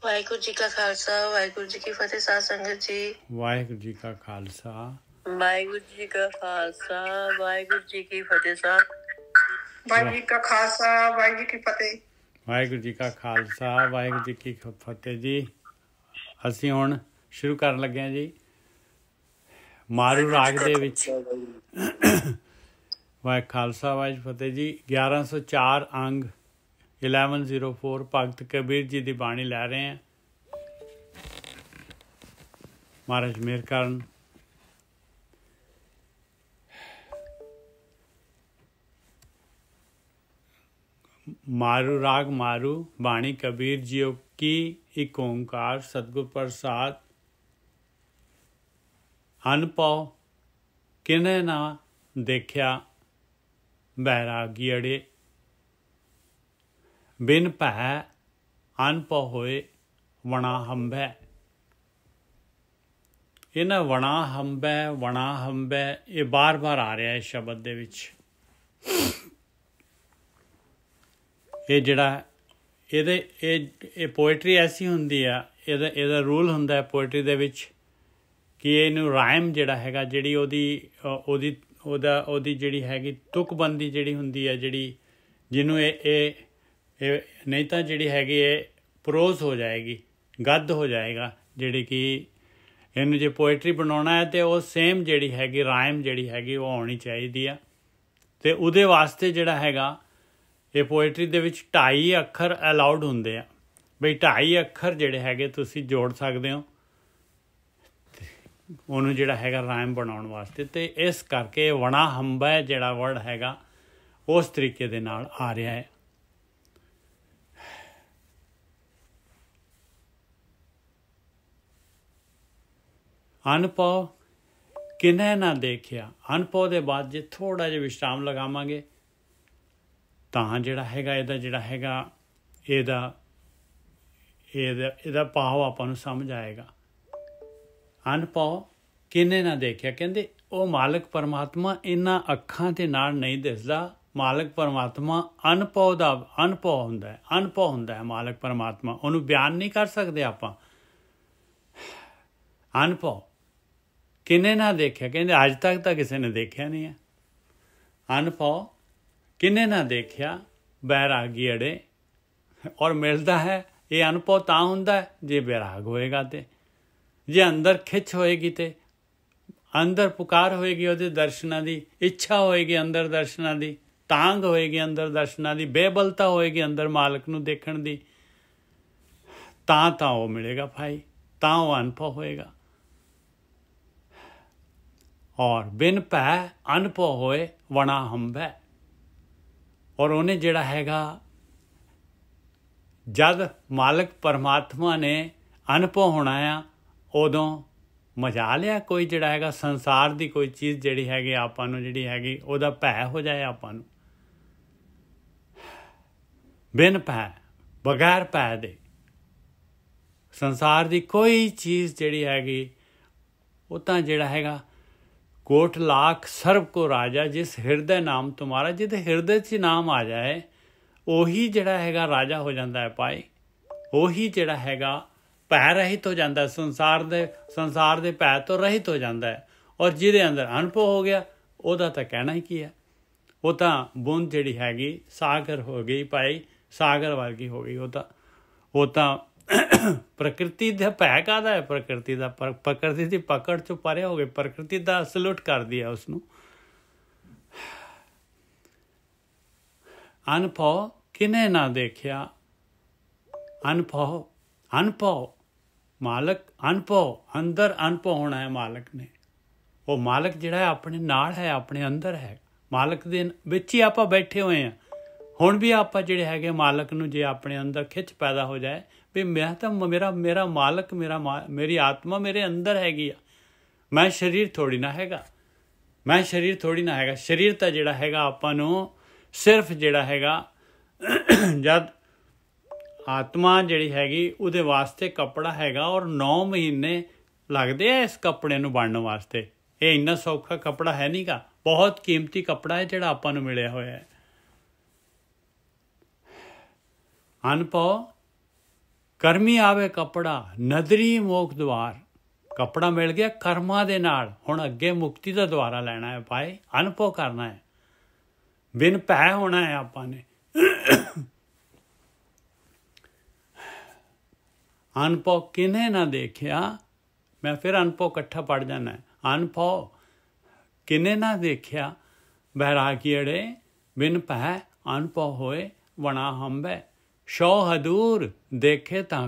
ਵਾਹਿਗੁਰੂ ਜੀ ਕਾ ਖਾਲਸਾ ਵਾਹਿਗੁਰੂ ਜੀ ਕੀ ਫਤਿਹ। ਸਾਧ ਸੰਗਤ ਜੀ, ਵਾਹਿਗੁਰੂ ਜੀ ਕਾ ਖਾਲਸਾ ਵਾਹਿਗੁਰੂ ਜੀ ਕਾ ਖਾਲਸਾ ਵਾਹਿਗੁਰੂ ਜੀ ਕੀ ਫਤਿਹ। ਸਾਹਿਬ ਵਾਹਿਗੁਰੂ ਜੀ ਕਾ ਖਾਲਸਾ ਵਾਹਿਗੁਰੂ ਜੀ ਕੀ ਫਤਿਹ। ਵਾਹਿਗੁਰੂ ਜੀ ਕਾ ਖਾਲਸਾ ਵਾਹਿਗੁਰੂ ਜੀ ਕੀ ਫਤਿਹ ਜੀ। ਅਸੀਂ ਹੁਣ ਸ਼ੁਰੂ ਕਰਨ ਲੱਗੇ ਹਾਂ ਜੀ ਮਾਰੂ ਰਾਗ ਦੇ ਵਿੱਚ। ਵਾਹਿ ਖਾਲਸਾ ਵਾਹਿਗੁਰੂ ਫਤਿਹ ਜੀ। 1104 ਅੰਗ 1104 ਭਗਤ ਕਬੀਰ ਜੀ ਦੀ ਬਾਣੀ ਲੈ ਰਹੇ ਹਾਂ। ਮਹਾਰਾਜ ਮਿਹਰ ਕਰਨ। मारू राग मारू बाणी कबीर जियो की एक ओंकार सतगुर प्रसाद अनपौ किने ना देखिया बैरागी अड़े बिन भै अनपौ होए वणा हंबै। इन्हां वणा हंबै ये बार बार आ रहा है शब्द दे विच। ਇਹ ਜਿਹੜਾ ਇਹ ਪੋਇਟਰੀ ਐਸੀ ਹੁੰਦੀ ਆ, ਇਹਦਾ ਰੂਲ ਹੁੰਦਾ ਪੋਇਟਰੀ ਦੇ ਵਿੱਚ ਕਿ ਇਹਨੂੰ ਰਾਈਮ ਜਿਹੜਾ ਹੈਗਾ, ਜਿਹੜੀ ਉਹਦੀ ਜਿਹੜੀ ਹੈਗੀ ਤੁਕਬੰਦੀ ਜਿਹੜੀ ਹੁੰਦੀ ਹੈ, ਜਿਹੜੀ ਜਿਹਨੂੰ ਇਹ ਨਹੀਂ ਤਾਂ ਜਿਹੜੀ ਹੈਗੀ ਇਹ ਪ੍ਰੋਜ਼ ਹੋ ਜਾਏਗੀ, ਗੱਦ ਹੋ ਜਾਏਗਾ। ਜਿਹੜੀ ਕਿ ਇਹਨੂੰ ਜੇ ਪੋਇਟਰੀ ਬਣਾਉਣਾ ਹੈ ਤਾਂ ਉਹ ਸੇਮ ਜਿਹੜੀ ਹੈਗੀ ਰਾਈਮ ਜਿਹੜੀ ਹੈਗੀ ਉਹ ਆਉਣੀ ਚਾਹੀਦੀ ਆ। ਅਤੇ ਉਹਦੇ ਵਾਸਤੇ ਜਿਹੜਾ ਹੈਗਾ ਇਹ ਪੋਇਟਰੀ ਦੇ ਵਿੱਚ 2.5 ਅੱਖਰ ਅਲਾਉਡ ਹੁੰਦੇ ਆ ਬਈ। 2.5 ਅੱਖਰ ਜਿਹੜੇ ਹੈਗੇ ਤੁਸੀਂ ਜੋੜ ਸਕਦੇ ਹੋ ਉਹਨੂੰ ਜਿਹੜਾ ਹੈਗਾ ਰਾਈਮ ਬਣਾਉਣ ਵਾਸਤੇ। ਅਤੇ ਇਸ ਕਰਕੇ ਵਣਾ ਹੰਬਾ ਜਿਹੜਾ ਵਰਡ ਹੈਗਾ ਉਸ ਤਰੀਕੇ ਦੇ ਨਾਲ ਆ ਰਿਹਾ ਹੈ। ਅਨਪਉ ਕਿਨੈ ਨਾ ਦੇਖਿਆ। ਅਨਪਉ ਦੇ ਬਾਅਦ ਜੇ ਥੋੜ੍ਹਾ ਜਿਹਾ ਵਿਸ਼ਰਾਮ ਲਗਾਵਾਂਗੇ ਤਾਂ ਜਿਹੜਾ ਹੈਗਾ ਇਹਦਾ ਭਾਵ ਆਪਾਂ ਨੂੰ ਸਮਝ ਆਏਗਾ। ਅਨਪਉ ਕਿਨੇ ਨਾ ਦੇਖਿਆ, ਕਹਿੰਦੇ ਉਹ ਮਾਲਕ ਪਰਮਾਤਮਾ ਇਹਨਾਂ ਅੱਖਾਂ ਦੇ ਨਾਲ ਨਹੀਂ ਦਿਸਦਾ। ਮਾਲਕ ਪਰਮਾਤਮਾ ਅਨਪਉ ਹੁੰਦਾ ਹੈ ਮਾਲਕ ਪਰਮਾਤਮਾ। ਉਹਨੂੰ ਬਿਆਨ ਨਹੀਂ ਕਰ ਸਕਦੇ ਆਪਾਂ। ਅਨਪਉ ਕਿਨੇ ਨਾ ਦੇਖਿਆ, ਕਹਿੰਦੇ ਅੱਜ ਤੱਕ ਤਾਂ ਕਿਸੇ ਨੇ ਦੇਖਿਆ ਨਹੀਂ ਹੈ। ਅਨਪਉ ਕਿਨੇ ਨਾ ਦੇਖਿਆ ਬੈਰਾਗੀ ਅੜੇ। ਔਰ ਮਿਲਦਾ ਹੈ ਇਹ ਅਨੁਭਵ ਤਾਂ ਹੁੰਦਾ ਜੇ ਬੈਰਾਗ ਹੋਏਗਾ, ਤੇ ਜੇ ਅੰਦਰ ਖਿੱਚ ਹੋਏਗੀ ਤੇ ਅੰਦਰ ਪੁਕਾਰ ਹੋਏਗੀ ਉਹਦੇ ਦਰਸ਼ਨਾਂ ਦੀ, ਇੱਛਾ ਹੋਏਗੀ ਅੰਦਰ ਦਰਸ਼ਨਾਂ ਦੀ, ਤਾਂਘ ਹੋਏਗੀ ਅੰਦਰ ਦਰਸ਼ਨਾਂ ਦੀ, ਬੇਬਲਤਾ ਹੋਏਗੀ ਅੰਦਰ ਮਾਲਕ ਨੂੰ ਦੇਖਣ ਦੀ, ਤਾਂ ਉਹ ਮਿਲੇਗਾ ਭਾਈ, ਤਾਂ ਉਹ ਅਨੁਭਵ ਹੋਏਗਾ। ਔਰ ਬਿਨ ਭੈ ਅਨੁਭਵ ਹੋਏ ਵਣਾ ਹੰਬੈ। ਔਰ ਉਹਨੇ ਜਿਹੜਾ ਹੈਗਾ ਜਦ ਮਾਲਕ ਪਰਮਾਤਮਾ ਨੇ ਅਨੁਭਵ ਹੋਣਾ ਆ ਉਦੋਂ ਮਜਾ ਲਿਆ ਕੋਈ ਜਿਹੜਾ ਹੈਗਾ ਸੰਸਾਰ ਦੀ ਕੋਈ ਚੀਜ਼ ਜਿਹੜੀ ਹੈਗੀ ਆਪਾਂ ਨੂੰ ਜਿਹੜੀ ਹੈਗੀ ਉਹਦਾ ਭੈ ਹੋ ਜਾਏ ਆਪਾਂ ਨੂੰ। ਬਿਨ ਭੈ ਬਗੈਰ ਭੈ ਦੇ ਸੰਸਾਰ ਦੀ ਕੋਈ ਚੀਜ਼ ਜਿਹੜੀ ਹੈਗੀ ਉਹ ਤਾਂ ਜਿਹੜਾ ਹੈਗਾ ਕੋਟ ਲਾਖ ਸਰਬ ਕੋ ਰਾਜਾ ਜਿਸ ਹਿਰਦੇ ਨਾਮ ਤੁਮਾਰਾ। ਜਿਹਦੇ ਹਿਰਦੇ 'ਚ ਨਾਮ ਆ ਜਾਏ ਉਹੀ ਜਿਹੜਾ ਹੈਗਾ ਰਾਜਾ ਹੋ ਜਾਂਦਾ ਹੈ ਭਾਈ। ਉਹੀ ਜਿਹੜਾ ਹੈਗਾ ਭੈ ਰਹਿਤ ਹੋ ਜਾਂਦਾ, ਸੰਸਾਰ ਦੇ ਭੈ ਤੋਂ ਰਹਿਤ ਹੋ ਜਾਂਦਾ ਹੈ। ਔਰ ਜਿਹਦੇ ਅੰਦਰ ਅਨੁਭਵ ਹੋ ਗਿਆ ਉਹਦਾ ਤਾਂ ਕਹਿਣਾ ਹੀ ਕੀ ਹੈ। ਉਹ ਤਾਂ ਬੂੰਦ ਜਿਹੜੀ ਹੈਗੀ ਸਾਗਰ ਹੋ ਗਈ ਭਾਈ, ਸਾਗਰ ਵਰਗੀ ਹੋ ਗਈ। ਉਹ ਤਾਂ ਪ੍ਰਕਿਰਤੀ ਦਾ ਭੈ ਕਾਹਦਾ ਹੈ? ਪ੍ਰਕਿਰਤੀ ਦੀ ਪਕੜ ਚੋਂ ਪਰੇ ਹੋ ਗਏ। ਪ੍ਰਕਿਰਤੀ ਦਾ ਸਲੂਟ ਕਰਦੀ ਹੈ ਉਸਨੂੰ। ਅਨੁਭਵ ਕਿਨੇ ਨਾ ਦੇਖਿਆ। ਅਨੁਭਵ ਮਾਲਕ ਅਨੁਭਵ ਅੰਦਰ ਅਨੁਭਵ ਹੋਣਾ ਹੈ ਮਾਲਕ ਨੇ। ਉਹ ਮਾਲਕ ਜਿਹੜਾ ਹੈ ਆਪਣੇ ਨਾਲ ਹੈ, ਆਪਣੇ ਅੰਦਰ ਹੈ। ਮਾਲਕ ਦੇ ਵਿੱਚ ਹੀ ਆਪਾਂ ਬੈਠੇ ਹੋਏ ਹਾਂ। ਹੁਣ ਵੀ ਆਪਾਂ ਜਿਹੜੇ ਹੈਗੇ ਮਾਲਕ ਨੂੰ ਜੇ ਆਪਣੇ ਅੰਦਰ ਖਿੱਚ ਪੈਦਾ ਹੋ ਜਾਏ ਵੀ ਮੈਂ ਤਾਂ ਮੇਰਾ ਮਾਲਕ ਮੇਰੀ ਆਤਮਾ ਮੇਰੇ ਅੰਦਰ ਹੈਗੀ ਆ, ਮੈਂ ਸਰੀਰ ਥੋੜ੍ਹੀ ਨਾ ਹੈਗਾ। ਸਰੀਰ ਤਾਂ ਜਿਹੜਾ ਹੈਗਾ ਆਪਾਂ ਨੂੰ ਸਿਰਫ ਜਿਹੜਾ ਹੈਗਾ ਜਦ ਆਤਮਾ ਜਿਹੜੀ ਹੈਗੀ ਉਹਦੇ ਵਾਸਤੇ ਕੱਪੜਾ ਹੈਗਾ। ਔਰ 9 ਮਹੀਨੇ ਲੱਗਦੇ ਆ ਇਸ ਕੱਪੜੇ ਨੂੰ ਬਣਨ ਵਾਸਤੇ। ਇਹ ਇੰਨਾ ਸੌਖਾ ਕੱਪੜਾ ਹੈ ਨਹੀਂ ਗਾ, ਬਹੁਤ ਕੀਮਤੀ ਕੱਪੜਾ ਹੈ ਜਿਹੜਾ ਆਪਾਂ ਨੂੰ ਮਿਲਿਆ ਹੋਇਆ ਹੈ। ਅਨੁਭਵ ਕਰਮੀ ਆਵੇ ਕੱਪੜਾ ਨਦਰੀ ਮੋਖ ਦੁਆਰ। ਕੱਪੜਾ ਮਿਲ ਗਿਆ ਕਰਮਾਂ ਦੇ ਨਾਲ, ਹੁਣ ਅੱਗੇ ਮੁਕਤੀ ਦਾ ਦੁਆਰਾ ਲੈਣਾ ਹੈ ਭਾਈ, ਅਨਭਵ ਕਰਨਾ ਹੈ, ਬਿਨ ਭੈ ਹੋਣਾ ਹੈ ਆਪਾਂ ਨੇ। ਅਨਭਵ ਕਿਨੇ ਨਾ ਦੇਖਿਆ, ਮੈਂ ਫਿਰ ਅਨਭਵ ਇਕੱਠਾ ਪੜ੍ਹ ਜਾਣਾ। ਅਨਭਵ ਕਿਨੇ ਨਾ ਦੇਖਿਆ ਬੈਰਾਗੀੜੇ, ਬਿਨ ਭੈ ਅਨਭਵ ਹੋਏ ਵਣਾ ਹੰਬੈ। ਸ਼ੋ ਹਦੂਰ ਦੇਖੇ ਤਾਂ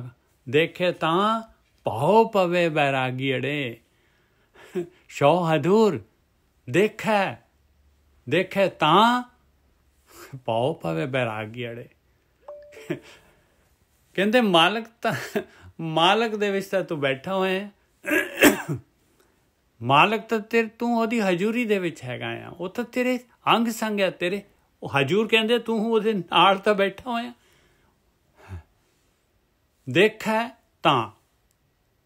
ਭਾਉ ਪਵੇ ਬੈਰਾਗੀੜੇ। ਸ਼ੋ ਹਦੂਰ ਦੇਖੇ ਤਾਂ ਭਾਉ ਪਵੇ ਬੈਰਾਗੀੜੇ। ਕਹਿੰਦੇ ਮਾਲਕ ਦੇ ਵਿੱਚ ਤਾਂ ਤੂੰ ਬੈਠਾ ਹੋਇਆ, ਮਾਲਕ ਤਾਂ ਤੂੰ ਉਹਦੀ ਹਜ਼ੂਰੀ ਦੇ ਵਿੱਚ ਹੈਗਾ ਆ, ਉਹ ਤਾਂ ਤੇਰੇ ਅੰਗ ਸੰਗ ਹੈ ਤੇਰੇ। ਉਹ ਹਜ਼ੂਰ ਕਹਿੰਦੇ ਤੂੰ ਉਹਦੇ ਨਾਲ ਤਾਂ ਬੈਠਾ ਹੋਇਆ। ਦੇਖੈ ਤਾਂ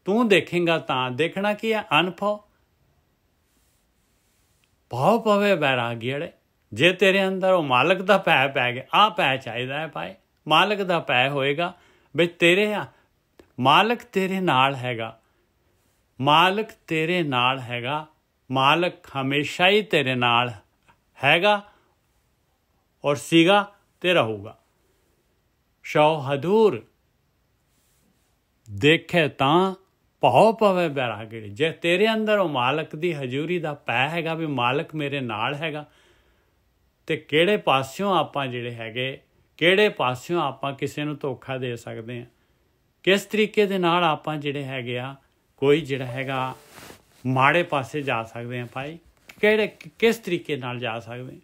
ਤੂੰ ਦੇਖੇਂਗਾ ਤਾਂ, ਦੇਖਣਾ ਕੀ ਹੈ ਅਨਭਵ। ਭਾਵ ਪਵੇ ਬੈਰਾਗੀੜੇ, ਜੇ ਤੇਰੇ ਅੰਦਰ ਉਹ ਮਾਲਕ ਦਾ ਭੈ ਪੈ ਗਿਆ, ਆਹ ਭੈ ਚਾਹੀਦਾ ਹੈ ਭਾਈ, ਮਾਲਕ ਦਾ ਭੈ ਹੋਏਗਾ ਬਈ ਤੇਰੇ ਮਾਲਕ ਤੇਰੇ ਨਾਲ ਹੈਗਾ, ਮਾਲਕ ਤੇਰੇ ਨਾਲ ਹੈਗਾ, ਮਾਲਕ ਹਮੇਸ਼ਾ ਹੀ ਤੇਰੇ ਨਾਲ ਹੈਗਾ ਔਰ ਸੀਗਾ ਤੇ ਰਹੂਗਾ। ਸ਼ੋ ਹਦੂਰ ਦੇਖੇ ਤਾਂ ਭਾਉ ਪਵੇ ਬੈਰਾਗੀੜੇ, ਜੇ ਤੇਰੇ ਅੰਦਰ ਉਹ ਮਾਲਕ ਦੀ ਹਜ਼ੂਰੀ ਦਾ ਭੈ ਹੈਗਾ ਵੀ ਮਾਲਕ ਮੇਰੇ ਨਾਲ ਹੈਗਾ, ਤੇ ਕਿਹੜੇ ਪਾਸਿਓਂ ਆਪਾਂ ਜਿਹੜੇ ਹੈਗੇ, ਕਿਹੜੇ ਪਾਸਿਓਂ ਆਪਾਂ ਕਿਸੇ ਨੂੰ ਧੋਖਾ ਦੇ ਸਕਦੇ ਹਾਂ, ਕਿਸ ਤਰੀਕੇ ਦੇ ਨਾਲ ਆਪਾਂ ਜਿਹੜੇ ਹੈਗੇ ਆ ਕੋਈ ਜਿਹੜਾ ਹੈਗਾ ਮਾੜੇ ਪਾਸੇ ਜਾ ਸਕਦੇ ਹਾਂ ਭਾਈ, ਕਿਸ ਤਰੀਕੇ ਨਾਲ ਜਾ ਸਕਦੇ।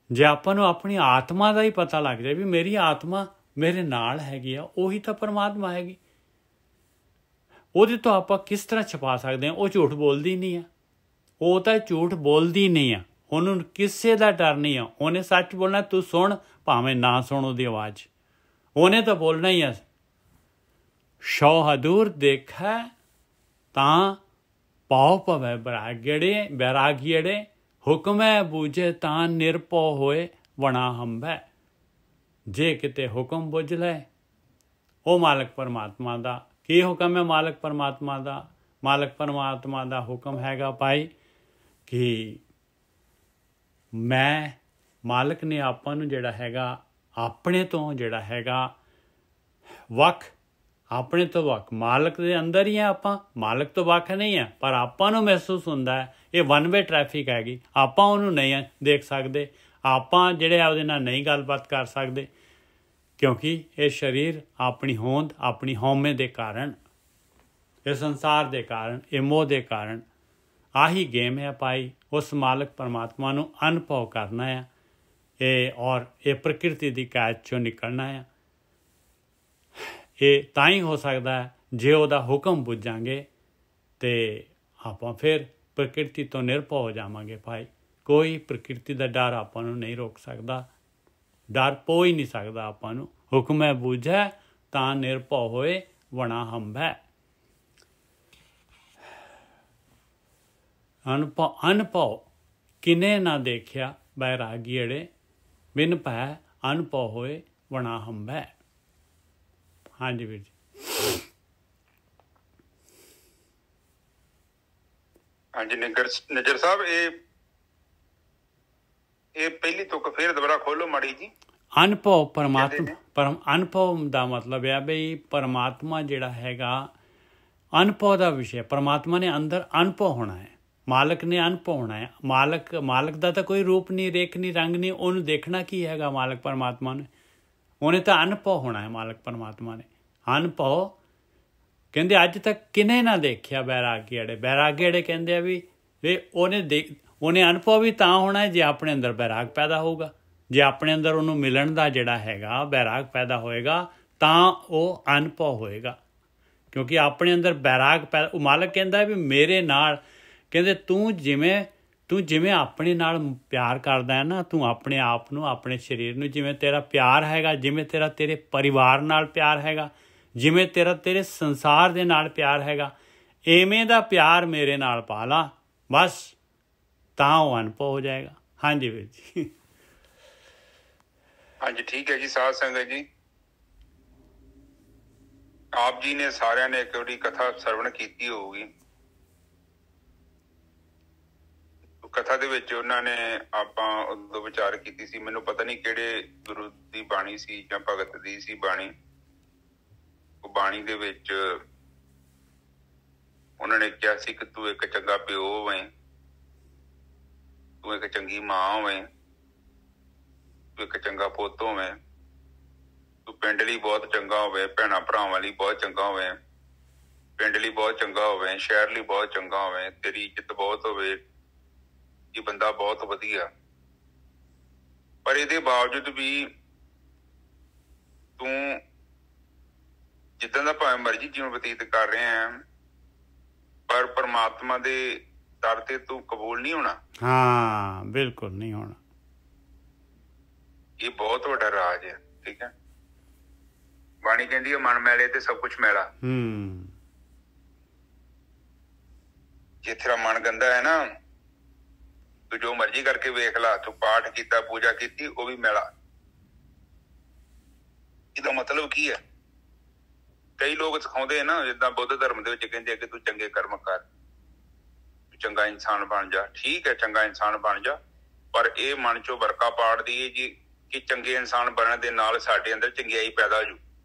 ਜੇ ਆਪਾਂ ਨੂੰ ਆਪਣੀ ਆਤਮਾ ਦਾ ਹੀ ਪਤਾ ਲੱਗ ਜਾਏ ਵੀ ਮੇਰੀ ਆਤਮਾ ਮੇਰੇ ਨਾਲ ਹੈਗੀ ਆ, ਉਹੀ ਤਾਂ ਪਰਮਾਤਮਾ ਹੈਗੀ, ਉਹਦੇ ਤੋਂ ਆਪਾਂ ਕਿਸ ਤਰ੍ਹਾਂ ਛੁਪਾ ਸਕਦੇ ਹਾਂ। ਉਹ ਝੂਠ ਬੋਲਦੀ ਨਹੀਂ ਆ, ਉਹ ਤਾਂ ਝੂਠ ਬੋਲਦੀ ਨਹੀਂ ਆ, ਉਹਨੂੰ ਕਿਸੇ ਦਾ ਡਰ ਨਹੀਂ ਆ, ਉਹਨੇ ਸੱਚ ਬੋਲਣਾ। ਤੂੰ ਸੁਣ ਭਾਵੇਂ ਨਾ ਸੁਣ ਉਹਦੀ ਆਵਾਜ਼, ਉਹਨੇ ਤਾਂ ਬੋਲਣਾ ਹੀ ਆ। ਸ਼ੋ ਹਦੂਰ ਦੇਖੈ ਤਾਂ ਭਾਉ ਪਵੇ ਬੈਰਾਗੀੜੇ, ਹੁਕਮੈ ਬੂਝੇ ਤਾਂ ਨਿਰਭਉ ਹੋਏ ਵਣਾ ਹੰਬੈ। ਜੇ ਕਿਤੇ ਹੁਕਮ ਬੁੱਝ ਲੈ, ਉਹ ਮਾਲਕ ਪਰਮਾਤਮਾ ਦਾ ਕੀ ਹੁਕਮ ਹੈ? ਮਾਲਕ ਪਰਮਾਤਮਾ ਦਾ, ਮਾਲਕ ਪਰਮਾਤਮਾ ਦਾ ਹੁਕਮ ਹੈਗਾ ਭਾਈ ਕਿ ਮੈਂ, ਮਾਲਕ ਨੇ ਆਪਾਂ ਨੂੰ ਜਿਹੜਾ ਹੈਗਾ ਆਪਣੇ ਤੋਂ ਜਿਹੜਾ ਹੈਗਾ ਵੱਖ, ਆਪਣੇ ਤੋਂ ਵੱਖ, ਮਾਲਕ ਦੇ ਅੰਦਰ ਹੀ ਆ ਆਪਾਂ, ਮਾਲਕ ਤੋਂ ਵੱਖ ਨਹੀਂ ਆ, ਪਰ ਆਪਾਂ ਨੂੰ ਮਹਿਸੂਸ ਹੁੰਦਾ ਹੈ ਇਹ ਵਨ ਵੇ ਟ੍ਰੈਫਿਕ ਹੈਗੀ, ਆਪਾਂ ਉਹਨੂੰ ਨਹੀਂ ਦੇਖ ਸਕਦੇ, ਆਪਾਂ ਜਿਹੜੇ ਆ ਉਹਦੇ ਨਾਲ ਨਹੀਂ ਗੱਲਬਾਤ ਕਰ ਸਕਦੇ, ਕਿਉਂਕਿ ਇਹ ਸਰੀਰ ਆਪਣੀ ਹੋਂਦ, ਆਪਣੀ ਹਉਮੈ ਦੇ ਕਾਰਨ, ਇਹ ਸੰਸਾਰ ਦੇ ਕਾਰਨ, ਇਹ ਮੋਹ ਦੇ ਕਾਰਨ, ਆਹੀ ਗੇਮ ਹੈ ਭਾਈ। ਉਸ ਮਾਲਕ ਪਰਮਾਤਮਾ ਨੂੰ ਅਨਭਵ ਕਰਨਾ ਹੈ ਇਹ, ਔਰ ਇਹ ਪ੍ਰਕਿਰਤੀ ਦੀ ਕੈਦ 'ਚੋਂ ਨਿਕਲਣਾ ਹੈ। ਇਹ ਤਾਂ ਹੀ ਹੋ ਸਕਦਾ ਹੈ ਜੇ ਉਹਦਾ ਹੁਕਮ ਬੁੱਝਾਂਗੇ ਤੇ ਆਪਾਂ ਫਿਰ ਪ੍ਰਕਿਰਤੀ ਤੋਂ ਨਿਰਭਉ ਹੋ ਜਾਵਾਂਗੇ ਭਾਈ। ਕੋਈ ਪ੍ਰਕਿਰਤੀ ਦਾ ਡਰ ਆਪਾਂ ਨੂੰ ਨਹੀਂ ਰੋਕ ਸਕਦਾ, ਡਰ ਪੋ ਹੀ ਨਹੀਂ ਸਕਦਾ ਆਪਾਂ ਨੂੰ। ਹੁਕਮੈ ਬੂਝੈ ਤਾਂ ਨਿਰਭਉ ਹੋਏ ਵਣਾ ਹੰਬੈ। ਅਨਭਉ ਕਿਨੇ ਨਾ ਦੇਖਿਆ ਬੈਰਾਗੀੜੇ, ਬਿਨ ਭੈ ਅਨਭਉ ਹੋਏ ਵਣਾ ਹੰਬੈ। ਹਾਂਜੀ ਵੀਰ ਜੀ। ਹਾਂਜੀ ਨਿੱਜਰ ਸਾਹਿਬ, ਇਹ ਪਹਿਲੀ ਤੁਕ ਫੇਰ ਦੁਬਾਰਾ ਖੋਲੋ ਮਾੜੀ ਜੀ। ਅਨਭਉ ਅਨਭਉ ਦਾ ਮਤਲਬ ਹੈ ਬਈ ਪਰਮਾਤਮਾ ਜਿਹੜਾ ਹੈਗਾ ਅਨਭਉ ਦਾ ਵਿਸ਼ੇ, ਪਰਮਾਤਮਾ ਨੇ ਅੰਦਰ ਅਨਭਉ ਹੋਣਾ ਹੈ, ਮਾਲਕ ਨੇ ਅਨਭਉ ਹੋਣਾ ਹੈ। ਮਾਲਕ ਦਾ ਤਾਂ ਕੋਈ ਰੂਪ ਨਹੀਂ, ਰੇਖ ਨਹੀਂ, ਰੰਗ ਨਹੀਂ, ਉਹਨੂੰ ਦੇਖਣਾ ਕੀ ਹੈਗਾ ਮਾਲਕ ਪਰਮਾਤਮਾ ਨੇ, ਉਹਨੇ ਤਾਂ ਅਨਭਉ ਹੋਣਾ ਹੈ ਮਾਲਕ ਪਰਮਾਤਮਾ ਨੇ। ਅਨਭਉ ਕਹਿੰਦੇ ਅੱਜ ਤੱਕ ਕਿਨੇ ਨਾ ਦੇਖਿਆ ਬੈਰਾਗੀੜੇ। ਬੈਰਾਗੀੜੇ ਕਹਿੰਦੇ ਆ ਵੀ ਉਹਨੇ ਅਨਭਉ ਵੀ ਤਾਂ ਹੋਣਾ ਹੈ ਜੇ ਆਪਣੇ ਅੰਦਰ ਬੈਰਾਗ ਪੈਦਾ ਹੋਊਗਾ, ਜੇ ਆਪਣੇ ਅੰਦਰ ਉਹਨੂੰ ਮਿਲਣ ਦਾ ਜਿਹੜਾ ਹੈਗਾ ਬੈਰਾਗ ਪੈਦਾ ਹੋਏਗਾ ਤਾਂ ਉਹ ਅਨਭਉ ਹੋਏਗਾ, ਕਿਉਂਕਿ ਆਪਣੇ ਅੰਦਰ ਬੈਰਾਗ ਪੈਦਾ। ਉਹ ਮਾਲਕ ਕਹਿੰਦਾ ਵੀ ਮੇਰੇ ਨਾਲ, ਕਹਿੰਦੇ ਤੂੰ ਜਿਵੇਂ ਆਪਣੇ ਨਾਲ ਪਿਆਰ ਕਰਦਾ ਹੈ ਨਾ, ਤੂੰ ਆਪਣੇ ਆਪ ਨੂੰ, ਆਪਣੇ ਸਰੀਰ ਨੂੰ, ਜਿਵੇਂ ਤੇਰਾ ਪਿਆਰ ਹੈਗਾ, ਜਿਵੇਂ ਤੇਰੇ ਪਰਿਵਾਰ ਨਾਲ ਪਿਆਰ ਹੈਗਾ, ਜਿਵੇਂ ਤੇਰੇ ਸੰਸਾਰ ਦੇ ਨਾਲ ਪਿਆਰ ਹੈਗਾ, ਐਵੇਂ ਦਾ ਪਿਆਰ ਮੇਰੇ ਨਾਲ ਪਾ ਲਾ ਬਸ, ਤਾਂ ਉਹ ਅਨਭਉ ਹੋ ਜਾਏਗਾ। ਹਾਂਜੀ ਵੀਰ ਜੀ। ਹਾਂਜੀ ਠੀਕ ਹੈ ਜੀ, ਸਾਧ ਸੰਗਤ ਜੀ, ਆਪ ਜੀ ਨੇ ਸਾਰਿਆਂ ਨੇ ਇੱਕ ਵਾਰੀ ਕਥਾ ਸਰਵਣ ਕੀਤੀ ਹੋਊਗੀ। ਕਥਾ ਦੇ ਵਿੱਚ ਉਹਨਾਂ ਨੇ ਆਪਾਂ ਉਦੋਂ ਵਿਚਾਰ ਕੀਤੀ ਸੀ, ਮੈਨੂੰ ਪਤਾ ਨਹੀਂ ਕਿਹੜੇ ਗੁਰੂ ਦੀ ਬਾਣੀ ਸੀ ਜਾਂ ਭਗਤ ਦੀ ਸੀ ਬਾਣੀ। ਉਹ ਬਾਣੀ ਦੇ ਵਿੱਚ ਉਹਨਾਂ ਨੇ ਕਿਹਾ ਸੀ ਕਿ ਤੂੰ ਇੱਕ ਚੰਗਾ ਪਿਓ ਹੋਵੇਂ, ਤੂੰ ਇੱਕ ਚੰਗੀ ਮਾਂ ਹੋਵੇਂ, ਤੂੰ ਇੱਕ ਚੰਗਾ ਪੁੱਤ ਹੋਵੇਂ, ਤੂੰ ਪਿੰਡ ਲਈ ਬਹੁਤ ਚੰਗਾ ਹੋਵੇ, ਭੈਣਾਂ ਭਰਾਵਾਂ ਲਈ ਬਹੁਤ ਚੰਗਾ ਹੋਵੇ, ਪਿੰਡ ਲਈ ਬਹੁਤ ਚੰਗਾ ਹੋਵੇ, ਸ਼ਹਿਰ ਲਈ ਬਹੁਤ ਚੰਗਾ ਹੋਵੇ, ਤੇਰੀ ਇੱਜ਼ਤ ਬਹੁਤ ਹੋਵੇ, ਇਹ ਬੰਦਾ ਬਹੁਤ ਵਧੀਆ। ਪਰ ਇਹਦੇ ਬਾਵਜੂਦ ਵੀ ਤੂੰ ਜਿੱਦਾਂ ਦਾ ਭਾਵੇਂ ਮਰਜ਼ੀ ਜੀਵਨ ਬਤੀਤ ਕਰ ਰਿਹਾ ਹੈ, ਪਰ ਪਰਮਾਤਮਾ ਦੇ ਦਰ ਤੇ ਤੂੰ ਕਬੂਲ ਨਹੀਂ ਹੋਣਾ। ਹਾਂ, ਬਿਲਕੁਲ ਨਹੀਂ ਹੋਣਾ। ਇਹ ਬਹੁਤ ਵੱਡਾ ਰਾਜ ਹੈ। ਠੀਕ ਹੈ, ਬਾਣੀ ਕਹਿੰਦੀ ਹੈ ਮਨ ਮੈਲੇ ਤੇ ਸਭ ਕੁਛ ਮੈਲਾ। ਜੇ ਤੇਰਾ ਮਨ ਗੰਦਾ ਹੈ ਨਾ, ਤੂੰ ਜੋ ਮਰਜ਼ੀ ਕਰਕੇ ਵੇਖ ਲਾ, ਤੂੰ ਪਾਠ ਕੀਤਾ, ਪੂਜਾ ਕੀਤੀ, ਉਹ ਵੀ ਮੈਲਾ। ਇਹਦਾ ਮਤਲਬ ਕੀ ਹੈ? ਕਈ ਲੋਕ ਸਿਖਾਉਂਦੇ ਨਾ, ਜਿੱਦਾਂ ਬੁੱਧ ਧਰਮ ਦੇ ਵਿੱਚ ਕਹਿੰਦੇ ਆ ਕਿ ਤੂੰ ਚੰਗੇ ਕਰਮ ਕਰ, ਤੂੰ ਚੰਗਾ ਇਨਸਾਨ ਬਣ ਜਾ। ਠੀਕ ਹੈ, ਚੰਗਾ ਇਨਸਾਨ ਬਣ ਜਾ, ਪਰ ਇਹ ਮਨ ਚੋਂ ਵਰਕਾ ਪਾੜਦੀ ਹੈ ਜੀ ਕਿ ਚੰਗੇ ਇਨਸਾਨ ਬਣਨ ਦੇ ਨਾਲ ਸਾਡੇ ਅੰਦਰ ਚੰਗਿਆਈ ਪੈਦਾ ਹੋ ਜੂ।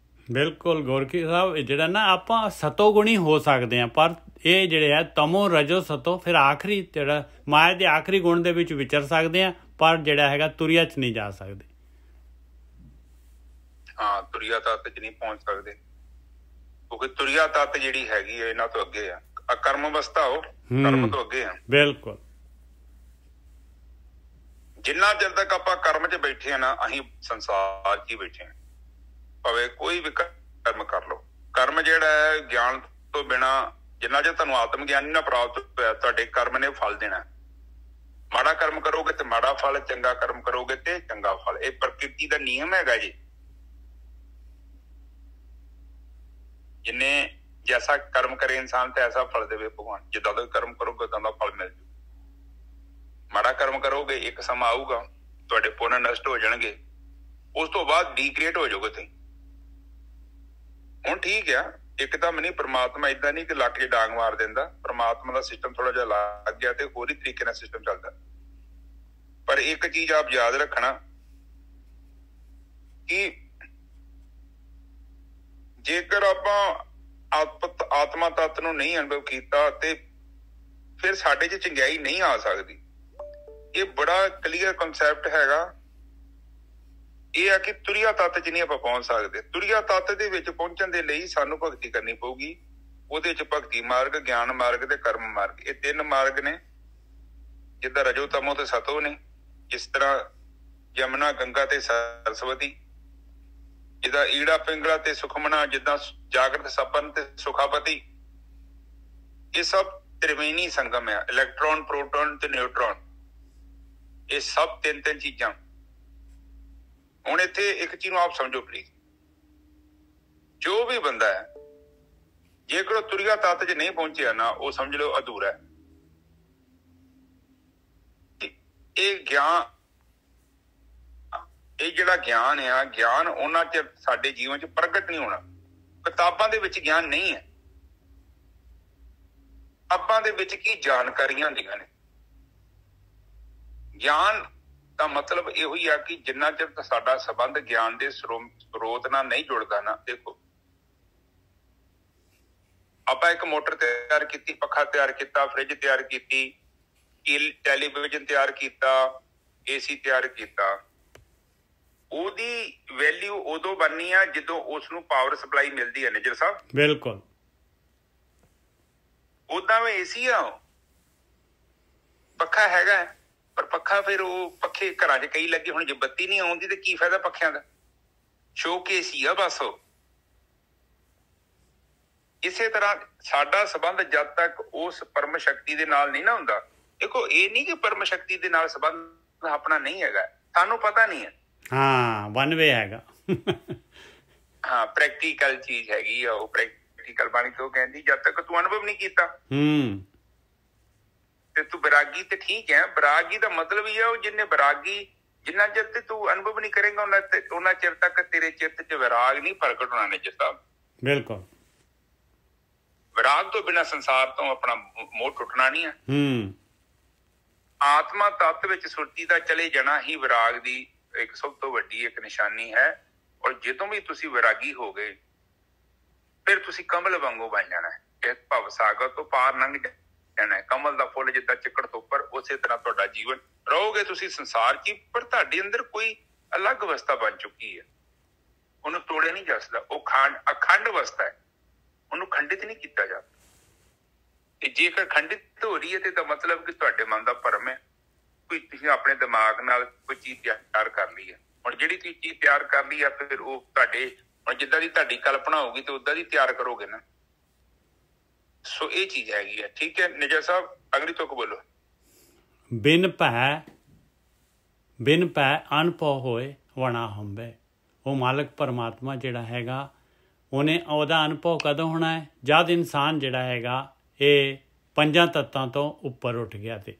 ਬਿਲਕੁਲ ਗੋਰਖੀ ਸਾਹਿਬ, ਜਿਹੜਾ ਨਾ ਆਪਾਂ ਸਤੋ ਗੁਣੀ ਹੋ ਸਕਦੇ ਹਾਂ, ਪਰ ਇਹ ਜਿਹੜੇ ਹੈ ਤਮੋ ਰਜੋ ਸਤੋ, ਫਿਰ ਆਖਰੀ ਜਿਹੜਾ ਮਾਇਆ ਦੇ ਆਖਰੀ ਗੁਣ ਦੇ ਵਿੱਚ ਵਿਚਰ ਸਕਦੇ ਹਾਂ, ਪਰ ਜਿਹੜਾ ਹੈਗਾ ਤੁਰਿਆ 'ਚ ਨਹੀਂ ਜਾ ਸਕਦੇ। ਹਾਂ, ਤੁਰਿਆ ਤੱਤ 'ਚ ਨਹੀਂ ਪਹੁੰਚ ਸਕਦੇ, ਕਿਉਂਕਿ ਤੁਰਿਆ ਤੱਤ ਜਿਹੜੀ ਹੈਗੀ ਹੈ ਇਹਨਾਂ ਤੋਂ ਅੱਗੇ ਆ। ਕਰਮ ਅਵਸਥਾ ਉਹ ਕਰਮ ਤੋਂ ਅੱਗੇ ਆ। ਬਿਲਕੁਲ। ਜਿੰਨਾ ਚਿਰ ਤੱਕ ਆਪਾਂ ਕਰਮ 'ਚ ਬੈਠੇ ਆ ਨਾ, ਅਸੀਂ ਸੰਸਾਰ 'ਚ ਹੀ ਬੈਠੇ ਆ। ਭਾਵੇਂ ਕੋਈ ਵੀ ਕਰਮ ਕਰ ਲਓ, ਕਰਮ ਜਿਹੜਾ ਹੈ ਗਿਆਨ ਤੋਂ ਬਿਨਾਂ, ਜਿੰਨਾ ਚਿਰ ਤੁਹਾਨੂੰ ਆਤਮ ਗਿਆਨ ਨਾ ਪ੍ਰਾਪਤ ਹੋਇਆ, ਤੁਹਾਡੇ ਕਰਮ ਨੇ ਫਲ ਦੇਣਾ। ਮਾੜਾ ਕਰਮ ਕਰੋਗੇ ਤੇ ਮਾੜਾ ਫਲ, ਚੰਗਾ ਕਰਮ ਕਰੋਗੇ ਤੇ ਚੰਗਾ ਫਲ। ਇਹ ਪ੍ਰਕਿਰਤੀ ਦਾ ਨਿਯਮ ਹੈਗਾ ਜੀ। ਜਿੰਨੇ ਜੈਸਾ ਕਰਮ ਕਰੇ ਇਨਸਾਨ ਤੇ ਐਸਾ ਫਲ ਦੇਵੇ ਭਗਵਾਨ। ਜਿੱਦਾਂ ਦਾ ਕਰਮ ਕਰੋਗੇ ਉਦਾਂ ਦਾ ਫਲ ਮਿਲ ਜੂ। ਮਾੜਾ ਕਰਮ ਕਰੋਗੇ, ਇੱਕ ਸਮਾਂ ਆਊਗਾ ਤੁਹਾਡੇ ਪੁੰਨ ਨਸ਼ਟ ਹੋ ਜਾਣਗੇ, ਉਸ ਤੋਂ ਬਾਅਦ ਡੀਕ੍ਰੀਏਟ ਹੋ ਜਾਓਗੇ ਤੁਸੀਂ। ਹੁਣ ਠੀਕ ਆ, ਇੱਕਦਮ ਨਹੀਂ, ਪਰਮਾਤਮਾ ਏਦਾਂ ਨਹੀਂ ਕਿ ਲੱਕ 'ਚ ਡਾਂਗ ਮਾਰ ਦਿੰਦਾ। ਪਰਮਾਤਮਾ ਦਾ ਸਿਸਟਮ ਥੋੜਾ ਜਿਹਾ ਲੱਗ ਗਿਆ ਤੇ ਹੋਰ ਹੀ ਤਰੀਕੇ ਨਾਲ ਸਿਸਟਮ ਚੱਲਦਾ। ਪਰ ਇੱਕ ਚੀਜ਼ ਆਪ ਯਾਦ ਰੱਖਣਾ ਕਿ ਜੇਕਰ ਆਪਾਂ ਆਤਮਾ ਤੱਤ ਨੂੰ ਨਹੀਂ ਅਨੁਭਵ ਕੀਤਾ ਤੇ ਫਿਰ ਸਾਡੇ 'ਚ ਚੰਗਿਆਈ ਨਹੀਂ ਆ ਸਕਦੀ। ਇਹ ਬੜਾ ਕਲੀਅਰ ਕਨਸੈਪਟ ਹੈਗਾ। ਇਹ ਆ ਕਿ ਤੁਰਿਆ ਤੱਤ 'ਚ ਨਹੀਂ ਆਪਾਂ ਪਹੁੰਚ ਸਕਦੇ। ਤੁਰਿਆ ਤੱਤ ਦੇ ਵਿੱਚ ਪਹੁੰਚਣ ਦੇ ਲਈ ਸਾਨੂੰ ਭਗਤੀ ਕਰਨੀ ਪਊਗੀ। ਉਹਦੇ 'ਚ ਭਗਤੀ ਮਾਰਗ, ਗਿਆਨ ਮਾਰਗ ਤੇ ਕਰਮ ਮਾਰਗ, ਇਹ ਤਿੰਨ ਮਾਰਗ ਨੇ। ਜਿੱਦਾਂ ਰਜੋ ਤਮੋ ਤੇ ਸਤੋ ਨੇ, ਜਿਸ ਤਰ੍ਹਾਂ ਯਮੁਨਾ, ਗੰਗਾ ਤੇ ਸਰਸਵਤੀ, ਜਿੱਦਾਂ ਈੜਾ ਪਿੰਗਲਾ ਤੇ ਸੁਖਮਨਾ, ਜਿੱਦਾਂ ਜਾਗਰਤ ਸਪਨ ਤੇ ਸੁਖਾਪਤੀ, ਇਹ ਸਭ ਤ੍ਰਿਵੇਣੀ ਸੰਗਮ ਹੈ। ਇਲੈਕਟ੍ਰੋਨ, ਪ੍ਰੋਟੋਨ ਤੇ ਨਿਊਟਰੋਨ, ਇਹ ਸਭ ਤਿੰਨ ਚੀਜ਼ਾਂ। ਹੁਣ ਇੱਥੇ ਇੱਕ ਚੀਜ਼ ਨੂੰ ਆਪ ਸਮਝੋ ਪਲੀਜ਼, ਜੋ ਵੀ ਬੰਦਾ ਹੈ ਜੇਕਰ ਉਹ ਤੁਰਿਆ ਤੱਤ 'ਚ ਨਹੀਂ ਪਹੁੰਚਿਆ ਨਾ, ਉਹ ਸਮਝ ਲਓ ਅਧੂਰਾ ਹੈ। ਇਹ ਗਿਆਨ, ਇਹ ਜਿਹੜਾ ਗਿਆਨ ਆ, ਗਿਆਨ ਉਹਨਾਂ ਚ ਸਾਡੇ ਜੀਵਨ 'ਚ ਪ੍ਰਗਟ ਨਹੀਂ ਹੋਣਾ। ਕਿਤਾਬਾਂ ਦੇ ਵਿੱਚ ਗਿਆਨ ਨਹੀਂ ਹੈ। ਕਿਤਾਬਾਂ ਦੇ ਵਿੱਚ ਕੀ ਜਾਣਕਾਰੀਆਂ ਹੁੰਦੀਆਂ ਨੇ। ਗਿਆਨ ਦਾ ਮਤਲਬ ਇਹੋ ਹੀ ਆ ਕਿ ਜਿੰਨਾ ਚਿਰ ਸਾਡਾ ਸੰਬੰਧ ਗਿਆਨ ਦੇ ਸਰੋਤ ਨਾਲ ਨਹੀਂ ਜੁੜਦਾ ਨਾ, ਦੇਖੋ ਆਪਾਂ ਇੱਕ ਮੋਟਰ ਤਿਆਰ ਕੀਤੀ, ਪੱਖਾ ਤਿਆਰ ਕੀਤਾ, ਫਰਿੱਜ ਤਿਆਰ ਕੀਤੀ, ਟੈਲੀਵਿਜ਼ਨ ਤਿਆਰ ਕੀਤਾ, AC ਤਿਆਰ ਕੀਤਾ, ਉਹਦੀ ਵੈਲਿਊ ਉਦੋਂ ਬਣਨੀ ਆ ਜਦੋਂ ਉਸਨੂੰ ਪਾਵਰ ਸਪਲਾਈ ਮਿਲਦੀ ਹੈ। ਨਿਜਰ ਸਾਹਿਬ, ਬਿਲਕੁਲ। ਓਦਾਂ ਵੀ AC ਆ, ਪੱਖਾ ਹੈਗਾ, ਪਰ ਪੱਖਾ ਫਿਰ ਉਹ ਪੱਖੇ ਘਰਾਂ 'ਚ ਕਈ ਲੱਗੇ। ਹੁਣ ਜੇ ਬੱਤੀ ਨਹੀਂ ਆਉਂਦੀ ਤੇ ਕੀ ਫਾਇਦਾ ਪੱਖਿਆਂ ਦਾ? ਸ਼ੋਅ ਕੇਸ ਹੀ ਆ ਬਸ। ਉਹ ਇਸੇ ਤਰ੍ਹਾਂ ਸਾਡਾ ਸੰਬੰਧ ਜਦ ਤੱਕ ਉਸ ਪਰਮ ਸ਼ਕਤੀ ਦੇ ਨਾਲ ਨਹੀਂ ਨਾ ਹੁੰਦਾ। ਦੇਖੋ, ਇਹ ਨਹੀਂ ਕਿ ਪਰਮ ਸ਼ਕਤੀ ਦੇ ਨਾਲ ਸੰਬੰਧ ਆਪਣਾ ਨਹੀਂ ਹੈਗਾ, ਸਾਨੂੰ ਪਤਾ ਨਹੀਂ ਹੈ। ਹਾਂ, ਵਨ ਵੇ ਹੈਗਾ। ਹਾਂ, ਪ੍ਰੈਕਟੀਕਲ ਚੀਜ਼ ਹੈਗੀ ਆ। ਉਹ ਪ੍ਰੈਕਟੀਕਲ ਬਾਣੀ ਤੋਂ ਕਹਿੰਦੀ ਜਦ ਤੱਕ ਤੂੰ ਅਨੁਭਵ ਨਹੀਂ ਕੀਤਾ ਤੇ ਤੂੰ ਬੈਰਾਗੀ ਤੇ ਠੀਕ ਹੈ। ਬੈਰਾਗੀ ਦਾ ਮਤਲਬ ਹੀ ਆ ਉਹ ਜਿੰਨੇ ਬੈਰਾਗੀ, ਜਿੰਨਾ ਚਿਰ ਤੇ ਤੂੰ ਅਨੁਭਵ ਨਹੀਂ ਕਰੇਗਾ ਉਹਨਾਂ ਚਿਰ ਤੱਕ ਤੇਰੇ ਚਿੱਤ 'ਚ ਵੈਰਾਗ ਨਹੀਂ ਪ੍ਰਗਟ ਹੋਣਾ। ਨਿਜਰ ਸਾਹਿਬ, ਬਿਲਕੁਲ। ਵਿਰਾਗ ਤੋਂ ਬਿਨਾਂ ਸੰਸਾਰ ਤੋਂ ਆਪਣਾ ਮੋਹ ਟੁੱਟਣਾ ਨਹੀਂ ਹੈ। ਆਤਮਾ ਤੱਤ ਵਿੱਚ ਸੁਰਤੀ ਦਾ ਚਲੇ ਜਾਣਾ ਹੀ ਵਿਰਾਗ ਦੀ ਇੱਕ ਸਭ ਤੋਂ ਵੱਡੀ ਇੱਕ ਨਿਸ਼ਾਨੀ ਹੈ। ਔਰ ਜਦੋਂ ਵੀ ਤੁਸੀਂ ਵਿਰਾਗੀ ਹੋ ਗਏ ਫਿਰ ਤੁਸੀਂ ਕਮਲ ਵਾਂਗੂ ਬਣ ਜਾਣਾ ਹੈ। ਇਹ ਭਵ ਸਾਗਰ ਤੋਂ ਪਾਰ ਲੰਘ ਜਾਣਾ ਹੈ। ਕਮਲ ਦਾ ਫੁੱਲ ਜਿੱਦਾਂ ਚਿੱਕੜ ਤੋਂ ਉੱਪਰ, ਉਸੇ ਤਰ੍ਹਾਂ ਤੁਹਾਡਾ ਜੀਵਨ ਰਹੋਗੇ ਤੁਸੀਂ ਸੰਸਾਰ 'ਚ, ਪਰ ਤੁਹਾਡੇ ਅੰਦਰ ਕੋਈ ਅਲੱਗ ਅਵਸਥਾ ਬਣ ਚੁੱਕੀ ਹੈ। ਉਹਨੂੰ ਤੋੜਿਆ ਨਹੀਂ ਜਾ ਸਕਦਾ। ਉਹ ਅਖੰਡ ਅਵਸਥਾ ਹੈ, ਉਹਨੂੰ ਖੰਡਿਤ ਨਹੀਂ ਕੀਤਾ ਜਾ। ਤੇ ਜੇਕਰ ਖੰਡਿਤ ਹੋ ਰਹੀ ਹੈ ਤੇ ਤਾਂ ਮਤਲਬ ਕਿ ਤੁਹਾਡੇ ਮਨ ਦਾ ਭਰਮ ਹੈ। ਕੋਈ ਤੁਸੀਂ ਆਪਣੇ ਦਿਮਾਗ ਨਾਲ ਕੋਈ ਚੀਜ਼ ਤਿਆਰ ਕਰ ਲਈ ਹੈ। ਹੁਣ ਜਿਹੜੀ ਤੁਸੀਂ ਚੀਜ਼ ਤਿਆਰ ਕਰ ਲਈ ਆ ਫਿਰ ਉਹ ਤੁਹਾਡੇ ਹੁਣ ਜਿੱਦਾਂ ਦੀ ਤੁਹਾਡੀ ਕਲਪਨਾ ਹੋਊਗੀ ਤੇ ਉਦਾਂ ਦੀ ਤਿਆਰ ਕਰੋਗੇ ਨਾ। ਸੋ ਇਹ ਚੀਜ਼ ਹੈਗੀ ਹੈ। ਠੀਕ ਹੈ ਨਿਜਰ ਸਾਹਿਬ, ਅਗਲੀ ਤੁਕ ਬੋਲੋ। ਬਿਨ ਭੈ ਅਨਭਉ ਹੋਏ ਵਣਾ ਹੰਬੇ। ਉਹ ਮਾਲਕ ਪਰਮਾਤਮਾ ਜਿਹੜਾ ਹੈਗਾ ਉਹਦਾ ਅਨੁਭਵ ਕਦੋਂ ਹੋਣਾ ਹੈ? ਜਦ ਇਨਸਾਨ ਜਿਹੜਾ ਹੈਗਾ ਇਹ ਪੰਜਾਂ ਤੱਤਾਂ ਤੋਂ ਉੱਪਰ ਉੱਠ ਗਿਆ ਤੇ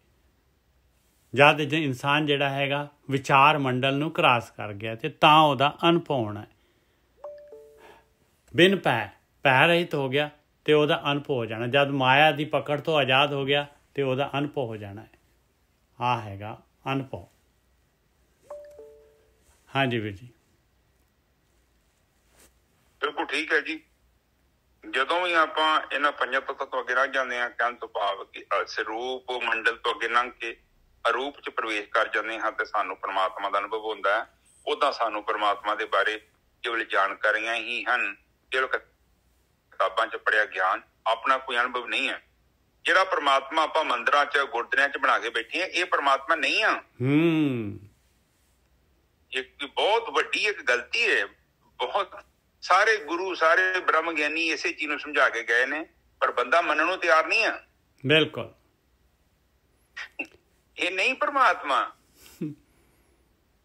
ਜਦ ਇਨਸਾਨ ਜਿਹੜਾ ਹੈਗਾ ਵਿਚਾਰ ਮੰਡਲ ਨੂੰ ਕ੍ਰਾਸ ਕਰ ਗਿਆ ਤੇ ਤਾਂ ਉਹਦਾ ਅਨੁਭਵ ਹੋਣਾ ਹੈ। ਬਿਨ ਭੈ ਰਹਿਤ ਹੋ ਗਿਆ ਤੇ ਉਹਦਾ ਅਨੁਭਵ ਹੋ ਜਾਣਾ। ਜਦ ਮਾਇਆ ਦੀ ਪਕੜ ਤੋਂ ਆਜ਼ਾਦ ਹੋ ਗਿਆ ਤੇ ਉਹਦਾ ਅਨੁਭਵ ਹੋ ਜਾਣਾ ਹੈ। ਆਹ ਹੈਗਾ ਅਨੁਭਵ। ਹਾਂਜੀ ਵੀਰ ਜੀ, ਬਿਲਕੁਲ ਠੀਕ ਹੈ ਜੀ। ਜਦੋਂ ਵੀ ਆਪਾਂ ਇਹਨਾਂ ਪੰਜਾਂ ਤੱਤਾਂ ਤੋਂ ਅੱਗੇ ਲੰਘ ਜਾਂਦੇ ਹਾਂ, ਕਹਿਣ ਤੋਂ ਭਾਵ ਕਿ ਸਰੂਪ ਮੰਡਲ ਤੋਂ ਅੱਗੇ ਲੰਘ ਕੇ ਅਰੂਪ 'ਚ ਪ੍ਰਵੇਸ਼ ਕਰ ਜਾਂਦੇ ਹਾਂ ਤੇ ਸਾਨੂੰ ਪਰਮਾਤਮਾ ਦਾ ਅਨੁਭਵ ਹੁੰਦਾ ਹੈ। ਉੱਦਾਂ ਸਾਨੂੰ ਪਰਮਾਤਮਾ ਦੇ ਬਾਰੇ ਕੇਵਲ ਜਾਣਕਾਰੀਆਂ ਹੀ ਹਨ, ਕੇਵਲ ਕਿਤਾਬਾਂ 'ਚ ਪੜ੍ਹਿਆ ਗਿਆਨ, ਆਪਣਾ ਕੋਈ ਅਨੁਭਵ ਨਹੀਂ ਹੈ। ਜਿਹੜਾ ਪਰਮਾਤਮਾ ਆਪਾਂ ਮੰਦਿਰਾਂ 'ਚ ਗੁਰਦੁਆਰਿਆਂ 'ਚ ਬਣਾ ਕੇ ਬੈਠੇ ਹਾਂ, ਇਹ ਪਰਮਾਤਮਾ ਨਹੀਂ ਆ। ਇੱਕ ਬਹੁਤ ਵੱਡੀ ਇੱਕ ਗਲਤੀ ਹੈ। ਬਹੁਤ ਸਾਰੇ ਗੁਰੂ, ਸਾਰੇ ਬ੍ਰਹਮ ਗਿਆਨੀ ਇਸੇ ਚੀਜ਼ ਨੂੰ ਸਮਝਾ ਕੇ ਗਏ ਨੇ, ਪਰ ਬੰਦਾ ਮੰਨਣ ਨੂੰ ਤਿਆਰ ਨਹੀਂ ਆ। ਬਿਲਕੁਲ ਇਹ ਨਹੀਂ ਪਰਮਾਤਮਾ।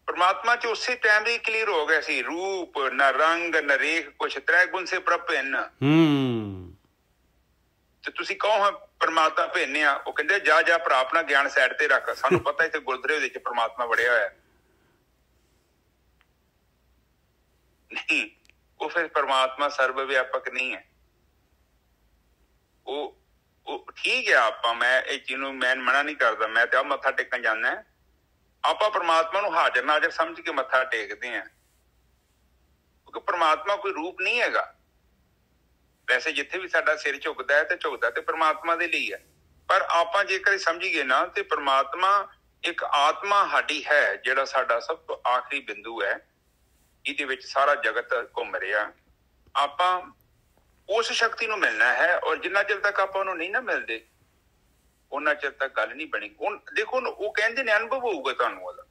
ਪਰਮਾਤਮਾ 'ਚ ਉਸੇ ਟਾਈਮ ਹੀ ਕਲੀਅਰ ਹੋ ਗਿਆ ਸੀ, ਰੂਪ ਨਾ ਰੰਗ ਨਾ ਰੇਖ ਕੁਛ, ਤ੍ਰੈ ਗੁਣ ਸੇ ਪ੍ਰਭ ਭਿੰਨ। ਤੇ ਤੁਸੀਂ ਕਹੋ ਹਾਂ ਪਰਮਾਤਮਾ ਭਿੰਨ ਆ, ਉਹ ਕਹਿੰਦੇ ਜਾ ਭਰਾ ਆਪਣਾ ਗਿਆਨ ਸਾਈਡ ਤੇ ਰੱਖ, ਸਾਨੂੰ ਪਤਾ ਇੱਥੇ ਗੁਰਦੁਆਰੇ ਵਿੱਚ ਪਰਮਾਤਮਾ ਵੜਿਆ ਹੋਇਆ। ਨਹੀਂ, ਉਹ ਫਿਰ ਪਰਮਾਤਮਾ ਸਰਵ ਵਿਆਪਕ ਨਹੀਂ ਹੈ। ਉਹ ਠੀਕ ਹੈ। ਆਪਾਂ ਮੈਂ ਇਹ ਚੀਜ਼ ਨੂੰ ਮੈਂ ਮਨਾ ਨਹੀਂ ਕਰਦਾ, ਮੈਂ ਤੇ ਆ ਮੱਥਾ ਟੇਕਣ ਜਾਂਦਾ। ਆਪਾਂ ਪਰਮਾਤਮਾ ਨੂੰ ਹਾਜ਼ਰ ਨਾਜ਼ਰ ਸਮਝ ਕੇ ਮੱਥਾ ਟੇਕਦੇ ਹਾਂ, ਕਿਉਂਕਿ ਪਰਮਾਤਮਾ ਕੋਈ ਰੂਪ ਨਹੀਂ ਹੈਗਾ। ਵੈਸੇ ਜਿੱਥੇ ਵੀ ਸਾਡਾ ਸਿਰ ਝੁਕਦਾ ਹੈ ਤੇ ਝੁਕਦਾ ਤੇ ਪਰਮਾਤਮਾ ਦੇ ਲਈ ਹੈ, ਪਰ ਆਪਾਂ ਜੇਕਰ ਸਮਝੀਏ ਨਾ ਤੇ ਪਰਮਾਤਮਾ ਇੱਕ ਆਤਮਾ ਸਾਡੀ ਹੈ, ਜਿਹੜਾ ਸਾਡਾ ਸਭ ਤੋਂ ਆਖਰੀ ਬਿੰਦੂ ਹੈ, ਜਿਹਦੇ ਵਿੱਚ ਸਾਰਾ ਜਗਤ ਘੁੰਮ ਰਿਹਾ। ਆਪਾਂ ਉਸ ਸ਼ਕਤੀ ਨੂੰ ਮਿਲਣਾ ਹੈ, ਔਰ ਜਿੰਨਾ ਚਿਰ ਤੱਕ ਆਪਾਂ ਉਹਨੂੰ ਨਹੀਂ ਨਾ ਮਿਲਦੇ ਉਹਨਾਂ ਚਿਰ ਤੱਕ ਗੱਲ ਨਹੀਂ ਬਣੀ। ਦੇਖੋ ਉਹ ਕਹਿੰਦੇ ਨੇ ਅਨੁਭਵ ਹੋਊਗਾ ਤੁਹਾਨੂੰ ਉਹਦਾ।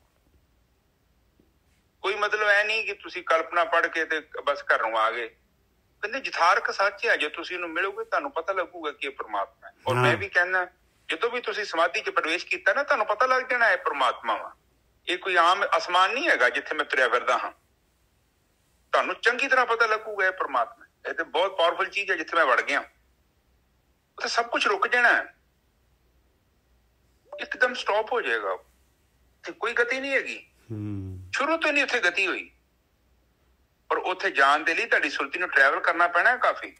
ਕੋਈ ਮਤਲਬ ਇਹ ਨਹੀਂ ਕਿ ਤੁਸੀਂ ਕਲਪਨਾ ਪੜ੍ਹ ਕੇ ਤੇ ਬਸ ਘਰੋਂ ਆ ਗਏ। ਕਹਿੰਦੇ ਯਥਾਰਥ ਸੱਚ ਹੈ, ਜੇ ਤੁਸੀਂ ਇਹਨੂੰ ਮਿਲੋਗੇ ਤੁਹਾਨੂੰ ਪਤਾ ਲੱਗੂਗਾ ਕਿ ਇਹ ਪਰਮਾਤਮਾ ਹੈ। ਔਰ ਮੈਂ ਵੀ ਕਹਿੰਦਾ ਜਦੋਂ ਵੀ ਤੁਸੀਂ ਸਮਾਧੀ 'ਚ ਪ੍ਰਵੇਸ਼ ਕੀਤਾ ਨਾ, ਤੁਹਾਨੂੰ ਪਤਾ ਲੱਗ ਜਾਣਾ ਇਹ ਪਰਮਾਤਮਾ ਵਾ। ਇਹ ਕੋਈ ਆਮ ਅਸਮਾਨ ਨਹੀਂ ਹੈਗਾ ਜਿੱਥੇ ਮੈਂ ਤੁਰਿਆ ਫਿਰਦਾ ਹਾਂ। ਤੁਹਾਨੂੰ ਚੰਗੀ ਤਰ੍ਹਾਂ ਪਤਾ ਲੱਗੂਗਾ ਇਹ ਪਰਮਾਤਮਾ। ਇਹ ਤੇ ਬਹੁਤ ਪਾਵਰਫੁਲ ਚੀਜ਼ ਹੈ। ਜਿੱਥੇ ਮੈਂ ਵੜ ਗਿਆ ਉੱਥੇ ਸਭ ਕੁਛ ਰੁਕ ਜਾਣਾ, ਇੱਕਦਮ ਸਟਾਪ ਹੋ ਜਾਏਗਾ। ਤੇ ਕੋਈ ਗਤੀ ਨਹੀਂ ਹੈਗੀ, ਸ਼ੁਰੂ ਤੋਂ ਨਹੀਂ ਉੱਥੇ ਗਤੀ ਹੋਈ। ਪਰ ਉੱਥੇ ਜਾਣ ਦੇ ਲਈ ਤੁਹਾਡੀ ਸੁਰਤੀ ਨੂੰ ਟਰੈਵਲ ਕਰਨਾ ਪੈਣਾ ਕਾਫੀ।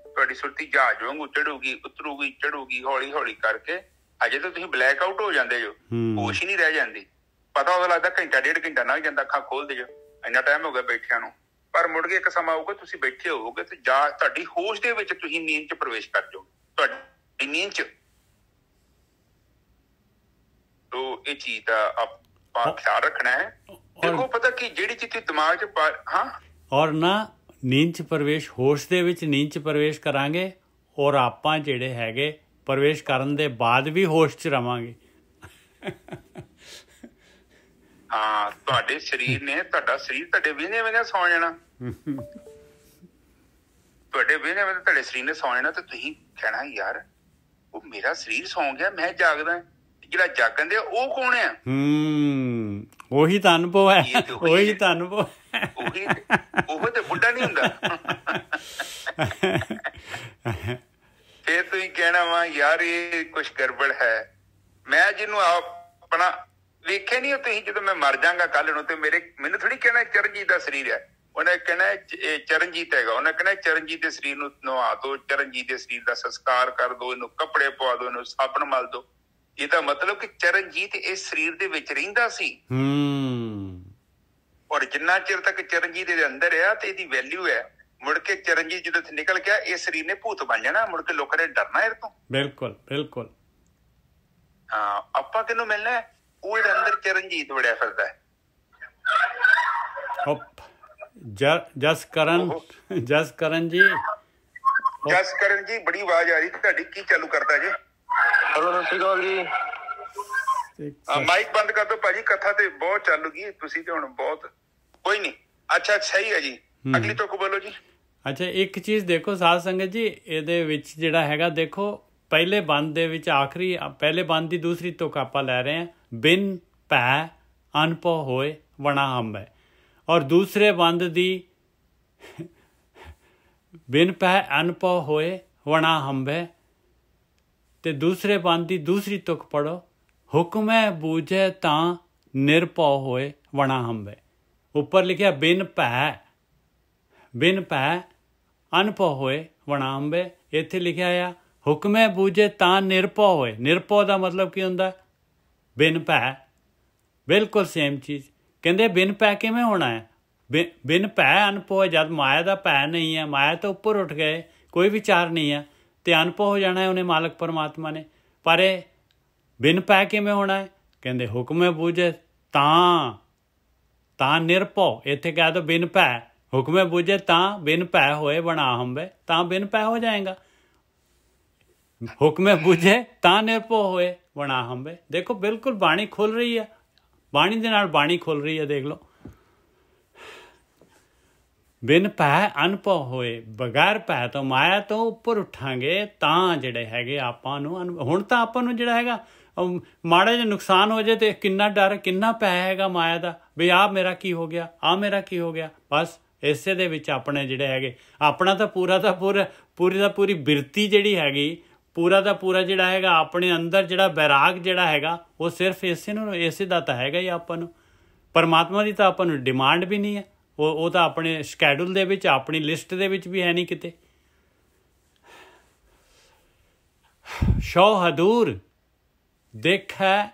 ਤੁਹਾਡੀ ਸੁਰਤੀ ਜਹਾਜ਼ ਵਾਂਗੂ ਚੜੂਗੀ, ਉਤਰੂਗੀ, ਚੜੂਗੀ, ਹੌਲੀ ਹੌਲੀ ਕਰਕੇ। ਅਜੇ ਤਾਂ ਤੁਸੀਂ ਬਲੈਕ ਆਊਟ ਹੋ ਜਾਂਦੇ ਜੋ, ਹੋਸ਼ ਹੀ ਨਹੀਂ ਰਹਿ ਜਾਂਦੀ। ਪਤਾ ਉਹਦਾ ਲੱਗਦਾ ਘੰਟਾ ਡੇਢ ਘੰਟਾ ਲੰਘ ਜਾਂਦਾ, ਅੱਖਾਂ ਖੋਲਦੇ ਜੋ, ਇੰਨਾ ਟਾਈਮ ਹੋ ਗਿਆ ਬੈਠਿਆਂ ਨੂੰ। ਪਰ ਮੁੜ ਕੇ ਇੱਕ ਸਮਾਂ ਆਊਗਾ ਤੁਸੀਂ ਬੈਠੇ ਹੋਵੋਗੇ ਤੇ ਤੁਹਾਡੀ ਹੋਸ਼ ਦੇ ਵਿੱਚ ਤੁਸੀਂ ਨੀਂਦ 'ਚ ਪ੍ਰਵੇਸ਼ ਕਰ ਜਾਓ, ਤੁਹਾਡੀ ਨੀਂਦ 'ਚ। ਤੋ ਇਹ ਚੀਜ਼ ਦਾ ਆਪਾਂ ਖਿਆਲ ਰੱਖਣਾ ਹੈ। ਦੇਖੋ ਪਤਾ ਕੀ ਜਿਹੜੀ ਚੀਜ਼ ਦਿਮਾਗ 'ਚ ਔਰ ਨਾ ਨੀਂਦ 'ਚ ਪ੍ਰਵੇਸ਼, ਹੋਸ਼ ਦੇ ਵਿੱਚ ਨੀਂਦ 'ਚ ਪ੍ਰਵੇਸ਼ ਕਰਾਂਗੇ, ਔਰ ਆਪਾਂ ਜਿਹੜੇ ਹੈਗੇ ਪ੍ਰਵੇਸ਼ ਕਰਨ ਦੇ ਬਾਅਦ ਵੀ ਹੋਸ਼ 'ਚ ਰਵਾਂਗੇ। ਹਾਂ, ਤੁਹਾਡੇ ਸਰੀਰ ਨੇ, ਤੁਹਾਡਾ ਸਰੀਰ ਤੁਹਾਡੇ ਵਿਹਨੇ ਸੌ ਜਾਣਾ। ਤੁਹਾਡੇ ਵਿਹਨੇ ਤੁਹਾਡੇ ਸਰੀਰ ਨੇ ਸੌ ਜਾਣਾ ਤੇ ਤੁਸੀਂ ਕਹਿਣਾ ਯਾਰ ਉਹ ਮੇਰਾ ਸਰੀਰ ਸੌਂ ਗਿਆ, ਮੈਂ ਜਾਗਦਾ। ਜਿਹੜਾ ਜਾਗਣ ਦੇ ਉਹ ਕੌਣ ਆ? ਉਹੀ ਤਾਂ ਅਨੁਭਵ ਹੈ, ਉਹੀ ਤਾਂ ਅਨੁਭਵ। ਉਹ ਤੇ ਬੁੱਢਾ ਨਹੀਂ ਹੁੰਦਾ। ਫੇਰ ਤੁਸੀਂ ਕਹਿਣਾ ਵਾ ਯਾਰ ਇਹ ਕੁਛ ਗੜਬੜ ਹੈ। ਮੈਂ ਜਿਹਨੂੰ ਆਪਣਾ ਵੇਖਿਆ ਨੀ, ਤੁਸੀਂ ਜਦੋਂ ਮੈਂ ਮਰ ਜਾਗਾ ਕੱਲ ਨੂੰ ਤੇ ਮੈਨੂੰ ਥੋੜੀ ਕਹਿਣਾ ਚਰਨਜੀਤ ਦਾ ਸਰੀਰ ਹੈ। ਉਹਨੇ ਕਹਿਣਾ ਇਹ ਚਰਨਜੀਤ ਹੈਗਾ, ਉਹਨੇ ਕਹਿਣਾ ਚਰਨਜੀਤ ਦੇ ਸਰੀਰ ਨੂੰ ਨਵਾ ਦੋ, ਚਰਨਜੀਤ ਦੇ ਸਰੀਰ ਦਾ ਸੰਸਕਾਰ ਕਰ ਦੋ, ਇਹਨੂੰ ਕੱਪੜੇ ਪਵਾ ਦੋ, ਇਹਨੂੰ ਸਾਬਣ ਮਲ ਦੋ। ਇਹਦਾ ਮਤਲਬ ਕਿ ਚਰਨਜੀਤ ਇਸ ਸਰੀਰ ਦੇ ਵਿੱਚ ਰਹਿੰਦਾ ਸੀ। ਔਰ ਜਿੰਨਾ ਚਿਰ ਤੱਕ ਚਰਨਜੀਤ ਦੇ ਅੰਦਰ ਆ ਤੇ ਇਹਦੀ ਵੈਲਿਊ ਹੈ। ਮੁੜ ਕੇ ਚਰਨਜੀਤ ਜਦੋਂ ਇੱਥੇ ਨਿਕਲ ਗਿਆ, ਇਸ ਸਰੀਰ ਨੇ ਭੂਤ ਬਣ ਜਾਣਾ, ਮੁੜ ਕੇ ਲੋਕਾਂ ਨੇ ਡਰਨਾ ਇਹਦੇ ਤੋਂ। ਬਿਲਕੁਲ ਬਿਲਕੁਲ। ਹਾਂ, ਆਪਾਂ ਕਿਹਨੂੰ ਮਿਲਣਾ? ਉਹ ਇਹਦੇ ਅੰਦਰ ਚਰਨਜੀਤ ਵੜਿਆ ਫਿਰਦਾ ਹੈ। ਜਸਕਰਨ ਜੀ, ਜਸਕਰਨ ਜੀ ਬੜੀ ਆਵਾਜ਼ ਆ ਰਹੀ ਤੁਹਾਡੀ, ਕੀ ਚਾਲੂ ਕਰਤਾ ਜੀ? ਹੈਲੋ, ਸਤਿ ਸ਼੍ਰੀ ਅਕਾਲ ਜੀ। ਮਾਈਕ ਬੰਦ ਕਰ ਦਿਓ ਭਾਜੀ, ਕਥਾ ਤੇ ਬਹੁਤ ਚੱਲ ਗਈ, ਤੁਸੀਂ ਤੇ ਹੁਣ ਬਹੁਤ ਕੋਈ ਨਹੀਂ। ਅੱਛਾ, ਸਹੀ ਹੈ ਜੀ, ਅਗਲੀ ਤੋਂ ਬੋਲੋ ਜੀ। ਅੱਛਾ, ਇੱਕ ਚੀਜ਼ ਦੇਖੋ ਸਾਧ ਸੰਗਤ ਜੀ, ਇਹਦੇ ਵਿੱਚ ਜਿਹੜਾ ਹੈਗਾ, ਦੇਖੋ ਪਹਿਲੇ ਬੰਦ ਦੇ ਵਿੱਚ ਆਖਰੀ ਪਹਿਲੇ ਬੰਦ ਦੀ ਦੂਸਰੀ ਤੁਕ ਆਪਾਂ ਲੈ ਰਹੇ ਹਾਂ, ਬਿਨ ਭੈ ਅਨਭਉ ਹੋਏ ਵਣਾ ਹੰਭੈ, ਔਰ ਦੂਸਰੇ ਬੰਦ ਦੀ ਬਿਨ ਭੈ ਅਨਭਉ ਹੋਏ ਵਣਾ ਹੰਭੈ, ਤੇ ਦੂਸਰੇ ਬੰਦ ਦੀ ਦੂਸਰੀ ਤੁਕ ਪੜੋ, ਹੁਕਮੈ ਬੂਝੈ ਤਾਂ ਨਿਰਭਉ ਹੋਏ ਵਣਾ ਹੰਭੈ। ਉੱਪਰ ਲਿਖਿਆ ਬਿਨ ਭੈ ਅਨਭਉ ਹੋਏ ਵਣਾ ਹੰਭੈ, ਇੱਥੇ ਲਿਖਿਆ ਆ ਹੁਕਮੈ ਬੂਝੇ ਤਾਂ ਨਿਰਭਉ ਹੋਏ। ਨਿਰਭਉ ਦਾ ਮਤਲਬ ਕੀ ਹੁੰਦਾ? ਬਿਨ ਭੈ। ਬਿਲਕੁਲ ਸੇਮ ਚੀਜ਼ ਕਹਿੰਦੇ, ਬਿਨ ਭੈ ਕਿਵੇਂ ਹੋਣਾ ਹੈ? ਬਿਨ ਭੈ ਅਨਭਉ, ਜਦ ਮਾਇਆ ਦਾ ਭੈ ਨਹੀਂ ਹੈ, ਮਾਇਆ ਤੋਂ ਉੱਪਰ ਉੱਠ ਗਏ, ਕੋਈ ਵਿਚਾਰ ਨਹੀਂ ਹੈ, ਤੇ ਅਨਭਉ ਹੋ ਜਾਣਾ ਹੈ ਉਹਨੇ, ਮਾਲਕ ਪਰਮਾਤਮਾ ਨੇ। ਪਰ ਇਹ ਬਿਨ ਭੈ ਕਿਵੇਂ ਹੋਣਾ ਹੈ? ਕਹਿੰਦੇ ਹੁਕਮੈ ਬੂਝੇ ਤਾਂ ਨਿਰਭਉ। ਇੱਥੇ ਕਹਿ ਦੋ ਬਿਨ ਭੈ, ਹੁਕਮੈ ਬੂਝੇ ਤਾਂ ਬਿਨ ਭੈ ਹੋਏ ਵਣਾ ਹੰਭੈ, ਤਾਂ ਬਿਨ ਭੈ ਹੋ ਜਾਏਗਾ। ਹੁਕਮੇ ਬੂਝੇ ਤਾਂ ਨਿਰਭਉ ਹੋਏ ਵਣਾ ਹੰਭੈ। ਦੇਖੋ ਬਿਲਕੁਲ ਬਾਣੀ ਖੁੱਲ ਰਹੀ ਹੈ, ਬਾਣੀ ਦੇ ਨਾਲ ਬਾਣੀ ਖੁੱਲ ਰਹੀ ਹੈ। ਦੇਖ ਲਓ, ਬਿਨ ਭੈ ਅਨਭਉ ਹੋਏ, ਬਗੈਰ ਭੈ ਤੋਂ, ਮਾਇਆ ਤੋਂ ਉੱਪਰ ਉੱਠਾਂਗੇ ਤਾਂ ਜਿਹੜੇ ਹੈਗੇ ਆਪਾਂ ਨੂੰ। ਹੁਣ ਤਾਂ ਆਪਾਂ ਨੂੰ ਜਿਹੜਾ ਹੈਗਾ ਮਾੜਾ ਜਿਹਾ ਨੁਕਸਾਨ ਹੋ ਜਾਏ ਤੇ ਕਿੰਨਾ ਡਰ, ਕਿੰਨਾ ਭੈ ਹੈਗਾ ਮਾਇਆ ਦਾ, ਵੀ ਆਹ ਮੇਰਾ ਕੀ ਹੋ ਗਿਆ, ਆਹ ਮੇਰਾ ਕੀ ਹੋ ਗਿਆ। ਬਸ ਇਸੇ ਦੇ ਵਿੱਚ ਆਪਣੇ ਜਿਹੜੇ ਹੈਗੇ, ਆਪਣਾ ਤਾਂ ਪੂਰੀ ਬਿਰਤੀ ਜਿਹੜੀ ਹੈਗੀ, ਪੂਰਾ ਦਾ ਪੂਰਾ ਜਿਹੜਾ ਹੈਗਾ ਆਪਣੇ ਅੰਦਰ ਜਿਹੜਾ ਬੈਰਾਗ ਜਿਹੜਾ ਹੈਗਾ, ਉਹ ਸਿਰਫ ਇਸੇ ਦਾ ਤਾਂ ਹੈਗਾ ਹੀ ਆਪਾਂ ਨੂੰ। ਪਰਮਾਤਮਾ ਦੀ ਤਾਂ ਆਪਾਂ ਨੂੰ ਡਿਮਾਂਡ ਵੀ ਨਹੀਂ ਹੈ, ਉਹ ਤਾਂ ਆਪਣੇ ਸ਼ਕੈਡਿਊਲ ਦੇ ਵਿੱਚ, ਆਪਣੀ ਲਿਸਟ ਦੇ ਵਿੱਚ ਵੀ ਹੈ ਨਹੀਂ ਕਿਤੇ। ਸ਼ੌ ਹਦੂਰ ਦੇਖੈ,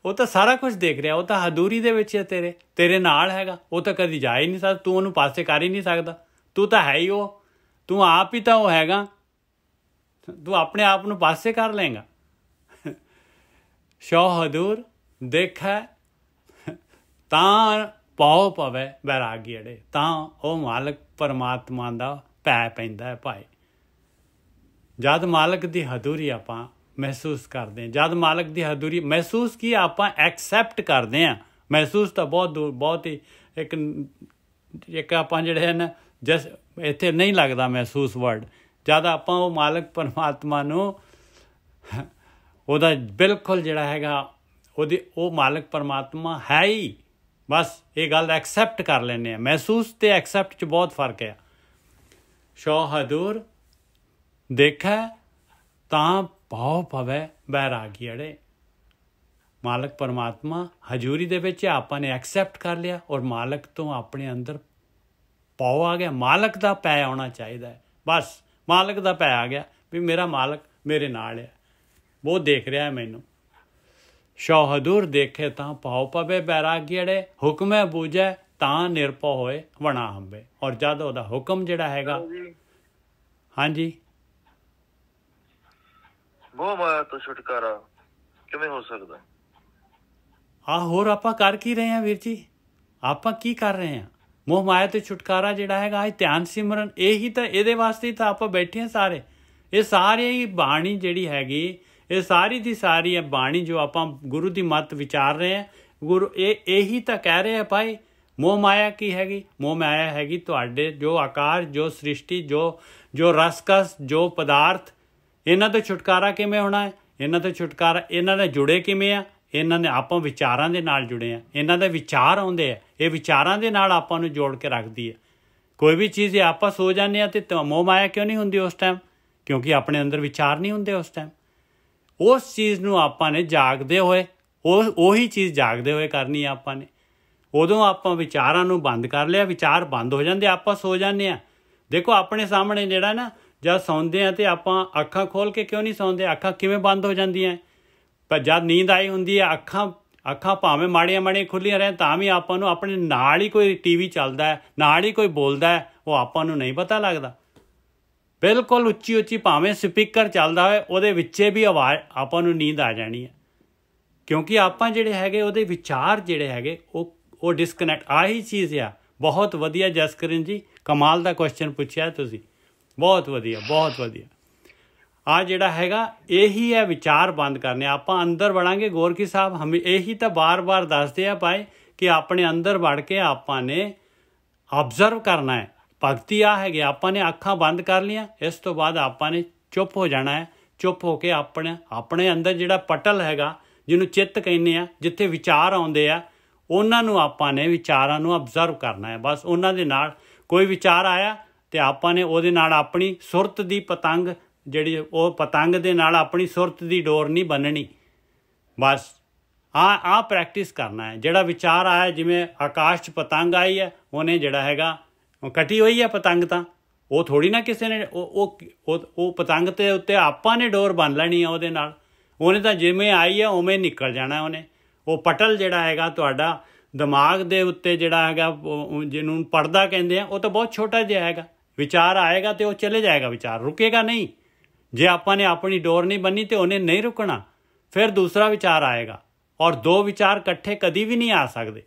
ਉਹ ਤਾਂ ਸਾਰਾ ਕੁਝ ਦੇਖ ਰਿਹਾ, ਉਹ ਤਾਂ ਹਦੂਰੀ ਦੇ ਵਿੱਚ ਹੈ, ਤੇਰੇ ਨਾਲ ਹੈਗਾ, ਉਹ ਤਾਂ ਕਦੀ ਜਾ ਹੀ ਨਹੀਂ ਸਕਦਾ, ਤੂੰ ਉਹਨੂੰ ਪਾਸੇ ਕਰ ਹੀ ਨਹੀਂ ਸਕਦਾ, ਤੂੰ ਤਾਂ ਹੈ ਹੀ ਉਹ, ਤੂੰ ਆਪ ਹੀ ਤਾਂ ਉਹ ਹੈਗਾ, ਤੂੰ ਆਪਣੇ ਆਪ ਨੂੰ ਪਾਸੇ ਕਰ ਲਏਗਾ। ਸ਼ੌ ਹਦੂਰ ਦੇਖੈ ਤਾਂ ਪਉ ਪਵੇ ਬੈਰਾਗੀ ਅੜੇ, ਤਾਂ ਉਹ ਮਾਲਕ ਪਰਮਾਤਮਾ ਦਾ ਭੈ ਪੈਂਦਾ ਹੈ ਭਾਈ। ਜਦ ਮਾਲਕ ਦੀ ਹਦੂਰੀ ਆਪਾਂ ਮਹਿਸੂਸ ਕਰਦੇ ਹਾਂ, ਜਦ ਮਾਲਕ ਦੀ ਹਦੂਰੀ ਮਹਿਸੂਸ ਕੀ ਆਪਾਂ ਐਕਸੈਪਟ ਕਰਦੇ ਹਾਂ, ਮਹਿਸੂਸ ਤਾਂ ਬਹੁਤ ਹੀ ਇੱਕ ਆਪਾਂ ਜਿਹੜੇ ਹਨ ਇੱਥੇ ਨਹੀਂ ਲੱਗਦਾ ਮਹਿਸੂਸ ਵਰਡ। ਜਦ ਆਪਾਂ ਉਹ ਮਾਲਕ ਪਰਮਾਤਮਾ ਨੂੰ ਉਹਦਾ ਬਿਲਕੁਲ ਜਿਹੜਾ ਹੈਗਾ ਉਹ ਮਾਲਕ ਪਰਮਾਤਮਾ ਹੈ ਹੀ, ਬਸ ਇਹ ਗੱਲ ਐਕਸੈਪਟ ਕਰ ਲੈਂਦੇ ਹਾਂ। ਮਹਿਸੂਸ ਅਤੇ ਐਕਸੈਪਟ 'ਚ ਬਹੁਤ ਫਰਕ ਆ। ਸ਼ੌ ਹਦੂਰ ਦੇਖੈ ਤਾਂ ਭਉ ਪਵੈ ਬੈਰਾਗੀ ਅੜੇ, ਮਾਲਕ ਪਰਮਾਤਮਾ ਹਜ਼ੂਰੀ ਦੇ ਵਿੱਚ ਆਪਾਂ ਨੇ ਐਕਸੈਪਟ ਕਰ ਲਿਆ, ਔਰ ਮਾਲਕ ਤੋਂ ਆਪਣੇ ਅੰਦਰ ਭਉ ਆ ਗਿਆ, ਮਾਲਕ ਦਾ ਭੈ ਆਉਣਾ ਚਾਹੀਦਾ ਹੈ। ਬਸ ਮਾਲਕ ਦਾ ਭੈ ਆ ਗਿਆ ਵੀ ਮੇਰਾ ਮਾਲਕ ਮੇਰੇ ਨਾਲ ਹੈ, ਉਹ ਦੇਖ ਰਿਹਾ ਹੈ ਮੈਨੂੰ। ਸ਼ੌ ਹਦੂਰ ਦੇਖੇ ਤਾਂ ਭਉ ਪਵੇ ਬੈਰਾਗੀ ਅੜੇ, ਹੁਕਮੈ ਬੂਝੈ ਤਾਂ ਨਿਰਭਉ ਹੋਏ ਵਣਾ ਹੰਭੈ। ਔਰ ਜਦ ਉਹਦਾ ਹੁਕਮ ਜਿਹੜਾ ਹੈਗਾ, ਹਾਂਜੀ, ਮੋਹ ਮਾਇਆ ਤੋਂ ਛੁਟਕਾਰਾ ਕਿਵੇਂ ਹੋ ਸਕਦਾ? ਹੋਰ ਆਪਾਂ ਕਰ ਕੀ ਰਹੇ ਹਾਂ ਵੀਰ ਜੀ? ਆਪਾਂ ਕੀ ਕਰ ਰਹੇ ਹਾਂ? ਮੋਹ ਮਾਇਆ ਤੋਂ ਛੁਟਕਾਰਾ ਜਿਹੜਾ ਹੈਗਾ, ਅੱਜ ਧਿਆਨ ਸਿਮਰਨ, ਇਹੀ ਤਾਂ, ਇਹਦੇ ਵਾਸਤੇ ਹੀ ਤਾਂ ਆਪਾਂ ਬੈਠੇ ਹਾਂ ਸਾਰੇ। ਇਹ ਸਾਰੇ ਹੀ ਬਾਣੀ ਜਿਹੜੀ ਹੈਗੀ, ਇਹ ਸਾਰੀ ਦੀ ਸਾਰੀ ਹੈ ਬਾਣੀ ਜੋ ਆਪਾਂ ਗੁਰੂ ਦੀ ਮੱਤ ਵਿਚਾਰ ਰਹੇ ਹਾਂ। ਗੁਰੂ ਇਹੀ ਤਾਂ ਕਹਿ ਰਹੇ ਆ ਭਾਈ, ਮੋਹ ਮਾਇਆ ਕੀ ਹੈਗੀ? ਮੋਹ ਮਾਇਆ ਹੈਗੀ ਤੁਹਾਡੇ ਜੋ ਆਕਾਰ, ਜੋ ਸ੍ਰਿਸ਼ਟੀ, ਜੋ ਰਸਕਸ, ਜੋ ਪਦਾਰਥ, ਇਹਨਾਂ ਤੋਂ ਛੁਟਕਾਰਾ ਕਿਵੇਂ ਹੋਣਾ ਹੈ? ਇਹਨਾਂ ਤੋਂ ਛੁਟਕਾਰਾ, ਇਹਨਾਂ ਦੇ ਜੁੜੇ ਕਿਵੇਂ ਆ? ਇਹਨਾਂ ਨੇ ਆਪਾਂ ਵਿਚਾਰਾਂ ਦੇ ਨਾਲ ਜੁੜੇ ਆ, ਇਹਨਾਂ ਦੇ ਵਿਚਾਰ ਆਉਂਦੇ ਆ, ਇਹ ਵਿਚਾਰਾਂ ਦੇ ਨਾਲ ਆਪਾਂ ਨੂੰ ਜੋੜ ਕੇ ਰੱਖਦੀ ਹੈ। ਕੋਈ ਵੀ ਚੀਜ਼ ਆਪਾਂ ਸੋ ਜਾਂਦੇ ਹਾਂ ਅਤੇ ਮੋਹ ਮਾਇਆ ਕਿਉਂ ਨਹੀਂ ਹੁੰਦੀ ਉਸ ਟਾਈਮ? ਕਿਉਂਕਿ ਆਪਣੇ ਅੰਦਰ ਵਿਚਾਰ ਨਹੀਂ ਹੁੰਦੇ ਉਸ ਟਾਈਮ। ਉਸ ਚੀਜ਼ ਨੂੰ ਆਪਾਂ ਨੇ ਜਾਗਦੇ ਹੋਏ, ਉਹੀ ਚੀਜ਼ ਜਾਗਦੇ ਹੋਏ ਕਰਨੀ ਹੈ ਆਪਾਂ ਨੇ। ਉਦੋਂ ਆਪਾਂ ਵਿਚਾਰਾਂ ਨੂੰ ਬੰਦ ਕਰ ਲਿਆ, ਵਿਚਾਰ ਬੰਦ ਹੋ ਜਾਂਦੇ, ਆਪਾਂ ਸੋ ਜਾਂਦੇ ਹਾਂ। ਦੇਖੋ ਆਪਣੇ ਸਾਹਮਣੇ ਜਿਹੜਾ ਨਾ ਜਦ ਸੌਂਦੇ ਹਾਂ ਤਾਂ ਆਪਾਂ ਅੱਖਾਂ ਖੋਲ੍ਹ ਕੇ ਕਿਉਂ ਨਹੀਂ ਸੌਂਦੇ, ਅੱਖਾਂ ਕਿਵੇਂ ਬੰਦ ਹੋ ਜਾਂਦੀਆਂ? ਪਰ ਜਦ ਨੀਂਦ ਆਈ ਹੁੰਦੀ ਹੈ ਅੱਖਾਂ ਭਾਵੇਂ ਮਾੜੀਆਂ ਮਾੜੀਆਂ ਖੁੱਲ੍ਹੀਆਂ ਰਹਿਣ ਤਾਂ ਵੀ ਆਪਾਂ ਨੂੰ ਆਪਣੇ ਨਾਲ ਹੀ ਕੋਈ TV ਚੱਲਦਾ ਹੈ, ਨਾਲ ਹੀ ਕੋਈ ਬੋਲਦਾ ਹੈ, ਉਹ ਆਪਾਂ ਨੂੰ ਨਹੀਂ ਪਤਾ ਲੱਗਦਾ। ਬਿਲਕੁਲ ਉੱਚੀ ਉੱਚੀ ਭਾਵੇਂ ਸਪੀਕਰ ਚੱਲਦਾ ਹੋਏ ਉਹਦੇ ਵਿੱਚੇ ਵੀ ਆਵਾਜ਼ ਆਪਾਂ ਨੂੰ ਨੀਂਦ ਆ ਜਾਣੀ ਹੈ, ਕਿਉਂਕਿ ਆਪਾਂ ਜਿਹੜੇ ਹੈਗੇ ਉਹਦੇ ਵਿਚਾਰ ਜਿਹੜੇ ਹੈਗੇ ਉਹ ਡਿਸਕਨੈਕਟ। ਆਹੀ ਚੀਜ਼ ਆ। ਬਹੁਤ ਵਧੀਆ ਜਸਕਰਨ ਜੀ, ਕਮਾਲ ਦਾ ਕੁਐਸਚਨ ਪੁੱਛਿਆ ਤੁਸੀਂ, ਬਹੁਤ ਵਧੀਆ ਬਹੁਤ ਵਧੀਆ। ਆ ਜਿਹੜਾ ਹੈਗਾ ਇਹੀ ਹੈ ਵਿਚਾਰ ਬੰਦ ਕਰਨੇ। ਆਪਾਂ ਅੰਦਰ ਵੜਾਂਗੇ, ਗੋਰਖੀ ਸਾਹਿਬ ਹਮੇ ਇਹੀ ਤਾਂ ਬਾਰ-ਬਾਰ ਦੱਸਦੇ ਆ ਭਾਈ ਕਿ ਆਪਣੇ ਅੰਦਰ ਵੜ ਕੇ ਆਪਾਂ ਨੇ ਆਬਜ਼ਰਵ ਕਰਨਾ ਹੈ। ਭਗਤੀ ਆ ਹੈਗੇ, ਆਪਾਂ ਨੇ ਅੱਖਾਂ ਬੰਦ ਕਰ ਲਈਆਂ, ਇਸ ਤੋਂ ਬਾਅਦ ਆਪਾਂ ਨੇ ਚੁੱਪ ਹੋ ਜਾਣਾ ਹੈ। ਚੁੱਪ ਹੋ ਕੇ ਆਪਣੇ ਅੰਦਰ ਜਿਹੜਾ ਪਟਲ ਹੈਗਾ, ਜਿਹਨੂੰ ਚਿੱਤ ਕਹਿੰਦੇ ਆ, ਜਿੱਥੇ ਵਿਚਾਰ ਆਉਂਦੇ ਆ, ਉਹਨਾਂ ਨੂੰ ਆਪਾਂ ਨੇ ਵਿਚਾਰਾਂ ਨੂੰ ਅਬਜ਼ਰਵ ਕਰਨਾ ਹੈ। ਬਸ ਉਹਨਾਂ ਦੇ ਨਾਲ ਕੋਈ ਵਿਚਾਰ ਆਇਆ ਅਤੇ ਆਪਾਂ ਨੇ ਉਹਦੇ ਨਾਲ ਆਪਣੀ ਸੁਰਤ ਦੀ ਪਤੰਗ ਜਿਹੜੀ ਉਹ ਪਤੰਗ ਦੇ ਨਾਲ ਆਪਣੀ ਸੁਰਤ ਦੀ ਡੋਰ ਨਹੀਂ ਬੰਨਣੀ। ਬਸ ਆਹ ਪ੍ਰੈਕਟਿਸ ਕਰਨਾ ਹੈ। ਜਿਹੜਾ ਵਿਚਾਰ ਆਇਆ, ਜਿਵੇਂ ਆਕਾਸ਼ 'ਚ ਪਤੰਗ ਆਈ ਹੈ, ਉਹਨੇ ਜਿਹੜਾ ਹੈਗਾ ਕੱਟੀ ਹੋਈ ਹੈ ਪਤੰਗ, ਤਾਂ ਉਹ ਥੋੜ੍ਹੀ ਨਾ ਕਿਸੇ ਨੇ ਉਹ ਪਤੰਗ ਦੇ ਉੱਤੇ ਆਪਾਂ ਨੇ ਡੋਰ ਬੰਨ ਲੈਣੀ ਆ ਉਹਦੇ ਨਾਲ। ਉਹਨੇ ਤਾਂ ਜਿਵੇਂ ਆਈ ਹੈ ਉਵੇਂ ਨਿਕਲ ਜਾਣਾ ਉਹਨੇ। ਉਹ ਪਟਲ ਜਿਹੜਾ ਹੈਗਾ ਤੁਹਾਡਾ ਦਿਮਾਗ ਦੇ ਉੱਤੇ ਜਿਹੜਾ ਹੈਗਾ, ਜਿਹਨੂੰ ਪਰਦਾ ਕਹਿੰਦੇ ਆ, ਉਹ ਤਾਂ ਬਹੁਤ ਛੋਟਾ ਜਿਹਾ ਹੈਗਾ। ਵਿਚਾਰ ਆਏਗਾ ਅਤੇ ਉਹ ਚਲੇ ਜਾਏਗਾ, ਵਿਚਾਰ ਰੁਕੇਗਾ ਨਹੀਂ। ਜੇ ਆਪਾਂ ਨੇ ਆਪਣੀ ਡੋਰ ਨਹੀਂ ਬੰਨੀ ਤਾਂ ਉਹਨੇ ਨਹੀਂ ਰੁਕਣਾ। ਫਿਰ ਦੂਸਰਾ ਵਿਚਾਰ ਆਏਗਾ, ਔਰ ਦੋ ਵਿਚਾਰ ਇਕੱਠੇ ਕਦੀ ਵੀ ਨਹੀਂ ਆ ਸਕਦੇ,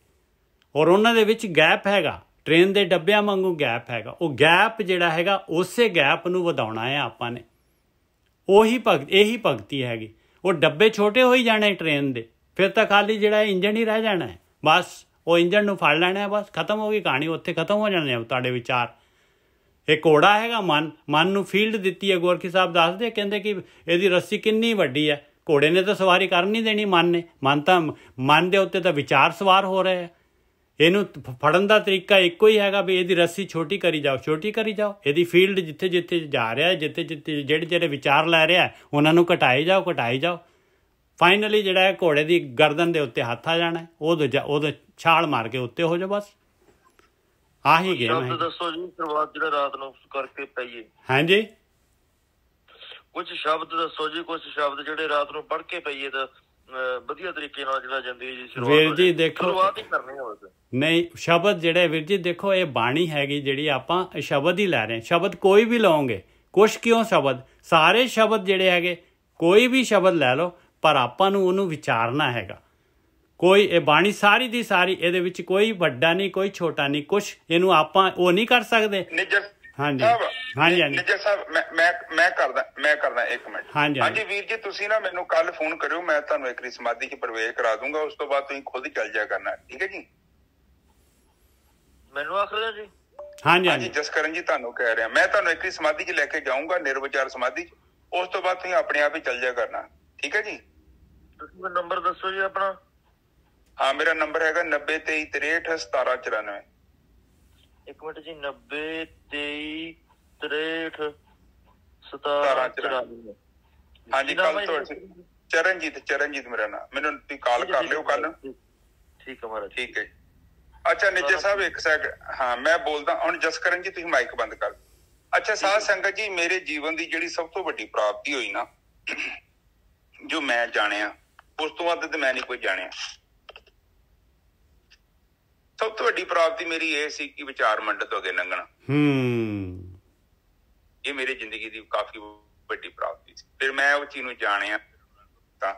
ਔਰ ਉਹਨਾਂ ਦੇ ਵਿੱਚ ਗੈਪ ਹੈਗਾ। ਟ੍ਰੇਨ ਦੇ ਡੱਬਿਆਂ ਵਾਂਗੂ ਗੈਪ ਹੈਗਾ। ਉਹ ਗੈਪ ਜਿਹੜਾ ਹੈਗਾ, ਉਸੇ ਗੈਪ ਨੂੰ ਵਧਾਉਣਾ ਹੈ ਆਪਾਂ ਨੇ। ਇਹੀ ਭਗਤੀ ਹੈਗੀ। ਉਹ ਡੱਬੇ ਛੋਟੇ ਹੋਈ ਜਾਣੇ ਟ੍ਰੇਨ ਦੇ, ਫਿਰ ਤਾਂ ਖਾਲੀ ਜਿਹੜਾ ਇੰਜਣ ਹੀ ਰਹਿ ਜਾਣਾ ਹੈ। ਬਸ ਉਹ ਇੰਜਣ ਨੂੰ ਫੜ ਲੈਣਾ ਹੈ, ਬਸ ਖਤਮ ਹੋ ਗਈ ਕਹਾਣੀ, ਉੱਥੇ ਖਤਮ ਹੋ ਜਾਣੇ ਆ ਤੁਹਾਡੇ ਵਿਚਾਰ। ਇਹ ਘੋੜਾ ਹੈਗਾ, ਮਨ ਨੂੰ ਫੀਲਡ ਦਿੱਤੀ ਹੈ। ਗੋਰਖੀ ਸਾਹਿਬ ਦੱਸਦੇ, ਕਹਿੰਦੇ ਕਿ ਇਹਦੀ ਰੱਸੀ ਕਿੰਨੀ ਵੱਡੀ ਹੈ। ਘੋੜੇ ਨੇ ਤਾਂ ਸਵਾਰੀ ਕਰ ਨਹੀਂ ਦੇਣੀ ਮਨ ਨੇ। ਮਨ ਦੇ ਉੱਤੇ ਤਾਂ ਵਿਚਾਰ ਸਵਾਰ ਹੋ ਰਹੇ ਆ। ਇਹਨੂੰ ਫੜਨ ਦਾ ਤਰੀਕਾ ਇੱਕੋ ਹੀ ਹੈਗਾ ਵੀ ਇਹਦੀ ਰੱਸੀ ਛੋਟੀ ਕਰੀ ਜਾਓ, ਛੋਟੀ ਕਰੀ ਜਾਓ। ਇਹਦੀ ਫੀਲਡ ਜਿੱਥੇ ਜਿੱਥੇ ਜਾ ਰਿਹਾ, ਜਿੱਥੇ ਜਿੱਥੇ ਜਿਹੜੇ ਵਿਚਾਰ ਲੈ ਰਿਹਾ, ਉਹਨਾਂ ਨੂੰ ਘਟਾਈ ਜਾਓ, ਘਟਾਈ ਜਾਓ। ਫਾਈਨਲੀ ਜਿਹੜਾ ਹੈ ਘੋੜੇ ਦੀ ਗਰਦਨ ਦੇ ਉੱਤੇ ਹੱਥ ਆ ਜਾਣਾ, ਉਦੋਂ ਛਾਲ ਮਾਰ ਕੇ ਉੱਤੇ ਹੋ ਜਾਓ। ਬਸ ਆਹੀ ਗੇਮ ਹੈ। ਦੱਸੋ ਜੀ, ਸ਼ੁਰੂਆਤ ਜਿਹੜਾ ਰਾਤ ਨੂੰ ਕਰਕੇ ਪਈਏ। ਹਾਂਜੀ, ਕੁਝ ਸ਼ਬਦ ਦੱਸੋ ਜੀ, ਕੁਝ ਸ਼ਬਦ ਜਿਹੜੇ ਰਾਤ ਨੂੰ ਪੜ੍ਹ ਕੇ ਪਈਏ ਤਾਂ ਵਧੀਆ ਤਰੀਕੇ ਨਾਲ ਜਿਹੜਾ ਜ਼ਿੰਦਗੀ ਦੀ ਵੀਰ ਜੀ ਦੇਖੋ, ਸ਼ੁਰੂਆਤ ਹੀ ਕਰਨੀ ਹੋਵੇ। ਨਹੀਂ, ਸ਼ਬਦ ਜਿਹੜੇ ਵੀਰ ਜੀ ਦੇਖੋ, ਇਹ ਬਾਣੀ ਹੈਗੀ ਜਿਹੜੀ ਆਪਾਂ ਸ਼ਬਦ ਹੀ ਲੈ ਰਹੇ। ਸ਼ਬਦ ਕੋਈ ਵੀ ਲਓਗੇ, ਕੁਛ ਕਿਉਂ ਸ਼ਬਦ, ਸਾਰੇ ਸ਼ਬਦ ਜਿਹੜੇ ਹੈਗੇ, ਕੋਈ ਵੀ ਸ਼ਬਦ ਲੈ ਲਓ, ਪਰ ਆਪਾਂ ਨੂੰ ਉਹਨੂੰ ਵਿਚਾਰਨਾ ਹੈਗਾ। ਕੋਈ ਇਹ ਬਾਣੀ ਸਾਰੀ ਦੀ ਸਾਰੀ, ਇਹਦੇ ਵਿੱਚ ਕੋਈ ਵੱਡਾ ਨਹੀਂ, ਕੋਈ ਛੋਟਾ ਨਹੀਂ, ਕੁਛ ਇਹਨੂੰ ਆਪਾਂ ਉਹ ਨਹੀਂ ਕਰ ਸਕਦੇ। ਹਾਂਜੀ ਹਾਂਜੀ ਹਾਂਜੀ ਨਿੱਜਰ ਸਾਹਿਬ, ਮੈਂ ਕਰਦਾ 1 ਮਿੰਟ। ਹਾਂਜੀ ਵੀਰ ਜੀ, ਤੁਸੀਂ ਨਾ ਮੈਨੂੰ ਕੱਲ ਫੋਨ ਕਰਿਓ, ਮੈਂ ਤੁਹਾਨੂੰ ਇੱਕ ਸਮਾਧੀ 'ਚ ਪ੍ਰਵੇਸ਼ ਕਰਾ ਦੂੰਗਾ। ਉਸ ਤੋਂ ਬਾਅਦ ਤੁਸੀਂ ਖੁਦ ਚੱਲ ਜਾਇਆ ਕਰਨਾ, ਠੀਕ ਹੈ ਜੀ? ਮੈਨੂੰ ਆਖ ਰਹੇ ਜੀ? ਹਾਂਜੀ ਹਾਂਜੀ ਜਸਕਰਨ ਜੀ, ਤੁਹਾਨੂੰ ਕਹਿ ਰਿਹਾ, ਮੈਂ ਤੁਹਾਨੂੰ ਇੱਕ ਸਮਾਧੀ 'ਚ ਲੈ ਕੇ ਜਾਊਂਗਾ, ਨਿਰਵਿਚਾਰ ਸਮਾਧੀ 'ਚ। ਉਸ ਤੋਂ ਬਾਅਦ ਤੁਸੀਂ ਆਪਣੇ ਆਪ ਹੀ ਚੱਲ ਜਾਇਆ ਕਰਨਾ, ਠੀਕ ਹੈ ਜੀ? ਤੁਸੀਂ ਮੈਨੂੰ ਨੰਬਰ ਦੱਸੋ ਜੀ ਆਪਣਾ। ਹਾਂ, ਮੇਰਾ ਨੰਬਰ ਹੈਗਾ 9023631794। ਇੱਕ ਮਿੰਟ ਜੀ, 9023631794। ਹਾਂਜੀ, ਕੱਲ ਚਰਨਜੀਤ ਮੇਰਾ ਨਾਮ। ਮੈਨੂੰ ਤੁਸੀਂ ਕਾਲ ਕਰ ਲਿਓ ਕੱਲ। ਠੀਕ ਹੈ ਮਹਾਰਾਜ, ਠੀਕ ਹੈ। ਅੱਛਾ ਨਿੱਜਰ ਸਾਹਿਬ, 1 ਸੈਕਿੰਡ। ਹਾਂ, ਮੈਂ ਬੋਲਦਾ ਹੁਣ। ਜਸਕਰਨ ਜੀ, ਤੁਸੀਂ ਮਾਈਕ ਬੰਦ ਕਰ। ਅੱਛਾ ਸਾਧ ਸੰਗਤ ਜੀ, ਮੇਰੇ ਜੀਵਨ ਦੀ ਜਿਹੜੀ ਸਭ ਤੋਂ ਵੱਡੀ ਪ੍ਰਾਪਤੀ ਹੋਈ ਨਾ, ਜੋ ਮੈਂ ਜਾਣਿਆ, ਉਸ ਤੋਂ ਵੱਧ ਤੇ ਮੈਂ ਨਹੀਂ ਕੋਈ ਜਾਣਿਆ। ਸਭ ਤੋਂ ਵੱਡੀ ਪ੍ਰਾਪਤੀ ਮੇਰੀ ਇਹ ਸੀ ਕਿ ਵਿਚਾਰ ਮੰਡਲ ਤੋਂ ਅੱਗੇ ਲੰਘਣਾ। ਇਹ ਮੇਰੀ ਜ਼ਿੰਦਗੀ ਦੀ ਕਾਫੀ ਵੱਡੀ ਪ੍ਰਾਪਤੀ ਸੀ। ਫਿਰ ਮੈਂ ਉਹ ਚੀਜ਼ ਨੂੰ ਜਾਣਿਆ, ਤਾਂ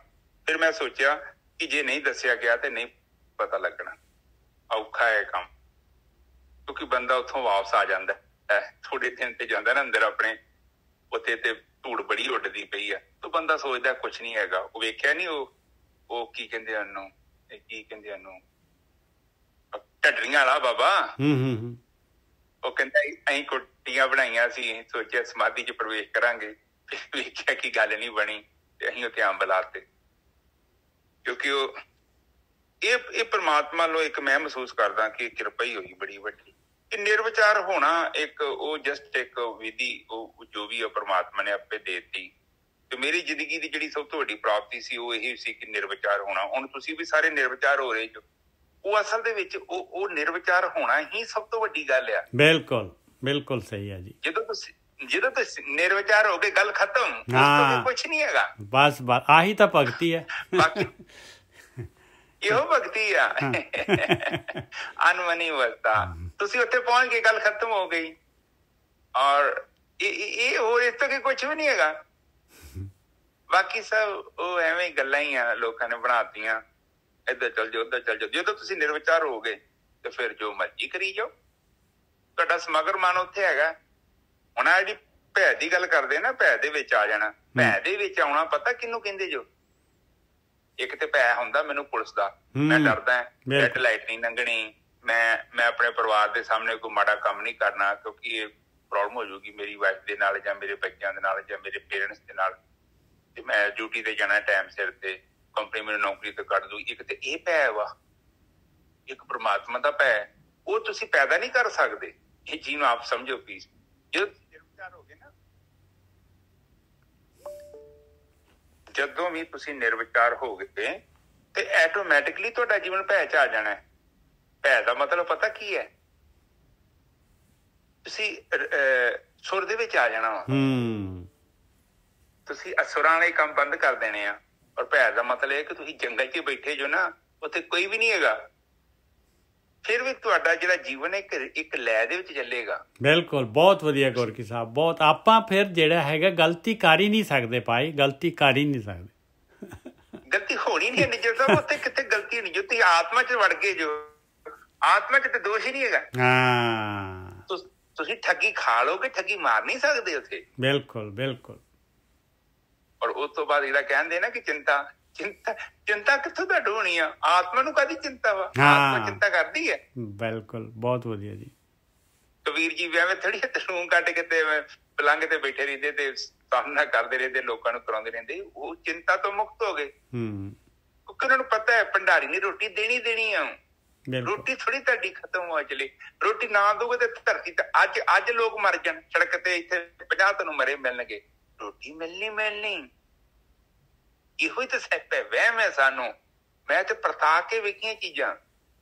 ਫਿਰ ਮੈਂ ਸੋਚਿਆ ਕਿ ਜੇ ਨਹੀਂ ਦੱਸਿਆ ਗਿਆ ਤੇ ਨਹੀਂ ਪਤਾ ਲੱਗਣਾ। ਔਖਾ ਹੈ ਕੰਮ, ਕਿਉਂਕਿ ਬੰਦਾ ਉੱਥੋਂ ਵਾਪਸ ਆ ਜਾਂਦਾ ਹੈ, ਥੋੜੇ ਦਿਨ ਤੇ ਜਾਂਦਾ ਨਾ ਅੰਦਰ ਆਪਣੇ, ਉੱਥੇ ਤੇ ਧੂੜ ਬੜੀ ਉੱਡਦੀ ਪਈ ਆ, ਤਾਂ ਬੰਦਾ ਸੋਚਦਾ ਕੁਛ ਨਹੀਂ ਹੈਗਾ। ਉਹ ਵੇਖਿਆ ਨੀ, ਉਹ ਕੀ ਕਹਿੰਦੇ ਉਹਨੂੰ, ਢੱਡਰੀਆਂ ਵਾਲਾ ਬਾਬਾ। ਉਹ ਕਹਿੰਦਾ ਅਸੀਂ ਕੁੱਟੀਆਂ ਬਣਾਈਆਂ ਸੀ, ਸੋਚਿਆ ਸਮਾਧੀ 'ਚ ਪ੍ਰਵੇਸ਼ ਕਰਾਂਗੇ, ਵੇਖਿਆ ਕਿ ਗੱਲ ਨਹੀਂ ਬਣੀ ਤੇ ਅਸੀਂ ਉੱਥੇ ਅੰਬ ਲਾਤੇ। ਕਿਉਂਕਿ ਇਹ ਪ੍ਰਮਾਤਮਾ ਨੂੰ ਇੱਕ ਮੈਂ ਮਹਿਸੂਸ ਕਰਦਾ ਕਿ ਕਿਰਪਾ ਹੀ ਹੋਈ ਬੜੀ ਵੱਡੀ। ਕਿ ਨਿਰਵਿਚਾਰ ਹੋਣਾ ਉਹ ਜਸਟ ਇੱਕ ਵਿਧੀ, ਉਹ ਜੋ ਵੀ ਉਹ ਪ੍ਰਮਾਤਮਾ ਨੇ ਆਪੇ ਦੇ ਦਿੱਤੀ। ਤੇ ਮੇਰੀ ਜ਼ਿੰਦਗੀ ਦੀ ਜਿਹੜੀ ਸਭ ਤੋਂ ਵੱਡੀ ਪ੍ਰਾਪਤੀ ਸੀ ਉਹ ਇਹੀ ਸੀ ਕਿ ਨਿਰਵਿਚਾਰ ਹੋਣਾ। ਹੁਣ ਤੁਸੀਂ ਵੀ ਸਾਰੇ ਨਿਰਵਿਚਾਰ ਹੋ ਰਹੇ ਜੋ, ਉਹ ਅਸਲ ਦੇ ਵਿੱਚ ਉਹ ਨਿਰਵਿਚਾਰ ਹੋਣਾ ਹੀ ਸਭ ਤੋਂ ਵੱਡੀ ਗੱਲ ਆ। ਬਿਲਕੁਲ ਬਿਲਕੁਲ ਸਹੀ ਹੈ ਜੀ। ਜਦੋਂ ਤੁਸੀਂ ਨਿਰਵਿਚਾਰ ਹੋ ਗਏ ਗੱਲ ਖਤਮ, ਉਸ ਤੋਂ ਕੁਛ ਨਹੀਂ ਹੈਗਾ। ਬਸ ਆਹੀ ਤਾਂ ਭਗਤੀ ਹੈ। ਬਾਕੀ ਇਹੋ ਭਗਤੀ ਆ, ਅਨਮਨੀ ਅਵਸਥਾ। ਤੁਸੀਂ ਉੱਥੇ ਪਹੁੰਚ ਕੇ ਗੱਲ ਖਤਮ ਹੋ ਗਈ, ਔਰ ਇਹ ਹੋਰ ਇਸ ਤੋਂ ਕੁਛ ਵੀ ਨਹੀਂ ਹੈਗਾ। ਬਾਕੀ ਸਭ ਉਹ ਐਵੇਂ ਗੱਲਾਂ ਹੀ ਆ, ਲੋਕਾਂ ਨੇ ਬਣਾਤੀਆਂ, ਇੱਧਰ ਚੱਲ ਜਾਓ ਉੱਧਰ ਚੱਲ ਜਾਓ। ਜਦੋਂ ਤੁਸੀਂ ਨਿਰਵਿਚਾਰ ਹੋ ਗਏ ਤੇ ਫਿਰ ਜੋ ਮਰਜ਼ੀ ਕਰੀ ਜਾਓ, ਤੁਹਾਡਾ ਸਮਗਰ ਮਨ ਉੱਥੇ ਹੈਗਾ। ਹੁਣ ਆ ਜਿਹੜੀ ਭੈ ਦੀ ਗੱਲ ਕਰਦੇ ਨਾ, ਭੈ ਦੇ ਵਿੱਚ ਆ ਜਾਣਾ। ਭੈ ਦੇ ਵਿੱਚ ਆਉਣਾ ਪਤਾ ਕਿਹਨੂੰ ਕਹਿੰਦੇ ਜੋ? ਇੱਕ ਤੇ ਭੈ ਹੁੰਦਾ ਮੈਨੂੰ ਪੁਲਿਸ ਦਾ, ਮੈਂ ਡਰਦਾ ਰੈੱਡ ਲਾਈਟ ਨਹੀਂ ਲੰਘਣੀ, ਮੈਂ ਆਪਣੇ ਪਰਿਵਾਰ ਦੇ ਸਾਹਮਣੇ ਕੋਈ ਮਾੜਾ ਕੰਮ ਨਹੀਂ ਕਰਨਾ ਕਿਉਂਕਿ ਇਹ ਪ੍ਰੋਬਲਮ ਹੋ ਜਾਊਗੀ ਮੇਰੀ ਵਾਈਫ ਦੇ ਨਾਲ ਜਾਂ ਮੇਰੇ ਬੱਚਿਆਂ ਦੇ ਨਾਲ ਜਾਂ ਮੇਰੇ ਪੇਰੈਂਟਸ ਦੇ ਨਾਲ, ਤੇ ਮੈਂ ਡਿਊਟੀ ਤੇ ਜਾਣਾ ਟਾਈਮ ਸਿਰ ਤੇ, ਕੰਪਨੀ ਮੈਨੂੰ ਨੌਕਰੀ ਤੋਂ ਕੱਢ ਦੂ। ਇੱਕ ਤੇ ਇਹ ਭੈ ਵਾ, ਇੱਕ ਪ੍ਰਮਾਤਮਾ ਦਾ ਭੈ। ਉਹ ਤੁਸੀਂ ਪੈਦਾ ਨਹੀਂ ਕਰ ਸਕਦੇ। ਇਹ ਚੀਜ਼ ਨੂੰ ਆਪ ਸਮਝੋ ਪਲੀਜ਼। ਜਦੋਂ ਨਿਰਵਿਚਾਰ ਹੋ ਗਏ ਨਾ, ਜਦੋਂ ਵੀ ਤੁਸੀਂ ਨਿਰਵਿਚਾਰ ਹੋ ਗਏ ਤੇ ਆਟੋਮੈਟਿਕਲੀ ਤੁਹਾਡਾ ਜੀਵਨ ਭੈ ਚ ਆ ਜਾਣਾ। ਭੈ ਦਾ ਮਤਲਬ ਪਤਾ ਕੀ ਹੈ? ਤੁਸੀਂ ਸੁਰ ਦੇ ਵਿੱਚ ਆ ਜਾਣਾ ਵਾ। ਤੁਸੀਂ ਅਸੁਰਾਂ ਵਾਲੇ ਕੰਮ ਬੰਦ ਕਰ ਦੇਣੇ ਆ। ਔਰ ਭੈ ਦਾ ਮਤਲਬ ਇਹ ਕਿ ਤੁਸੀਂ ਜੰਗਲ 'ਚ ਬੈਠੇ ਜੋ ਨਾ, ਉੱਥੇ ਕੋਈ ਵੀ ਨਹੀਂ ਹੈਗਾ, ਫਿਰ ਵੀ ਤੁਹਾਡਾ ਜਿਹੜਾ ਜੀਵਨ ਹੈ ਇੱਕ ਲੈ ਦੇ ਵਿੱਚ ਚੱਲੇਗਾ। ਬਿਲਕੁਲ, ਬਹੁਤ ਵਧੀਆ ਗੋਰਕੀ ਸਾਹਿਬ, ਬਹੁਤ। ਆਪਾਂ ਫਿਰ ਜਿਹੜਾ ਹੈਗਾ ਗਲਤੀ ਕਰ ਹੀ ਨਹੀਂ ਸਕਦੇ ਭਾਈ, ਗਲਤੀ ਕਰ ਹੀ ਨਹੀਂ ਸਕਦੇ। ਗਲਤੀ ਹੋਣੀ ਨਹੀਂ ਹੈ ਨਿੱਜਰ ਸਾਹਿਬ, ਉੱਥੇ ਕਿੱਥੇ ਗਲਤੀ ਨਹੀਂ ਜੋ ਤੁਸੀਂ ਆਤਮਾ 'ਚ ਵੜ ਗਏ ਜੋ। ਆਤਮਾ 'ਚ ਤੇ ਦੋਸ਼ ਹੀ ਨਹੀਂ ਹੈਗਾ। ਤੁਸੀਂ ਠੱਗੀ ਖਾ ਲੋਗੇ, ਠੱਗੀ ਮਾਰ ਨਹੀਂ ਸਕਦੇ ਉੱਥੇ। ਬਿਲਕੁਲ ਬਿਲਕੁਲ। ਔਰ ਉਸ ਤੋਂ ਬਾਅਦ ਜਿਹੜਾ ਕਹਿੰਦੇ ਨਾ ਕਿ ਚਿੰਤਾ ਕਿੱਥੋਂ ਤੁਹਾਡੀ ਹੋਣੀ ਆ? ਆਤਮਾ ਨੂੰ ਕਾਹਦੀ ਚਿੰਤਾ ਵਾ? ਆਤਮਾ ਚਿੰਤਾ ਕਰਦੀ ਹੈ। ਬਿਲਕੁਲ, ਬਹੁਤ ਵਧੀਆ ਜੀ। ਕਬੀਰ ਜੀ ਐਵੇਂ ਥੋੜੀ ਤਲੂੰ ਕੱਢ ਕੇ ਤੇ ਪਲੰਘ ਤੇ ਬੈਠੇ ਰਹਿੰਦੇ ਤੇ ਸਾਹਮਣਾ ਕਰਦੇ ਰਹਿੰਦੇ, ਲੋਕਾਂ ਨੂੰ ਕਰਾਉਂਦੇ ਰਹਿੰਦੇ। ਉਹ ਚਿੰਤਾ ਤੋਂ ਮੁਕਤ ਹੋ ਗਏ ਕਿਉਂਕਿ ਉਹਨਾਂ ਨੂੰ ਪਤਾ ਹੈ ਭੰਡਾਰੀ ਨੇ ਰੋਟੀ ਦੇਣੀ ਆ। ਰੋਟੀ ਥੋੜੀ ਤੁਹਾਡੀ ਖਤਮ ਹੋ ਚਲੀ। ਰੋਟੀ ਨਾ ਦੋਗੇ ਤੇ ਧਰਤੀ ਤੇ ਅੱਜ ਲੋਕ ਮਰ ਜਾਣ ਸੜਕ ਤੇ, ਇੱਥੇ 50 ਤੁਹਾਨੂੰ ਮਰੇ ਮਿਲਣਗੇ, ਰੋਟੀ ਮਿਲਣੀ। ਇਹੋ ਹੀ ਤਾਂ ਸੱਪ ਹੈ, ਵਹਿਮ ਹੈ ਸਾਨੂੰ। ਮੈਂ ਤੇ ਪਰਤਾ ਕੇ ਵੇਖੀਆਂ ਚੀਜ਼ਾਂ,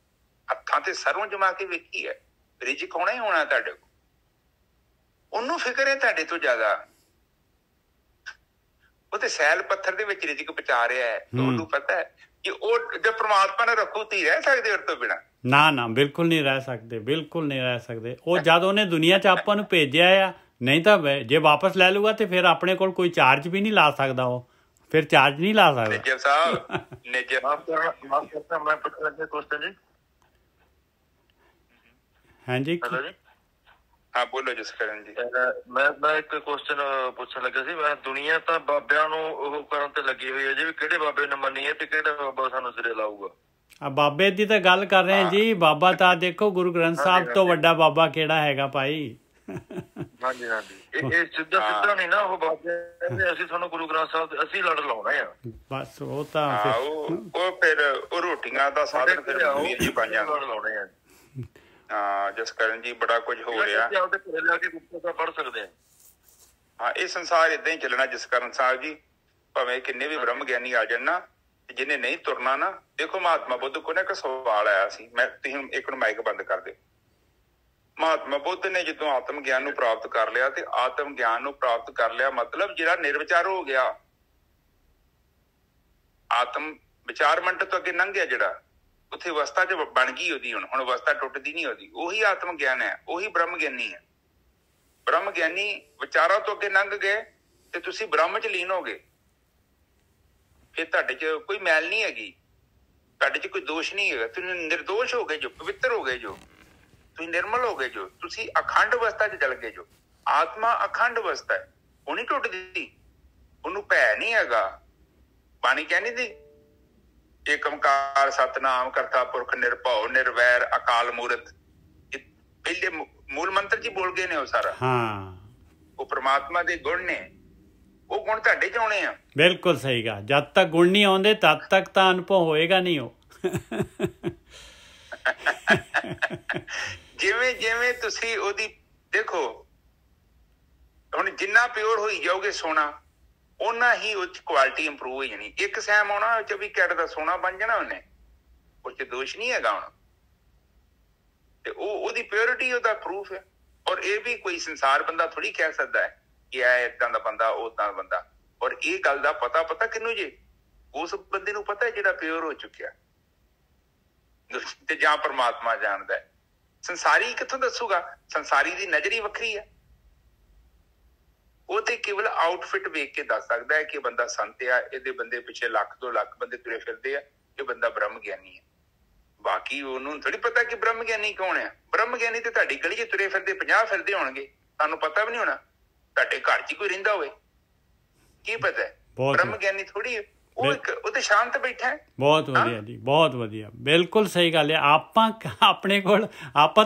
ਹੱਥਾਂ ਤੇ ਸਰੋਂ ਜਮਾ ਕੇ ਵੇਖੀ ਹੈ। ਰਿਜ਼ਕ ਹੋਣਾ ਹੀ ਹੋਣਾ ਤੁਹਾਡੇ ਕੋਲ। ਉਹਨੂੰ ਫਿਕਰ ਹੈ ਤੁਹਾਡੇ ਤੋਂ ਜ਼ਿਆਦਾ। ਉਹ ਤੇ ਸੈਲ ਪੱਥਰ ਦੇ ਵਿੱਚ ਰਿਜ਼ਕ ਪਹੁੰਚਾ ਰਿਹਾ ਹੈ। ਉਹਨੂੰ ਪਤਾ ਹੈ ਕਿ ਉਹ ਜੇ ਪ੍ਰਮਾਤਮਾ ਨੇ ਰੱਖੂ ਤੀ ਰਹਿ ਸਕਦੇ ਉਸ ਤੋਂ ਬਿਨਾਂ? ਨਾ, ਬਿਲਕੁਲ ਨਹੀਂ ਰਹਿ ਸਕਦੇ, ਬਿਲਕੁਲ ਨਹੀਂ ਰਹਿ ਸਕਦੇ। ਉਹ ਜਦ ਉਹਨੇ ਦੁਨੀਆ 'ਚ ਆਪਾਂ ਨੂੰ ਭੇਜਿਆ ਆ, ਨਹੀਂ ਤਾਂ ਜੇ ਵਾਪਸ ਲੈ ਲੂਗਾ ਤੇ ਫਿਰ ਆਪਣੇ ਕੋਲ ਕੋਈ ਚਾਰਜ ਵੀ ਨਹੀਂ ਲਾ ਸਕਦਾ। ਉਹ ਫਿਰ ਚਾਰਜ ਨਹੀਂ ਲਾ ਸਕਦਾ। ਨਿੱਜਰ ਸਾਹਿਬ, ਮੈਂ ਪੁੱਛਣਾ ਚਾਹੁੰਦਾ ਕੁਐਸਚਨ ਜੀ। ਹਾਂਜੀ ਹਾਂ ਬੋਲੋ ਜਸਕਰਨ ਜੀ। ਮੈਂ ਇੱਕ ਕੁਐਸਚਨ ਪੁੱਛਣ ਲੱਗਾ ਸੀ। ਮੈਂ ਦੁਨੀਆ ਤਾਂ ਬਾਬਿਆਂ ਨੂੰ ਉਹ ਕਰਨ ਤੇ ਲੱਗੀ ਹੋਈ ਹੈ ਜੀ, ਵੀ ਕਿਹੜੇ ਬਾਬੇ ਨੂੰ ਮੰਨੀਏ ਤੇ ਕਿਹੜਾ ਬਾਬਾ ਸਾਨੂੰ ਸਿਰੇ ਲਾਊਗਾ। ਬਾਬੇ ਦੀ ਤਾਂ ਗੱਲ ਕਰ ਰਹੇ ਜੀ। ਬਾਬਾ ਤਾਂ ਦੇਖੋ ਗੁਰੂ ਗ੍ਰੰਥ ਸਾਹਿਬ ਤੋਂ ਵੱਡਾ ਬਾਬਾ ਕਿਹੜਾ ਹੈਗਾ ਭਾਈ? ਹਾਂਜੀ ਇਹ ਸਿੱਧਾ ਨਹੀਂ ਨਾ। ਉਹ ਬਾਬੇ ਕਹਿੰਦੇ ਅਸੀਂ ਤੁਹਾਨੂੰ ਗੁਰੂ ਗ੍ਰੰਥ ਸਾਹਿਬ ਤੇ ਅਸੀਂ ਲੜ ਲਾਉਣਾ ਆ। ਬਸ ਉਹ ਤਾਂ ਉਹ ਫਿਰ ਉਹ ਰੋਟੀਆਂ ਦਾ ਸਾਧਨ ਫਿਰ ਜੀ ਬਣ ਜਾਂਦਾ। ਲਾਉਣੇ ਆ। ਹਾਂ ਜਸਕਰਨ ਜੀ, ਬੜਾ ਕੁਝ ਹੋ ਰਿਹਾ। ਪੜ੍ਹ ਸਕਦੇ ਆ। ਹਾਂ, ਇਹ ਸੰਸਾਰ ਏਦਾਂ ਹੀ ਚੱਲਣਾ ਜਸਕਰਨ ਸਾਹਿਬ ਜੀ। ਭਾਵੇਂ ਕਿੰਨੇ ਵੀ ਬ੍ਰਹਮ ਗਿਆਨੀ ਆ ਜਾਣ ਨਾ, ਜਿਹਨੇ ਨਹੀਂ ਤੁਰਨਾ ਨਾ। ਦੇਖੋ ਮਹਾਤਮਾ ਬੁੱਧ ਕੋਲ ਨਾ ਇੱਕ ਸਵਾਲ ਆਇਆ ਸੀ। ਤੁਸੀਂ ਇੱਕ ਨੂੰ ਮਾਈਕ ਬੰਦ ਕਰ ਦਿਓ। ਮਹਾਤਮਾ ਬੁੱਧ ਨੇ ਜਦੋਂ ਆਤਮ ਗਿਆਨ ਨੂੰ ਪ੍ਰਾਪਤ ਕਰ ਲਿਆ, ਤੇ ਆਤਮ ਗਿਆਨ ਨੂੰ ਪ੍ਰਾਪਤ ਕਰ ਲਿਆ ਮਤਲਬ ਜਿਹੜਾ ਨਿਰਵਿਚਾਰ ਹੋ ਗਿਆ, ਆਤਮ ਵਿਚਾਰ ਮੰਡ ਤੋਂ ਅੱਗੇ ਲੰਘ ਗਿਆ, ਜਿਹੜਾ ਉੱਥੇ ਅਵਸਥਾ ਚ ਬਣ ਗਈ ਉਹਦੀ। ਹੁਣ ਅਵਸਥਾ ਟੁੱਟਦੀ ਨਹੀਂ ਉਹਦੀ। ਉਹੀ ਆਤਮ ਗਿਆਨ ਹੈ, ਉਹੀ ਬ੍ਰਹਮ ਗਿਆਨੀ ਹੈ। ਬ੍ਰਹਮ ਗਿਆਨੀ ਵਿਚਾਰਾਂ ਤੋਂ ਅੱਗੇ ਲੰਘ ਗਏ ਤੇ ਤੁਸੀਂ ਬ੍ਰਹਮ ਚ ਲੀਨ ਹੋ ਗਏ। ਫਿਰ ਤੁਹਾਡੇ ਚ ਕੋਈ ਮੈਲ ਨਹੀਂ ਹੈਗੀ, ਤੁਹਾਡੇ ਚ ਕੋਈ ਦੋਸ਼ ਨਹੀਂ ਹੈਗਾ। ਤੁਸੀਂ ਨਿਰਦੋਸ਼ ਹੋ ਗਏ ਜੋ, ਪਵਿੱਤਰ ਹੋ ਗਏ ਜੋ, ਤੁਸੀਂ ਨਿਰਮਲ ਹੋ ਗਏ ਜੋ, ਤੁਸੀਂ ਅਖੰਡ ਅਵਸਥਾ ਚ ਚਲ ਗਏ ਜੋ। ਆਤਮਾ ਅਖੰਡ ਅਵਸਥਾ ਹੈ, ਉਹ ਨਹੀਂ ਟੁੱਟਦੀ। ਉਹਨੂੰ ਭੈ ਨਹੀਂ ਹੈਗਾ। ਬਾਣੀ ਕਹਿੰਦੀ ਸੀ ਏਕ ਓਂਕਾਰ ਸਤਿਨਾਮ ਕਰਤਾ ਪੁਰਖ ਨਿਰਭਉ ਨਿਰਵੈਰ ਅਕਾਲ ਮੂਰਤ। ਪਹਿਲੇ ਮੂਲ ਮੰਤਰ ਜੀ ਬੋਲ ਗਏ ਨੇ ਉਹ ਸਾਰਾ। ਉਹ ਪ੍ਰਮਾਤਮਾ ਦੇ ਗੁਣ ਨੇ, ਉਹ ਗੁਣ ਤੁਹਾਡੇ ਚ ਆਉਣੇ ਆ। ਬਿਲਕੁਲ ਸਹੀ ਗਾ। ਜਦ ਤੱਕ ਗੁਣ ਨਹੀਂ ਆਉਂਦੇ ਤਦ ਤੱਕ ਤਾਂ ਅਨੁਭਵ ਹੋਏਗਾ ਨਹੀਂ। ਉਹ ਜਿਵੇਂ ਤੁਸੀਂ ਉਹਦੀ ਦੇਖੋ, ਹੁਣ ਜਿੰਨਾ ਪਿਓਰ ਹੋਈ ਜਾਓਗੇ ਸੋਨਾ, ਓਨਾ ਹੀ ਉਹ ਚ ਕੁਆਲਿਟੀ ਇੰਪਰੂਵ ਹੋ ਜਾਣੀ। ਇੱਕ ਸੈਮ ਆਉਣਾ 24 ਕੈਰਟ ਦਾ ਸੋਨਾ ਬਣ ਜਾਣਾ ਉਹਨੇ। ਉਹ 'ਚ ਦੋਸ਼ ਨਹੀਂ ਹੈਗਾ ਹੁਣ, ਤੇ ਉਹਦੀ ਪਿਓਰਿਟੀ ਉਹਦਾ ਪ੍ਰੂਫ ਹੈ। ਔਰ ਇਹ ਵੀ ਕੋਈ ਸੰਸਾਰ ਬੰਦਾ ਥੋੜੀ ਕਹਿ ਸਕਦਾ ਹੈ ਕਿ ਇਹ ਏਦਾਂ ਦਾ ਬੰਦਾ ਉਹ ਏਦਾਂ ਦਾ ਬੰਦਾ। ਔਰ ਇਹ ਗੱਲ ਦਾ ਪਤਾ ਕਿਹਨੂੰ ਜੇ? ਉਸ ਬੰਦੇ ਨੂੰ ਪਤਾ ਜਿਹੜਾ ਪਿਓਰ ਹੋ ਚੁੱਕਿਆ ਤੇ ਜਾਂ ਪਰਮਾਤਮਾ ਜਾਣਦਾ ਹੈ। ਸੰਸਾਰੀ ਕਿੱਥੋਂ ਦੱਸੂਗਾ? ਸੰਸਾਰੀ ਦੀ ਨਜ਼ਰ ਹੀ ਵੱਖਰੀ ਹੈ। ਉਹ ਤੇ ਕੇਵਲ ਆਊਟਫਿਟ ਵੇਖ ਕੇ ਦੱਸ ਸਕਦਾ ਹੈ ਕਿ ਬੰਦਾ ਸੰਤ ਆ, ਇਹਦੇ ਬੰਦੇ ਪਿੱਛੇ 1 2 ਲੱਖ ਬੰਦੇ ਤੁਰੇ ਫਿਰਦੇ ਆ, ਇਹ ਬੰਦਾ ਬ੍ਰਹਮ ਗਿਆਨੀ ਹੈ। ਬਾਕੀ ਉਹਨੂੰ ਥੋੜੀ ਪਤਾ ਕਿ ਬ੍ਰਹਮ ਗਿਆਨੀ ਕੌਣ ਆ। ਬ੍ਰਹਮ ਗਿਆਨੀ ਤੇ ਤੁਹਾਡੀ ਗਲੀ 'ਚ ਤੁਰੇ ਫਿਰਦੇ 50 ਫਿਰਦੇ ਹੋਣਗੇ, ਤੁਹਾਨੂੰ ਪਤਾ ਵੀ ਨਹੀਂ ਹੋਣਾ। ਤੁਹਾਡੇ ਘਰ 'ਚ ਕੋਈ ਰਹਿੰਦਾ ਹੋਵੇ, ਕੀ ਪਤਾ? ਬ੍ਰਹਮ ਗਿਆਨੀ ਥੋੜੀ ਉਹ ਤੇ ਸ਼ਾਂਤ ਬੈਠਾ ਹੈ। ਬਹੁਤ ਵਧੀਆ ਜੀ, ਬਹੁਤ ਵਧੀਆ, ਬਿਲਕੁਲ ਸਹੀ ਗੱਲ ਹੈ। ਆਪਾਂ ਆਪਣੇ ਕੋਲ ਆਪਾਂ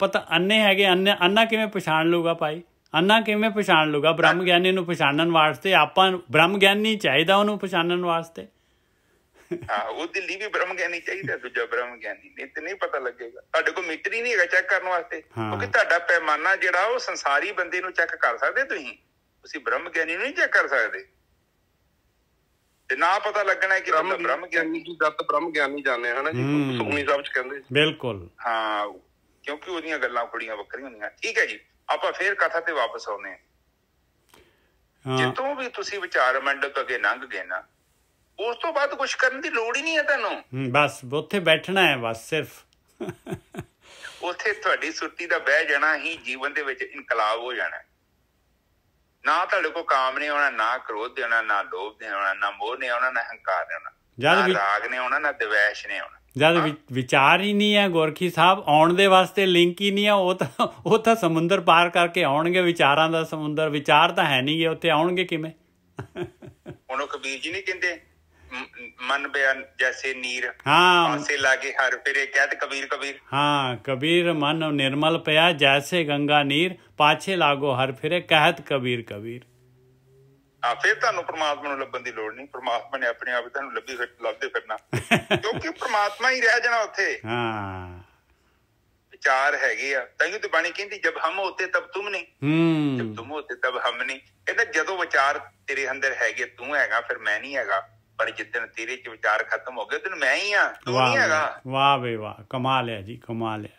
ਤਾਂ ਅੰਨੇ ਹੈਗੇ। ਅੰਨਾ ਕਿਵੇਂ ਪਛਾਣ ਲੂਗਾ ਭਾਈ? ਅੰਨਾ ਕਿਵੇਂ ਪਛਾਣ ਲੂਗਾ ਬ੍ਰਹਮ ਗਿਆਨੀ ਨੂੰ? ਪਛਾਣਨ ਵਾਸਤੇ ਆਪਾਂ ਬ੍ਰਹਮ ਗਿਆਨੀ ਚਾਹੀਦਾ ਉਹਨੂੰ ਪਛਾਣਨ ਵਾਸਤੇ। ਉਹਦੇ ਲਈ ਵੀ ਬ੍ਰਹਮ ਗਿਆਨੀ ਚਾਹੀਦਾ, ਦੂਜਾ ਬ੍ਰਹਮ ਗਿਆਨੀ ਨਹੀਂ ਤੇ ਨਹੀਂ ਪਤਾ ਲੱਗੇਗਾ। ਤੁਹਾਡੇ ਕੋਲ ਮੀਟਰ ਹੀ ਨਹੀਂ ਹੈਗਾ ਚੈੱਕ ਕਰਨ ਵਾਸਤੇ, ਕਿਉਂਕਿ ਤੁਹਾਡਾ ਪੈਮਾਨਾ ਜਿਹੜਾ ਉਹ ਸੰਸਾਰੀ ਬੰਦੇ ਨੂੰ ਚੈੱਕ ਕਰ ਸਕਦੇ ਤੁਸੀਂ ਬ੍ਰਹਮ ਗਿਆਨੀ ਨੂੰ ਨਹੀਂ ਚੈੱਕ ਕਰ ਸਕਦੇ। ਤੇ ਨਾ ਪਤਾ ਲੱਗਣਾ ਕਿ ਬ੍ਰਹਮ ਗਿਆਨੀ ਦੀ ਜਦ ਬ੍ਰਹਮ ਗਿਆਨੀ ਜਾਣੇ ਹਨਾ ਜੀ, ਸੁਖਮਨੀ ਸਾਹਿਬ ਚ ਕਹਿੰਦੇ। ਬਿਲਕੁਲ ਹਾਂ, ਕਿਉਂਕਿ ਉਹਦੀਆਂ ਗੱਲਾਂ ਕੁੜੀਆਂ ਵੱਖਰੀਆਂ ਹੁੰਦੀਆਂ। ਠੀਕ ਹੈ ਜੀ, ਆਪਾਂ ਫੇਰ ਕਥਾ ਤੇ ਵਾਪਸ ਆਉਂਦੇ ਹਾਂ। ਜਿੱਥੋਂ ਵੀ ਤੁਸੀਂ ਵਿਚਾਰ ਮੰਡਲ ਅੱਗੇ ਲੰਘ ਗਏ ਨਾ, ਉਸ ਤੋਂ ਬਾਅਦ ਕੁਛ ਕਰਨ ਦੀ ਲੋੜ ਹੀ ਨਹੀਂ ਹੈ ਤੁਹਾਨੂੰ। ਬਸ ਉੱਥੇ ਬੈਠਣਾ ਹੈ, ਬਸ ਸਿਰਫ ਉੱਥੇ ਤੁਹਾਡੀ ਸੁਰਤੀ ਦਾ ਬਹਿ ਜਾਣਾ ਹੀ ਜੀਵਨ ਦੇ ਵਿੱਚ ਇਨਕਲਾਬ ਹੋ ਜਾਣਾ। ਨਾ ਤੁਹਾਡੇ ਕੋਲ ਕਾਮ ਨੇ ਆਉਣਾ, ਨਾ ਕ੍ਰੋਧ ਨੇ ਆਉਣਾ, ਨਾ ਲੋਭ ਨੇ ਆਉਣਾ, ਨਾ ਮੋਹ ਨੇ ਆਉਣਾ, ਨਾ ਹੰਕਾਰ ਨੇ ਆਉਣਾ, ਨਾ ਰਾਗ ਨੇ ਆਉਣਾ, ਨਾ ਦਵੈਸ਼ ਨੇ ਆਉਣਾ। ਜਦ ਵਿਚਾਰ ਹੀ ਨਹੀਂ ਹੈ ਗੋਰਖੀ ਸਾਹਿਬ, ਆਉਣ ਦੇ ਵਾਸਤੇ ਲਿੰਕ ਹੀ ਨਹੀਂ ਹੈ। ਉਹ ਤਾਂ ਸਮੁੰਦਰ ਪਾਰ ਕਰਕੇ ਆਉਣਗੇ, ਵਿਚਾਰਾਂ ਦਾ ਸਮੁੰਦਰ। ਵਿਚਾਰ ਤਾਂ ਹੈ ਨਹੀਂ ਗੇ, ਉੱਥੇ ਆਉਣਗੇ ਕਿਵੇਂ? ਹੁਣ ਕਬੀਰ ਜੀ ਨਹੀਂ ਕਹਿੰਦੇ ਮਨ ਬਿਆਨ ਜੈਸੇ ਨੀਰ ਹਾਂ ਪਾਸੇ ਲਾਗੇ ਹਰ ਫਿਰੇ, ਕਹਿਤ ਕਬੀਰ ਕਬੀਰ। ਹਾਂ, ਕਬੀਰ ਮਨ ਨਿਰਮਲ ਪਿਆ ਜੈਸੇ ਗੰਗਾ ਨੀਰ, ਪਾਛੇ ਲਾਗੋ ਹਰ ਫਿਰੇ, ਕਹਿਤ ਕਬੀਰ ਕਬੀਰ। ਫਿਰ ਤੁਹਾਨੂੰ ਪਰਮਾਤਮਾ ਨੂੰ ਲੱਭਣ ਦੀ ਲੋੜ ਨਹੀਂ। ਪਰਮਾਤਮਾ ਨੇ ਆਪਣੇ ਆਪ ਤੁਹਾਨੂੰ ਲੱਭਦੇ ਫਿਰਨਾ, ਕਿਉਂਕਿ ਪਰਮਾਤਮਾ ਹੀ ਰਹਿ ਜਾਣਾ ਉੱਥੇ। ਹਾਂ, ਵਿਚਾਰ ਹੈਗੇ ਆ, ਤਾਂਹੀਓ ਤੇ ਬਾਣੀ ਕਹਿੰਦੀ ਜਬ ਹਮ ਹੋਤੇ ਤਬ ਤੁਮ ਨਹੀਂ, ਜਬ ਤੁਮ ਹੋਤੇ ਤਬ ਹਮ ਨਹੀਂ। ਕਹਿੰਦਾ ਜਦੋਂ ਵਿਚਾਰ ਤੇਰੇ ਅੰਦਰ ਹੈਗੇ, ਤੂੰ ਹੈਗਾ, ਫਿਰ ਮੈਂ ਨਹੀਂ ਹੈਗਾ। ਪਰ ਜਿੱਦਣ ਤੇਰੇ ਚ ਵਿਚਾਰ ਖਤਮ ਹੋ ਗਏ ਉਦੋਂ ਮੈਂ ਹੀ ਆ, ਤੂੰ ਨਹੀਂ ਹੈਗਾ। ਵਾਹ ਬਈ ਵਾਹ, ਕਮਾਲ ਹੈ ਜੀ, ਕਮਾਲ ਹੈ।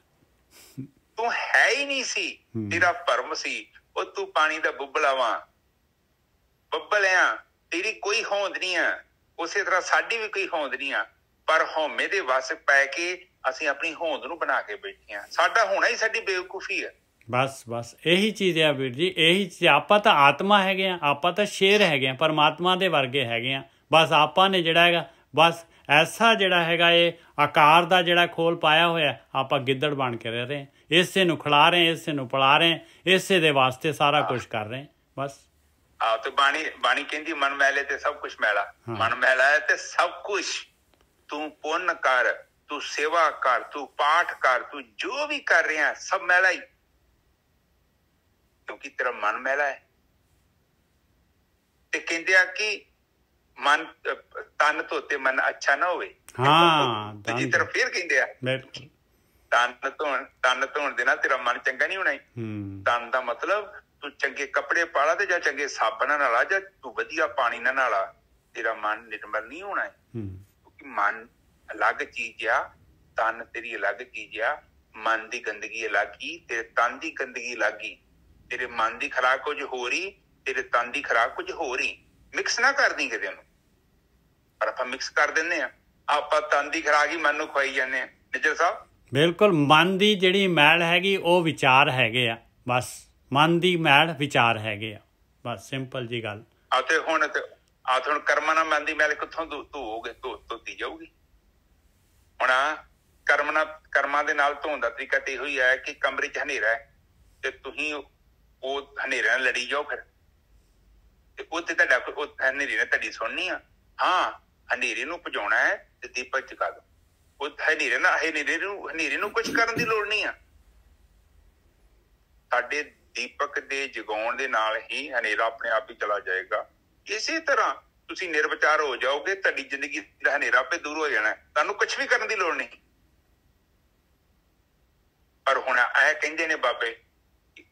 ਤੂੰ ਹੈ ਹੀ ਨਹੀਂ ਸੀ, ਤੇਰਾ ਭਰਮ ਸੀ। ਉਹ ਤੂੰ ਪਾਣੀ ਦਾ ਬੁੱਬਲਾ ਵਾਂ, ਬੱਬਲ ਆ, ਤੇਰੀ ਕੋਈ ਹੋਂਦ ਨਹੀਂ ਆ। ਉਸੇ ਤਰ੍ਹਾਂ ਸਾਡੀ ਵੀ ਕੋਈ ਹੋਂਦ ਨਹੀਂ ਆ, ਪਰ ਹਉਮੈ ਦੇ ਵਸ ਪੈ ਕੇ ਅਸੀਂ ਆਪਣੀ ਹੋਂਦ ਨੂੰ ਬਣਾ ਕੇ ਬੈਠੇ ਹਾਂ। ਸਾਡਾ ਹੋਣਾ ਹੀ ਸਾਡੀ ਬੇਵਕੂਫੀ ਹੈ। ਬਸ ਇਹੀ ਚੀਜ਼ ਹੈ ਵੀਰ ਜੀ, ਇਹੀ ਚੀਜ਼। ਆਪਾਂ ਤਾਂ ਆਤਮਾ ਹੈਗੇ ਆ, ਆਪਾਂ ਤਾਂ ਸ਼ੇਰ ਹੈਗੇ ਆ, ਪਰਮਾਤਮਾ ਦੇ ਵਰਗੇ ਹੈਗੇ ਆ। ਬਸ ਆਪਾਂ ਨੇ ਜਿਹੜਾ ਹੈਗਾ, ਬਸ ਐਸਾ ਜਿਹੜਾ ਹੈਗਾ ਇਹ ਆਕਾਰ ਦਾ ਜਿਹੜਾ ਖੋਲ ਪਾਇਆ ਹੋਇਆ, ਆਪਾਂ ਗਿੱਦੜ ਬਣ ਕੇ ਰਹਿ ਰਹੇ, ਇਸੇ ਨੂੰ ਖਿਲਾ ਰਹੇ, ਇਸੇ ਨੂੰ ਪਲਾ ਰਹੇ, ਇਸੇ ਦੇ ਵਾਸਤੇ ਸਾਰਾ ਕੁਛ ਕਰ ਰਹੇ ਬਸ। ਤੇ ਬਾਣੀ ਕਹਿੰਦੀ ਮਨ ਮੈਲੇ ਤੇ ਸਭ ਕੁਛ ਮੈਲਾ। ਮਨ ਮੈਲਾ ਹੈ ਤੇ ਸਭ ਕੁਛ। ਤੂੰ ਪੁੰਨ ਕਰ, ਤੂੰ ਸੇਵਾ ਕਰ, ਤੂੰ ਪਾਠ ਕਰ, ਤੂੰ ਜੋ ਵੀ ਕਰ ਰਿਹਾ ਸਭ ਮੈਲਾ ਹੀ, ਕਿਉਂਕਿ ਤੇਰਾ ਮਨ ਮੈਲਾ ਹੈ। ਤੇ ਕਹਿੰਦੇ ਆ ਕਿ ਮਨ ਤਨ ਧੋਤੇ ਮਨ ਅੱਛਾ ਨਾ ਹੋਵੇ। ਦੂਜੀ ਤਰਫ ਫਿਰ ਕਹਿੰਦੇ ਆ ਤਨ ਧੋਣ ਦੇ ਨਾਲ ਤੇਰਾ ਮਨ ਚੰਗਾ ਨਹੀਂ ਹੋਣਾ। ਤਨ ਦਾ ਮਤਲਬ ਤੂੰ ਚੰਗੇ ਕੱਪੜੇ ਪਾਲਾ ਤੇ ਜਾਂ ਚੰਗੇ ਸਾਬਣ ਨਾਲ ਆ, ਜਾਂ ਤੂੰ ਵਧੀਆ ਪਾਣੀ ਨਾਲ ਨਾਲਾ, ਤੇਰਾ ਮਨ ਨਿਰਮਲ ਨਹੀਂ ਹੋਣਾ। ਕਿਉਂਕਿ ਮਨ ਅਲੱਗ ਚੀਜ਼ ਆ, ਤਨ ਤੇਰੀ ਅਲੱਗ ਚੀਜ਼ ਆ। ਮਨ ਦੀ ਗੰਦਗੀ ਅਲੱਗ ਹੀ, ਤੇਰੇ ਤਨ ਦੀ ਗੰਦਗੀ ਅਲੱਗ ਹੀ। ਤੇਰੇ ਮਨ ਦੀ ਖੁਰਾਕ ਕੁਝ ਹੋਰ ਹੀ, ਤੇਰੇ ਤਨ ਦੀ ਖੁਰਾਕ ਕੁਝ ਹੋਰ ਹੀ। ਮਿਕਸ ਨਾ ਕਰਦੀ ਕਿਤੇ ਉਹਨੂੰ, ਪਰ ਆਪਾਂ ਮਿਕਸ ਕਰ ਦਿੰਦੇ ਆ। ਆਪਾਂ ਤਨ ਦੀ ਖੁਰਾਕ ਹੀ ਮਨ ਨੂੰ ਖਵਾਈ ਜਾਂਦੇ ਆ। ਨਿੱਜਰ ਸਾਹਿਬ ਬਿਲਕੁਲ, ਮਨ ਦੀ ਜਿਹੜੀ ਮੈਲ ਹੈਗੀ ਉਹ ਵਿਚਾਰ ਹੈਗੇ ਆ। ਬਸ ਮਨ ਦੀ ਮੈਲ ਵਿਚਾਰ ਹੈਗੇ ਆ, ਬਸ ਸਿੰਪਲ ਜੀ ਗੱਲ। ਤੇ ਹੁਣ ਕਰਮਾਂ ਨਾਲ ਮਨ ਦੀ ਮੈਲ ਕਿੱਥੋਂ ਧੋਓਗੇ? ਧੋਤੀ ਜਾਊਗੀ। ਹੁਣ ਕਰਮਾਂ ਦੇ ਨਾਲ ਧੋਣ ਦਾ ਤਰੀਕਾ ਤੇ ਇਹੋ ਹੀ ਹੈ ਕਿ ਕਮਰੇ ਚ ਹਨੇਰਾ ਹੈ ਤੇ ਤੁਸੀਂ ਉਹ ਹਨੇਰੇ ਨਾਲ ਲੜੀ ਜਾਓ, ਫਿਰ ਤੇ ਉੱਥੇ ਹਨੇਰੇ ਨੇ ਤੁਹਾਡੀ ਸੁਣਨੀ ਆ। ਹਾਂ, ਹਨੇਰੇ ਨੂੰ ਭਜਾਉਣਾ ਹੈ ਤੇ ਦੀਪਕ ਜਗਾ ਦੋ। ਉਹ ਹਨੇਰੇ ਨੂੰ ਕੁਛ ਕਰਨ ਦੀ ਲੋੜ ਨਹੀਂ ਆ। ਸਾਡੇ ਦੀਪਕ ਦੇ ਜਗਾਉਣ ਦੇ ਨਾਲ ਹੀ ਹਨੇਰਾ ਆਪਣੇ ਆਪ ਹੀ ਚਲਾ ਜਾਏਗਾ। ਇਸੇ ਤਰ੍ਹਾਂ ਤੁਸੀਂ ਨਿਰਵਿਚਾਰ ਹੋ ਜਾਓਗੇ, ਤੁਹਾਡੀ ਜ਼ਿੰਦਗੀ ਦਾ ਹਨੇਰਾ ਆਪੇ ਦੂਰ ਹੋ ਜਾਣਾ। ਤੁਹਾਨੂੰ ਕੁਛ ਵੀ ਕਰਨ ਦੀ ਲੋੜ ਨਹੀਂ। ਪਰ ਹੁਣ ਇਹ ਕਹਿੰਦੇ ਨੇ ਬਾਬੇ,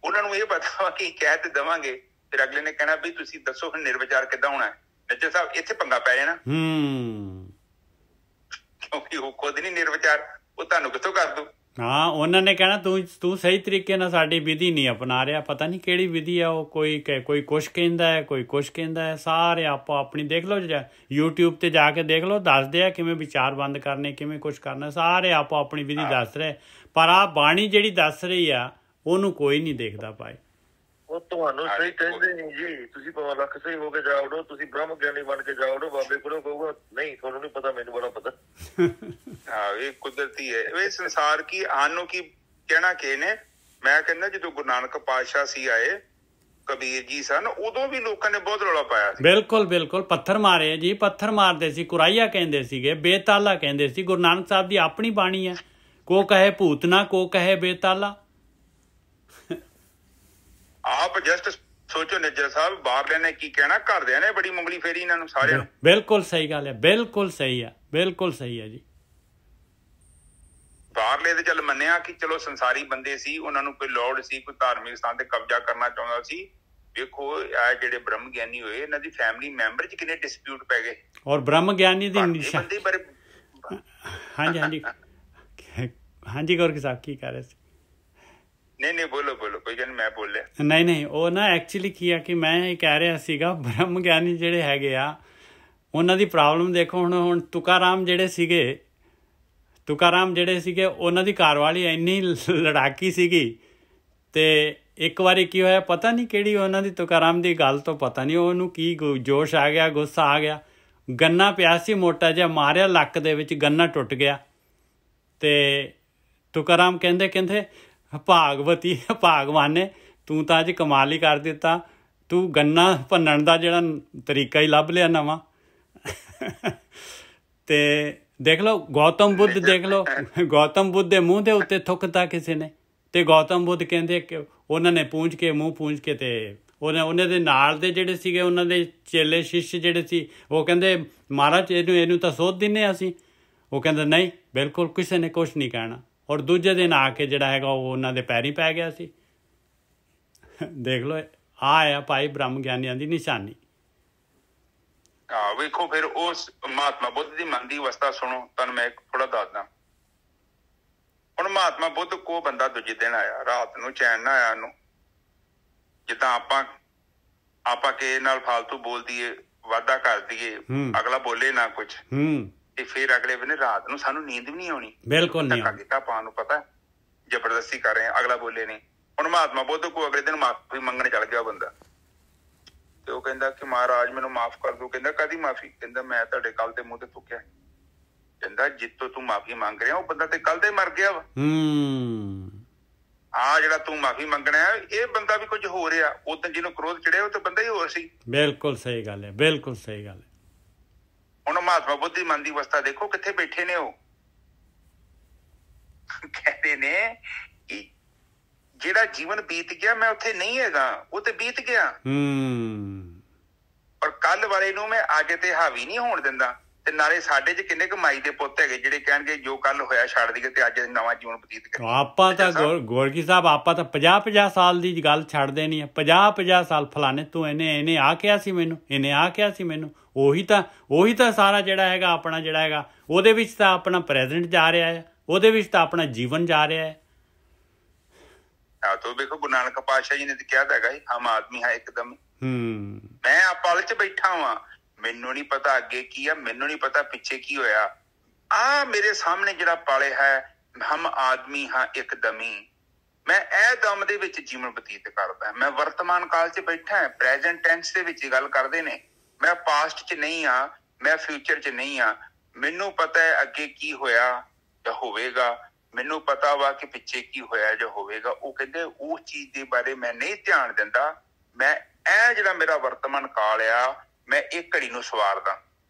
ਉਹਨਾਂ ਨੂੰ ਇਹ ਪਤਾ ਵਾ ਕਿ ਕਹਿ ਤੇ ਦੇਵਾਂਗੇ, ਫਿਰ ਅਗਲੇ ਨੇ ਕਹਿਣਾ ਵੀ ਤੁਸੀਂ ਦੱਸੋ ਹੁਣ ਨਿਰਵਿਚਾਰ ਕਿੱਦਾਂ ਹੋਣਾ। ਨੱਜਰ ਸਾਹਿਬ ਇੱਥੇ ਪੰਗਾ ਪੈ ਜਾਣਾ, ਕਿਉਂਕਿ ਉਹ ਖੁਦ ਨਹੀਂ ਨਿਰਵਿਚਾਰ, ਉਹ ਤੁਹਾਨੂੰ ਕਿੱਥੋਂ ਕਰ ਦੂ। ਹਾਂ, ਉਹਨਾਂ ਨੇ ਕਹਿਣਾ ਤੂੰ ਸਹੀ ਤਰੀਕੇ ਨਾਲ ਸਾਡੀ ਵਿਧੀ ਨਹੀਂ ਅਪਣਾ ਰਿਹਾ, ਪਤਾ ਨਹੀਂ ਕਿਹੜੀ ਵਿਧੀ ਆ ਉਹ, ਕੋਈ ਕੁਛ ਕਹਿੰਦਾ ਹੈ, ਕੋਈ ਕੁਛ ਕਹਿੰਦਾ ਹੈ। ਸਾਰੇ ਆਪੋ ਆਪਣੀ ਦੇਖ ਲਓ, YouTube ਤੇ ਜਾ ਕੇ ਦੇਖ ਲਓ, ਦੱਸਦੇ ਆ ਕਿਵੇਂ ਵਿਚਾਰ ਬੰਦ ਕਰਨੇ, ਕਿਵੇਂ ਕੁਛ ਕਰਨਾ, ਸਾਰੇ ਆਪੋ ਆਪਣੀ ਵਿਧੀ ਦੱਸ ਰਹੇ। ਪਰ ਆਹ ਬਾਣੀ ਜਿਹੜੀ ਦੱਸ ਰਹੀ ਆ ਉਹਨੂੰ ਕੋਈ ਨਹੀਂ ਦੇਖਦਾ ਭਾਈ। ਉਹ ਤੁਹਾਨੂੰ ਸਹੀ ਕਹਿੰਦੇ ਨਹੀਂ ਜੀ, ਤੁਸੀਂ ਭਾਵੇਂ ਲੱਖ ਸਹੀ ਹੋ ਕੇ ਜਾ ਉਡੋ, ਤੁਸੀਂ ਬ੍ਰਹਮ ਗਿਆਨੀ ਬਣ ਕੇ ਜਾ ਉਡੋ, ਬਾਬੇ ਕੋਲੋਂ ਕਹੂਗਾ ਨਹੀਂ ਤੁਹਾਨੂੰ ਨਹੀਂ ਪਤਾ, ਮੈਨੂੰ ਬੜਾ ਪਤਾ। ਹਾਂ, ਇਹ ਕੁਦਰਤੀ ਹੈ। ਇਹ ਸੰਸਾਰ ਕੀ ਸਾਨੂੰ ਕੀ ਕਹਿਣਾ ਕਿਸੇ ਨੇ। ਮੈਂ ਕਹਿੰਦਾ ਜਦੋਂ ਗੁਰੂ ਨਾਨਕ ਪਾਤਸ਼ਾਹ ਸੀ ਆਏ, ਕਬੀਰ ਜੀ ਸਨ, ਉਦੋਂ ਵੀ ਲੋਕਾਂ ਨੇ ਬਹੁਤ ਰੌਲਾ ਪਾਇਆ ਸੀ। ਬਿਲਕੁਲ ਬਿਲਕੁਲ, ਪੱਥਰ ਮਾਰੇ ਜੀ, ਪੱਥਰ ਮਾਰਦੇ ਸੀ, ਕੁਰਾਈਆ ਕਹਿੰਦੇ ਸੀਗੇ, ਬੇਤਾਲਾ ਕਹਿੰਦੇ ਸੀ। ਗੁਰੂ ਨਾਨਕ ਸਾਹਿਬ ਦੀ ਆਪਣੀ ਬਾਣੀ ਹੈ, ਕੋ ਕਹੇ ਭੂਤਨਾ, ਕੋ ਕਹੇ ਬੇਤਾਲਾ। ਆਪ ਜਸਟ ਸੋਚੋ ਨਿੱਜਰ ਸਾਹਿਬ, ਬਾਹਰਲਿਆਂ ਨੇ ਕੀ ਕਹਿਣਾ, ਘਰਦਿਆਂ ਨੇ ਬੜੀ ਮੁੰਗਲੀ ਫੇਰੀ ਇਹਨਾਂ ਨੂੰ ਸਾਰਿਆਂ ਨੂੰ। ਬਿਲਕੁਲ ਸਹੀ ਗੱਲ ਹੈ, ਬਿਲਕੁਲ ਸਹੀ ਹੈ, ਬਿਲਕੁਲ ਸਹੀ ਹੈ ਜੀ। ਬਾਹਰਲੇ ਤੇ ਚੱਲ ਮੰਨਿਆ ਕਿ ਚਲੋ ਸੰਸਾਰੀ ਬੰਦੇ ਸੀ, ਉਹਨਾਂ ਨੂੰ ਕੋਈ ਲੋੜ ਸੀ, ਕੋਈ ਧਾਰਮਿਕ ਸਥਾਨ ਤੇ ਕਬਜ਼ਾ ਕਰਨਾ ਚਾਹੁੰਦਾ ਸੀ। ਵੇਖੋ ਇਹ ਜਿਹੜੇ ਬ੍ਰਹਮ ਗਿਆਨੀ ਹੋਏ, ਇਹਨਾਂ ਦੀ ਫੈਮਿਲੀ ਮੈਂਬਰ ਚ ਕਿੰਨੇ ਡਿਸਪਿਊਟ ਪੈ ਗਏ। ਔਰ ਬ੍ਰਹਮ ਗਿਆਨੀ ਦੀ ਬੰਦੇ ਬਾਰੇ ਹਾਂਜੀ ਹਾਂਜੀ ਹਾਂਜੀ ਗੁਰਕੀ ਸਾਹਿਬ ਕੀ ਕਹਿ ਰਹੇ ਸੀ? ਨਹੀਂ ਬੋਲੋ ਕੋਈ ਗੱਲ ਮੈਂ ਬੋਲਿਆ ਨਹੀਂ, ਉਹ ਨਾ ਐਕਚੁਅਲੀ ਕੀ ਆ ਕਿ ਮੈਂ ਇਹ ਕਹਿ ਰਿਹਾ ਸੀਗਾ, ਬ੍ਰਹਮ ਗਿਆਨੀ ਜਿਹੜੇ ਹੈਗੇ ਆ ਉਹਨਾਂ ਦੀ ਪ੍ਰੋਬਲਮ ਦੇਖੋ। ਹੁਣ ਤੁਕਾਰਾਮ ਜਿਹੜੇ ਸੀਗੇ ਉਹਨਾਂ ਦੀ ਘਰਵਾਲੀ ਇੰਨੀ ਲੜਾਕੀ ਸੀਗੀ, ਤੇ ਇੱਕ ਵਾਰੀ ਕੀ ਹੋਇਆ ਪਤਾ ਨਹੀਂ ਕਿਹੜੀ ਉਹਨਾਂ ਦੀ ਤੁਕਾਰਾਮ ਦੀ ਗੱਲ ਤੋਂ ਪਤਾ ਨਹੀਂ ਉਹਨੂੰ ਕੀ ਜੋਸ਼ ਆ ਗਿਆ, ਗੁੱਸਾ ਆ ਗਿਆ, ਗੰਨਾ ਪਿਆ ਸੀ ਮੋਟਾ ਜਿਹਾ, ਮਾਰਿਆ ਲੱਕ ਦੇ ਵਿੱਚ, ਗੰਨਾ ਟੁੱਟ ਗਿਆ। ਤੇ ਤੁਕਾਰਾਮ ਕਹਿੰਦੇ ਭਾਗਵਤੀ ਭਾਗਵਾਨੇ, ਤੂੰ ਤਾਂ ਅੱਜ ਕਮਾਲ ਹੀ ਕਰ ਦਿੱਤਾ, ਤੂੰ ਗੰਨਾ ਭੰਨਣ ਦਾ ਜਿਹੜਾ ਤਰੀਕਾ ਹੀ ਲੱਭ ਲਿਆ ਨਵਾਂ। ਤੇ ਦੇਖ ਲਓ ਗੌਤਮ ਬੁੱਧ, ਦੇਖ ਲਓ ਗੌਤਮ ਬੁੱਧ ਦੇ ਮੂੰਹ ਦੇ ਉੱਤੇ ਥੁੱਕਤਾ ਕਿਸੇ ਨੇ, ਤੇ ਗੌਤਮ ਬੁੱਧ ਕਹਿੰਦੇ ਕਿ ਉਹਨਾਂ ਨੇ ਮੂੰਹ ਪੂੰਝ ਕੇ ਤੇ ਉਹਨਾਂ ਦੇ ਨਾਲ ਦੇ ਜਿਹੜੇ ਸੀਗੇ ਉਹਨਾਂ ਦੇ ਚੇਲੇ ਸ਼ਿਸ਼ ਜਿਹੜੇ ਸੀ, ਉਹ ਕਹਿੰਦੇ ਮਹਾਰਾਜ ਇਹਨੂੰ ਤਾਂ ਸੋਧ ਦਿੰਦੇ ਅਸੀਂ। ਉਹ ਕਹਿੰਦਾ ਨਹੀਂ, ਬਿਲਕੁਲ ਕਿਸੇ ਨੇ ਕੁਛ ਨਹੀਂ ਕਹਿਣਾ। ਔਰ ਦੂਜੇ ਦਿਨ ਆ ਕੇ ਜਿਹੜਾ ਹੈਗਾ ਉਹ ਉਹਨਾਂ ਦੇ ਪੈਰੀਂ ਪੈ ਗਿਆ ਸੀ। ਦੇਖ ਲਓ, ਆ ਭਾਈ ਬ੍ਰਹਮ ਗਿਆਨੀਆਂ ਦੀ ਨਿਸ਼ਾਨੀ। ਵੇਖੋ ਫਿਰ ਉਸ ਮਹਾਤਮਾ ਬੁੱਧ ਦੀ ਮਨ ਦੀ ਅਵਸਥਾ ਸੁਣੋ, ਤੁਹਾਨੂੰ ਮੈਂ ਥੋੜਾ ਦੱਸਦਾ। ਹੁਣ ਮਹਾਤਮਾ ਬੁੱਧ ਕੋ ਬੰਦਾ ਦੂਜੇ ਦਿਨ ਆਇਆ, ਰਾਤ ਨੂੰ ਚੈਨ ਨਾ ਆਇਆ ਉਹਨੂੰ। ਜਿੱਦਾਂ ਆਪਾਂ ਕਿਸੇ ਨਾਲ ਫਾਲਤੂ ਬੋਲ ਦਈਏ, ਵਾਅਦਾ ਕਰ ਦਈਏ, ਅਗਲਾ ਬੋਲੇ ਨਾ ਕੁਛ, ਤੇ ਫਿਰ ਅਗਲੇ ਵੇਲੇ ਰਾਤ ਨੂੰ ਸਾਨੂੰ ਨੀਂਦ ਵੀ ਨਹੀਂ ਆਉਣੀ। ਬਿਲਕੁਲ ਨਹੀਂ ਕੀਤਾ ਆਪਾਂ ਨੂੰ ਪਤਾ ਜ਼ਬਰਦਸਤੀ ਕਰ ਰਹੇ ਆ, ਅਗਲਾ ਬੋਲੇ ਨਹੀਂ। ਹੁਣ ਮਹਾਤਮਾ ਬੁੱਧ ਕੋ ਅਗਲੇ ਦਿਨ ਮਾਫੀ ਮੰਗਣ ਚੱਲ ਗਿਆ ਬੰਦਾ, ਤੇ ਉਹ ਕਹਿੰਦਾ ਕਿ ਮਹਾਰਾਜ ਮੈਨੂੰ ਮਾਫ ਕਰ ਦੋ। ਕਹਿੰਦਾ ਕਾਹਦੀ ਮਾਫੀ? ਕਹਿੰਦਾ ਮੈਂ ਤੁਹਾਡੇ ਕੱਲ ਦੇ ਮੂੰਹ ਤੇ ਥੁੱਕਿਆ। ਕਹਿੰਦਾ ਜਿੱਤੋਂ ਤੂੰ ਮਾਫੀ ਮੰਗ ਰਿਹਾ ਉਹ ਬੰਦਾ ਤੇ ਕੱਲ ਦੇ ਮਰ ਗਿਆ ਵਾ। ਜਿਹੜਾ ਤੂੰ ਮਾਫੀ ਮੰਗਣਾ ਇਹ ਬੰਦਾ ਵੀ ਕੁਝ ਹੋ ਰਿਹਾ, ਉਦੋਂ ਜਿਹਨੂੰ ਕ੍ਰੋਧ ਚੜਿਆ ਉਹ ਤਾਂ ਬੰਦਾ ਹੀ ਹੋਰ ਸੀ। ਬਿਲਕੁਲ ਸਹੀ ਗੱਲ ਹੈ, ਬਿਲਕੁਲ ਸਹੀ ਗੱਲ ਹੈ। ਹੁਣ ਮਹਾਤਮਾ ਬੁੱਧ ਦੀ ਮਨ ਦੀ ਅਵਸਥਾ ਦੇਖੋ, ਕਿੱਥੇ ਬੈਠੇ ਨੇ ਉਹ। ਕਹਿੰਦੇ ਨੇ ਕਿ ਜਿਹੜਾ ਜੀਵਨ ਬੀਤ ਗਿਆ ਮੈਂ ਉੱਥੇ ਨਹੀਂ ਹੈਗਾ, ਉਹ ਤੇ ਬੀਤ ਗਿਆ। ਪਰ ਕੱਲ ਵਾਲੇ ਨੂੰ ਮੈਂ ਅੱਜ ਤੇ ਹਾਵੀ ਨਹੀਂ ਹੋਣ ਦਿੰਦਾ। ਤੇ ਨਾਲੇ ਸਾਡੇ ਚ ਕਿੰਨੇ ਕਮਾਈ ਦੇ ਪੁੱਤ ਹੈਗੇ ਜਿਹੜੇ ਕਹਿਣਗੇ ਜੋ ਕੱਲ ਹੋਇਆ ਛੱਡ ਦਈਏ ਤੇ ਅੱਜ ਨਵਾਂ ਜੀਵਨ ਬਤੀਤ ਕਰੀਏ। ਆਪਾਂ ਤਾਂ ਗੋਰਕੀ ਸਾਹਿਬ, ਆਪਾਂ ਤਾਂ 50-50 ਸਾਲ ਦੀ ਗੱਲ ਛੱਡਦੇ ਨਹੀਂ ਆ। 50-50 ਸਾਲ ਫਲਾਣੇ ਤੂੰ ਇਹਨੇ ਆ ਕਿਹਾ ਸੀ ਮੈਨੂੰ, ਇਹਨੇ ਆ ਕਿਹਾ ਸੀ ਮੈਨੂੰ। ਉਹੀ ਤਾਂ ਸਾਰਾ ਜਿਹੜਾ ਹੈਗਾ ਆਪਣਾ ਜਿਹੜਾ ਹੈਗਾ ਉਹਦੇ ਵਿੱਚ ਤਾਂ ਆਪਣਾ ਪ੍ਰੈਜ਼ੈਂਟ ਜਾ ਰਿਹਾ ਹੈ, ਉਹਦੇ ਵਿੱਚ ਤਾਂ ਆਪਣਾ ਜੀਵਨ ਜਾ ਰਿਹਾ ਹੈ। ਤੋ ਵੇਖੋ ਗੁਰੂ ਨਾਨਕ ਪਾਤਸ਼ਾਹ ਜੀ ਨੇ ਤਾਂ ਕਿਹਾ ਹੈਗਾ ਹਮ ਆਦਮੀ ਹੈ ਇੱਕਦਮ। ਮੈਂ ਆ ਪਲ ਚ ਬੈਠਾ ਵਾਂ, ਮੈਨੂੰ ਨੀ ਪਤਾ ਅੱਗੇ ਕੀ ਆ, ਮੈਨੂੰ ਨੀ ਪਤਾ ਪਿੱਛੇ ਕੀ ਹੋਇਆ। ਆ ਮੇਰੇ ਸਾਹਮਣੇ ਜਿਹੜਾ ਪਲ ਹੈ, ਹਮ ਆਦਮੀ ਹਾਂ ਇੱਕਦਮੀ। ਮੈਂ ਇਹ ਦਮ ਦੇ ਵਿੱਚ ਜੀਵਨ ਬਤੀਤ ਕਰਦਾ। ਮੈਂ ਵਰਤਮਾਨ ਕਾਲ ਚ ਬੈਠਾ, ਪ੍ਰੈਜ਼ੈਂਟ ਟੈਂਸ ਦੇ ਵਿੱਚ ਗੱਲ ਕਰਦੇ ਨੇ। ਮੈਂ ਪਾਸਟ ਚ ਨਹੀਂ ਆ, ਮੈਂ ਫਿਊਚਰ ਚ ਨਹੀਂ ਆ। ਮੈਨੂੰ ਪਤਾ ਹੈ ਅੱਗੇ ਕੀ ਹੋਇਆ ਜਾਂ ਹੋਵੇਗਾ, ਮੈਨੂੰ ਪਤਾ ਵਾ ਕਿ ਪਿੱਛੇ ਕੀ ਹੋਇਆ ਜਾਂ ਹੋਵੇਗਾ। ਉਹ ਕਹਿੰਦੇ ਉਸ ਚੀਜ਼ ਦੇ ਬਾਰੇ ਮੈਂ ਨਹੀਂ ਧਿਆਨ ਦਿੰਦਾ। ਮੈਂ ਇਹ ਜਿਹੜਾ ਮੇਰਾ ਵਰਤਮਾਨ ਕਾਲ ਆ, ਮੈਂ ਇਹ ਘੜੀ ਨੂੰ ਸਵਾਰਦਾ।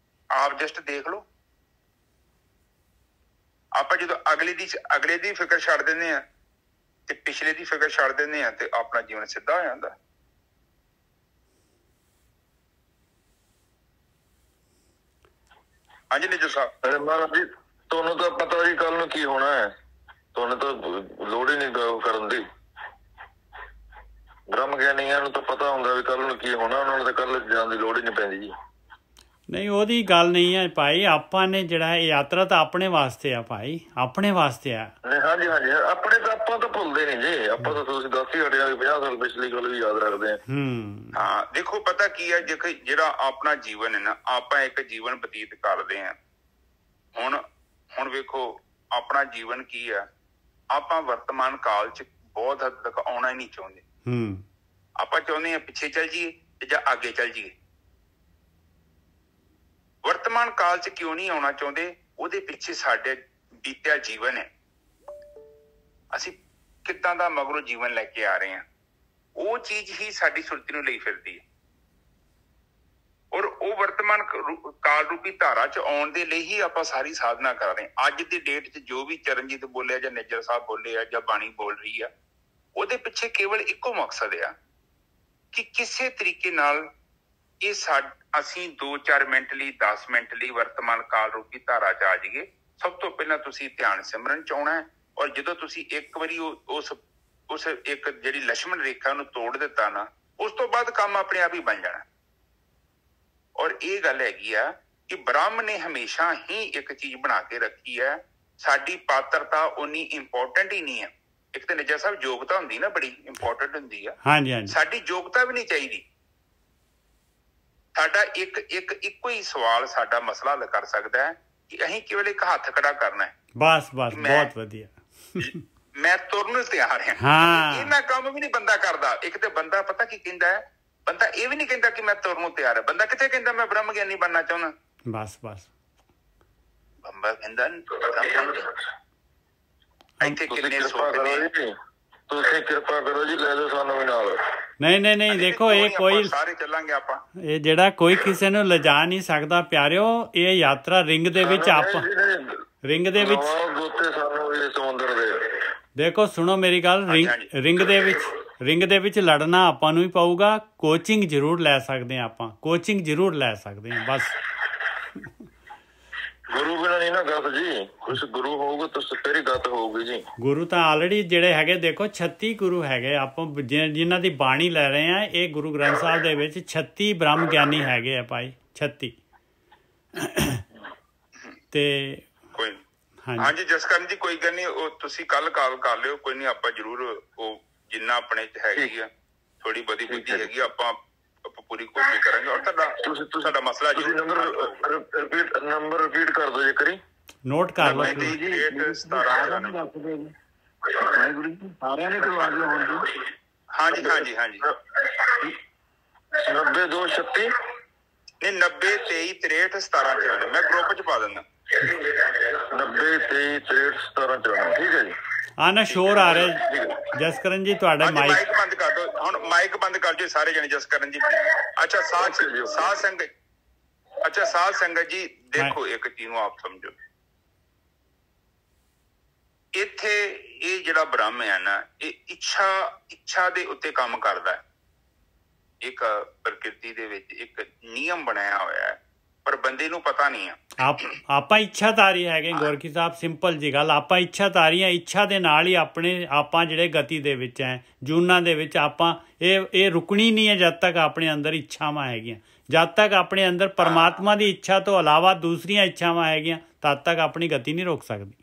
ਆਪ ਜਸਟ ਦੇਖ ਲਓ, ਆਪਾਂ ਜਦੋਂ ਅਗਲੇ ਦੀ ਫਿਕਰ ਛੱਡ ਦਿੰਦੇ ਆ ਤੇ ਪਿਛਲੇ ਦੀ ਫਿਕਰ ਛੱਡ ਦਿੰਦੇ ਆ ਤੇ ਆਪਣਾ ਜੀਵਨ ਸਿੱਧਾ ਹੋ ਜਾਂਦਾ। ਹਾਂਜੀ ਨਿੱਜਰ ਸਾਹਿਬ। ਮਹਾਰਾਜ ਜੀ ਤੁਹਾਨੂੰ ਤਾਂ ਪਤਾ ਜੀ ਕੱਲ ਨੂੰ ਕੀ ਹੋਣਾ ਹੈ, ਤੁਹਾਨੂੰ ਤਾਂ ਲੋੜ ਹੀ ਨਹੀਂ ਕਰਨ ਦੀ। ਬ੍ਰਹਮ ਗਿਆਨੀਆਂ ਨੂੰ ਤਾਂ ਪਤਾ ਹੁੰਦਾ ਵੀ ਕੱਲ ਨੂੰ ਕੀ ਹੋਣਾ, ਉਹਨਾਂ ਨੂੰ ਤਾਂ ਕੱਲ ਜਾਣ ਦੀ ਲੋੜ ਹੀ ਨਹੀਂ ਪੈਂਦੀ ਜੀ। ਨਹੀਂ ਉਹਦੀ ਗੱਲ ਨਹੀਂ ਹੈ ਭਾਈ, ਆਪਾਂ ਨੇ ਜਿਹੜਾ ਇਹ ਯਾਤਰਾ ਤਾਂ ਆਪਣੇ ਵਾਸਤੇ ਆ ਭਾਈ, ਆਪਣੇ ਵਾਸਤੇ ਆ। ਹਾਂਜੀ ਹਾਂਜੀ, ਆਪਣੇ ਤਾਂ ਆਪਾਂ ਤਾਂ ਭੁੱਲਦੇ ਨਹੀਂ ਜੀ, ਆਪਾਂ ਤਾਂ ਤੁਸੀਂ ਦੱਸ ਹੀ ਹਟਿਆ 50 ਸਾਲ ਪਿਛਲੀ ਗੱਲ ਵੀ ਯਾਦ ਰੱਖਦੇ ਆ। ਹਾਂ ਦੇਖੋ ਪਤਾ ਕੀ ਹੈ, ਜਿਹੜਾ ਆਪਣਾ ਜੀਵਨ ਹੈ ਨਾ, ਆਪਾਂ ਇੱਕ ਜੀਵਨ ਬਤੀਤ ਕਰਦੇ ਹਾਂ। ਹੁਣ ਵੇਖੋ ਆਪਣਾ ਜੀਵਨ ਕੀ ਆ, ਆਪਾਂ ਵਰਤਮਾਨ ਕਾਲ ਚ ਬਹੁਤ ਹੱਦ ਤੱਕ ਆਉਣਾ ਹੀ ਨਹੀਂ ਚਾਹੁੰਦੇ। ਆਪਾਂ ਚਾਹੁੰਦੇ ਹਾਂ ਪਿੱਛੇ ਚੱਲ ਜਾਈਏ ਤੇ ਜਾਂ ਅੱਗੇ ਚੱਲ ਜਾਈਏ। ਵਰਤਮਾਨ ਕਾਲ ਚ ਕਿਉਂ ਨਹੀਂ ਆਉਣਾ ਚਾਹੁੰਦੇ? ਉਹਦੇ ਪਿੱਛੇ ਸਾਡੇ ਬੀਤਿਆ ਜੀਵਨ ਹੈ, ਅਸੀਂ ਕਿੱਦਾਂ ਦਾ ਮਗਰੋਂ ਜੀਵਨ ਲੈ ਕੇ ਆ ਰਹੇ ਹਾਂ, ਉਹ ਚੀਜ਼ ਹੀ ਸਾਡੀ ਸੁਰਤੀ ਨੂੰ ਲਈ ਫਿਰਦੀ ਹੈ। ਔਰ ਉਹ ਵਰਤਮਾਨ ਕਾਲ ਰੂਪੀ ਧਾਰਾ ਚ ਆਉਣ ਦੇ ਲਈ ਹੀ ਆਪਾਂ ਸਾਰੀ ਸਾਧਨਾ ਕਰ ਰਹੇ ਹਾਂ। ਅੱਜ ਦੀ ਡੇਟ ਚ ਜੋ ਵੀ ਚਰਨਜੀਤ ਬੋਲਿਆ ਜਾਂ ਨਿੱਜਰ ਸਾਹਿਬ ਬੋਲੇ ਆ ਜਾਂ ਬਾਣੀ ਬੋਲ ਰਹੀ ਆ, ਉਹਦੇ ਪਿੱਛੇ ਕੇਵਲ ਇੱਕੋ ਮਕਸਦ ਆ ਕਿ ਕਿਸੇ ਤਰੀਕੇ ਨਾਲ ਇਹ ਅਸੀਂ 2-4 ਮਿੰਟ ਲਈ 10 ਮਿੰਟ ਲਈ ਵਰਤਮਾਨ ਕਾਲ ਰੂਪੀ ਧਾਰਾ ਚ ਆ ਜਾਈਏ। ਸਭ ਤੋਂ ਪਹਿਲਾਂ ਤੁਸੀਂ ਧਿਆਨ ਸਿਮਰਨ ਚ ਆਉਣਾ ਹੈ, ਔਰ ਜਦੋਂ ਤੁਸੀਂ ਇੱਕ ਵਾਰੀ ਉਸ ਇੱਕ ਜਿਹੜੀ ਲక్ష్మణ ਰੇਖਾ ਨੂੰ ਤੋੜ ਦਿੱਤਾ ਨਾ, ਉਸ ਤੋਂ ਬਾਅਦ ਕੰਮ ਆਪਣੇ ਆਪ ਹੀ ਬਣ ਜਾਣਾ। ਔਰ ਇਹ ਗੱਲ ਹੈਗੀ ਆ ਕਿ ਬ੍ਰਹਮ ਨੇ ਹਮੇਸ਼ਾ ਹੀ ਇੱਕ ਚੀਜ਼ ਬਣਾ ਕੇ ਰੱਖੀ ਹੈ, ਸਾਡੀ ਪਾਤਰਤਾ ਉਨੀ ਇੰਪੋਰਟੈਂਟ ਹੀ ਨਹੀਂ ਹੈ। ਇੱਕ ਤਾਂ ਨਿੱਜਰ ਸਾਹਿਬ ਯੋਗਤਾ ਹੁੰਦੀ ਨਾ, ਬੜੀ ਇੰਪੋਰਟੈਂਟ ਹੁੰਦੀ ਆ। ਸਾਡੀ ਯੋਗਤਾ ਵੀ ਨਹੀਂ ਚਾਹੀਦੀ। ਸਾਡਾ ਇੱਕੋ ਹੀ ਸਵਾਲ ਸਾਡਾ ਮਸਲਾ ਹੱਲ ਕਰ ਸਕਦਾ ਹੈ ਕਿ ਅਸੀਂ ਕੇਵਲ ਇੱਕ ਹੱਥ ਖੜਾ ਕਰਨਾ ਹੈ। ਬਸ ਬਹੁਤ ਵਧੀਆ। ਮੈਂ ਤੁਰਨ ਨੂੰ ਤਿਆਰ ਹਾਂ। ਇਹਨਾਂ ਕੰਮ ਵੀ ਨਹੀਂ ਬੰਦਾ ਕਰਦਾ। ਇੱਕ ਤੇ ਬੰਦਾ ਪਤਾ ਕੀ ਕਹਿੰਦਾ ਹੈ, ਬੰਦਾ ਇਹ ਵੀ ਨਹੀਂ ਕਹਿੰਦਾ ਕਿ ਮੈਂ ਤੁਰਨ ਨੂੰ ਤਿਆਰ ਹੈ। ਬੰਦਾ ਕਿੱਥੇ ਕਹਿੰਦਾ ਮੈਂ ਬ੍ਰਹਮ ਗਿਆਨੀ ਬਣਨਾ ਚਾਹੁੰਦਾ। ਬਸ ਬੰਦਾ ਕਹਿੰਦਾ ਇੱਥੇ ਕਿੰਨੇ ਸੁੱਖ ਨੇ, ਤੁਸੀਂ ਕਿਰਪਾ ਕਰੋ ਜੀ, ਲੈ ਜਾਓ ਸਾਨੂੰ ਵੀ ਨਾਲ। ਨਹੀਂ ਦੇਖੋ, ਇਹ ਕੋਈ ਸਾਰੇ ਚੱਲਾਂਗੇ ਆਪਾਂ। ਇਹ ਜਿਹੜਾ ਕੋਈ ਕਿਸੇ ਨੂੰ ਲਿਜਾ ਨਹੀਂ ਸਕਦਾ ਪਿਆਰਿਓ। ਇਹ ਯਾਤਰਾ ਰਿੰਗ ਦੇ ਵਿੱਚ ਆਪਾਂ ਰਿੰਗ ਦੇ ਵਿੱਚ ਸਮੁੰਦਰ ਦੇ ਦੇਖੋ, ਸੁਣੋ ਮੇਰੀ ਗੱਲ, ਰਿੰਗ ਦੇ ਵਿੱਚ ਲੜਨਾ ਆਪਾਂ ਨੂੰ ਹੀ ਪਊਗਾ। ਕੋਚਿੰਗ ਜ਼ਰੂਰ ਲੈ ਸਕਦੇ ਹਾਂ ਆਪਾਂ, ਕੋਚਿੰਗ ਜ਼ਰੂਰ ਲੈ ਸਕਦੇ ਹਾਂ। ਬਸ ਗੁਰੂ ਬਿਨਾਂ ਨਹੀਂ ਨਾ ਗੱਤ ਜੀ, ਕੁਛ ਗੁਰੂ ਹੋਊਗਾ ਤਾਂ ਫਿਰ ਹੀ ਗੱਤ ਹੋਊਗੀ ਜੀ। ਗੁਰੂ ਤਾਂ ਆਲਰੇਡੀ ਜਿਹੜੇ ਹੈਗੇ, ਦੇਖੋ 36 ਗੁਰੂ ਹੈਗੇ ਆਪਾਂ ਜਿਨ੍ਹਾਂ ਦੀ ਬਾਣੀ ਲੈ ਰਹੇ ਆ। ਇਹ ਗੁਰੂ ਗ੍ਰੰਥ ਸਾਹਿਬ ਦੇ ਵਿੱਚ 36 ਬ੍ਰਹਮ ਗਿਆਨੀ ਹੈਗੇ ਆ ਭਾਈ, 36। ਤੇ ਹਾਂਜੀ ਜਸਕਰਨ ਜੀ, ਕੋਈ ਗੱਲ ਨਹੀਂ, ਉਹ ਤੁਸੀਂ ਕੱਲ ਕਾਲ ਕਰ ਲਿਓ, ਕੋਈ ਨਹੀਂ, ਆਪਾਂ ਜ਼ਰੂਰ ਉਹ ਜਿੰਨਾ ਆਪਣੇ ਚ ਹੈਗੀ ਆ ਥੋੜੀ ਬਹੁਤੀ ਬੁੱਧੀ ਹੈਗੀ, ਆਪਾਂ ਪੂਰੀ ਕੋਸ਼ਿਸ਼ ਕਰਾਂਗੇ। ਔਰ ਤੁਹਾਡਾ ਮਸਲਾ ਨੰਬਰ ਰਿਪੀਟ ਕਰ ਦਿਓ, ਜੇ ਕਰੀ ਨੋਟ ਕਰ ਲਓ। 90-23-63 ਨਹੀਂ 90-23-63-17-94 ਮੈਂ ਗਰੁੱਪ ਚ ਪਾ ਦਿੰਦਾ। 90-23-63-17-94 ਠੀਕ ਹੈ ਜੀ। ਨਾ ਸ਼ੋਰ ਆ ਰਿਹਾ ਜਸਕਰਨ ਜੀ, ਤੁਹਾਡਾ ਮਾਈਕ ਬੰਦ ਕਰ ਦਿਓ। ਹੁਣ ਮਾਈਕ ਬੰਦ ਕਰ ਦਿਓ ਸਾਰੇ ਜਣੇ। ਜਸਕਰਨ ਜੀ ਅੱਛਾ, ਸਾਧ ਸੰਗਤ ਜੀ ਦੇਖੋ, ਇੱਕ ਚੀਜ਼ ਨੂੰ ਆਪ ਸਮਝੋ। ਇੱਥੇ ਇਹ ਜਿਹੜਾ ਬ੍ਰਹਮ ਹੈ ਨਾ, ਇਹ ਇੱਛਾ ਦੇ ਉੱਤੇ ਕੰਮ ਕਰਦਾ ਹੈ। ਇੱਕ ਪ੍ਰਕਿਰਤੀ ਦੇ ਵਿੱਚ ਇੱਕ ਨਿਯਮ ਬਣਾਇਆ ਹੋਇਆ ਹੈ, ਪਰ ਬੰਦੇ ਨੂੰ ਪਤਾ ਨਹੀਂ ਆ। ਆਪਾਂ ਇੱਛਾਧਾਰੀ ਹੈਗੇ ਗੋਰਖੀ ਸਾਹਿਬ, ਸਿੰਪਲ ਜੀ ਗੱਲ। ਆਪਾਂ ਇੱਛਾਧਾਰੀ ਹਾਂ, ਇੱਛਾ ਦੇ ਨਾਲ ਹੀ ਆਪਾਂ ਜਿਹੜੇ ਗਤੀ ਦੇ ਵਿੱਚ ਹੈ, ਜੂਨਾਂ ਦੇ ਵਿੱਚ ਆਪਾਂ ਇਹ ਰੁਕਣੀ ਨਹੀਂ ਹੈ ਜਦ ਤੱਕ ਆਪਣੇ ਅੰਦਰ ਇੱਛਾਵਾਂ ਹੈਗੀਆਂ। ਜਦ ਤੱਕ ਆਪਣੇ ਅੰਦਰ ਪਰਮਾਤਮਾ ਦੀ ਇੱਛਾ ਤੋਂ ਇਲਾਵਾ ਦੂਸਰੀਆਂ ਇੱਛਾਵਾਂ ਹੈਗੀਆਂ, ਤਦ ਤੱਕ ਆਪਣੀ ਗਤੀ ਨਹੀਂ ਰੋਕ ਸਕਦੀ।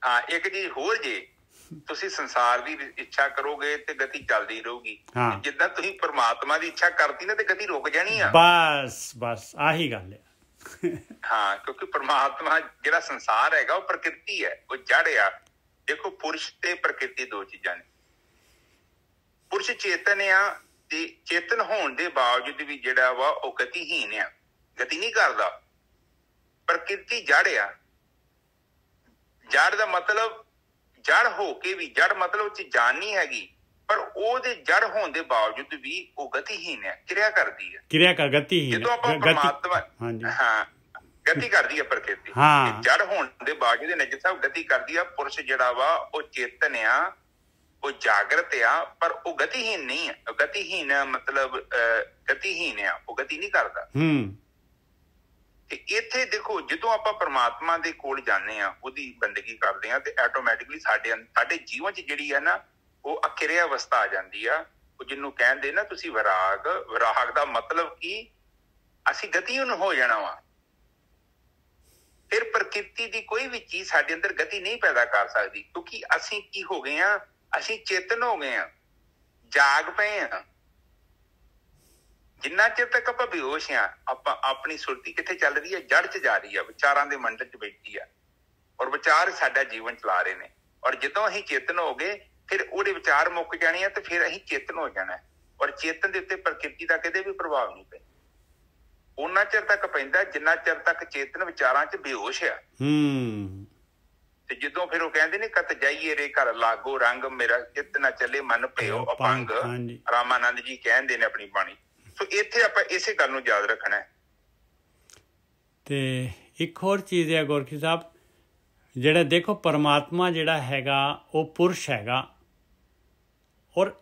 ਹਾਂ, ਇੱਕ ਚੀਜ਼ ਹੋਰ ਜੇ, ਤੁਸੀਂ ਸੰਸਾਰ ਦੀ ਇੱਛਾ ਕਰੋਗੇ ਤੇ ਗਤੀ ਚੱਲਦੀ ਰਹੂਗੀ। ਜਿੱਦਾਂ ਤੁਸੀਂ ਪਰਮਾਤਮਾ ਦੀ ਇੱਛਾ ਕਰਦੀ ਨਾ ਤੇ ਗਤੀ ਰੁਕ ਜਾਣੀ ਆ। ਬਸ ਆਹੀ ਗੱਲ ਹੈ। ਹਾਂ, ਕਿਉਂਕਿ ਪਰਮਾਤਮਾ ਜਿਹੜਾ ਸੰਸਾਰ ਹੈਗਾ ਉਹ ਪ੍ਰਕਿਰਤੀ ਹੈ, ਉਹ ਜੜ ਆ। ਦੇਖੋ, ਪੁਰਸ਼ ਤੇ ਪ੍ਰਕਿਰਤੀ ਦੋ ਚੀਜ਼ਾਂ ਨੇ। ਪੁਰਸ਼ ਚੇਤਨ ਆ, ਤੇ ਚੇਤਨ ਹੋਣ ਦੇ ਬਾਵਜੂਦ ਵੀ ਜਿਹੜਾ ਵਾ ਉਹ ਗਤੀਹੀਨ ਆ, ਗਤੀ ਨਹੀਂ ਕਰਦਾ। ਪ੍ਰਕਿਰਤੀ ਜੜ ਆ। ਜੜ ਦਾ ਮਤਲਬ ਜੜ ਹੋ ਕੇ ਵੀ, ਜੜ ਮਤਲਬ ਉਹ ਚ ਜਾਨ ਨਹੀਂ ਹੈਗੀ, ਪਰ ਉਹਦੇ ਜੜ ਹੋਣ ਦੇ ਬਾਵਜੂਦ ਵੀ ਉਹ ਗਤੀਹੀਨ ਹੈ, ਕਿਰਿਆ ਕਰਦੀ ਹੈ। ਜਦੋਂ ਆਪਾਂ ਪਰਮਾਤਮਾ ਗਤੀ ਕਰਦੀ ਹੈ ਪ੍ਰਕਿਰਤੀ, ਜੜ ਹੋਣ ਦੇ ਬਾਵਜੂਦ ਨਿੱਜਰ ਸਾਹਿਬ ਗਤੀ ਕਰਦੀ ਆ। ਪੁਰਸ਼ ਜਿਹੜਾ ਵਾ ਉਹ ਚੇਤਨ ਆ, ਉਹ ਜਾਗਰਤ ਆ, ਪਰ ਉਹ ਗਤੀਹੀਨ ਨਹੀਂ ਹੈ। ਗਤੀਹੀਨ ਮਤਲਬ ਗਤੀਹੀਨ ਆ, ਉਹ ਗਤੀ ਨਹੀਂ ਕਰਦਾ। ਤੇ ਇੱਥੇ ਦੇਖੋ, ਜਦੋਂ ਆਪਾਂ ਪਰਮਾਤਮਾ ਦੇ ਕੋਲ ਜਾਂਦੇ ਹਾਂ, ਉਹਦੀ ਬੰਦਗੀ ਕਰਦੇ ਹਾਂ, ਤੇ ਆਟੋਮੈਟਿਕਲੀ ਸਾਡੇ ਜੀਵਨ ਚ ਜਿਹੜੀ ਹੈ ਨਾ, ਉਹ ਅਕਿਰਿਆ ਅਵਸਥਾ ਆ ਜਾਂਦੀ ਆ। ਉਹ ਜਿਹਨੂੰ ਕਹਿੰਦੇ ਨਾ ਤੁਸੀਂ ਵਿਰਾਗ ਦਾ ਮਤਲਬ ਕੀ, ਅਸੀਂ ਗਤੀਹੀਨ ਹੋ ਜਾਣਾ ਵਾ। ਫਿਰ ਪ੍ਰਕਿਰਤੀ ਦੀ ਕੋਈ ਵੀ ਚੀਜ਼ ਸਾਡੇ ਅੰਦਰ ਗਤੀ ਨਹੀਂ ਪੈਦਾ ਕਰ ਸਕਦੀ, ਕਿਉਂਕਿ ਅਸੀਂ ਕੀ ਹੋ ਗਏ ਆ, ਅਸੀਂ ਚੇਤਨ ਹੋ ਗਏ ਆ, ਜਾਗ ਪਏ ਆ। ਜਿੰਨਾ ਚਿਰ ਤੱਕ ਆਪਾਂ ਬੇਹੋਸ਼ ਆ, ਆਪਾਂ ਆਪਣੀ ਸੁਰਤੀ ਕਿੱਥੇ ਚੱਲ ਰਹੀ ਹੈ, ਜੜ 'ਚ ਜਾ ਰਹੀ ਆ, ਵਿਚਾਰਾਂ ਦੇ ਮੰਡਲ 'ਚ ਬੈਠੀ ਆ, ਔਰ ਵਿਚਾਰ ਸਾਡਾ ਜੀਵਨ ਚਲਾ ਰਹੇ ਨੇ। ਔਰ ਜਦੋਂ ਅਸੀਂ ਚੇਤਨ ਹੋ ਗਏ ਫਿਰ ਉਹਦੇ ਵਿਚਾਰ ਮੁੱਕ ਜਾਣੇ ਆ ਤੇ ਫਿਰ ਅਸੀਂ ਚੇਤਨ ਹੋ ਜਾਣਾ। ਔਰ ਚੇਤਨ ਦੇ ਉੱਤੇ ਪ੍ਰਕਿਰਤੀ ਦਾ ਕਦੇ ਵੀ ਪ੍ਰਭਾਵ ਨਹੀਂ ਪੈਂਦਾ। ਉਹਨਾਂ ਚਿਰ ਤੱਕ ਪੈਂਦਾ ਜਿੰਨਾ ਚਿਰ ਤੱਕ ਚੇਤਨ ਵਿਚਾਰਾਂ 'ਚ ਬੇਹੋਸ਼ ਆ। ਤੇ ਜਦੋਂ ਫਿਰ ਉਹ ਕਹਿੰਦੇ ਨੇ ਕਤ ਜਾਈਏ ਰੇ ਘਰ ਲਾਗੋ ਰੰਗ, ਮੇਰਾ ਚਿੱਤ ਨਾ ਚੱਲੇ ਮਨ ਭਇਓ ਅਪੰਗ, ਰਾਮਾਨੰਦ ਜੀ ਕਹਿੰਦੇ ਨੇ ਆਪਣੀ ਬਾਣੀ। ਸੋ ਇੱਥੇ ਆਪਾਂ ਇਸੇ ਗੱਲ ਨੂੰ ਯਾਦ ਰੱਖਣਾ ਹੈ। ਤੇ ਇੱਕ ਹੋਰ ਚੀਜ਼ ਹੈ ਗੋਰਖੀ ਸਾਹਿਬ, ਜਿਹੜਾ ਦੇਖੋ ਪਰਮਾਤਮਾ ਜਿਹੜਾ ਹੈਗਾ ਉਹ ਪੁਰਸ਼ ਹੈਗਾ, ਔਰ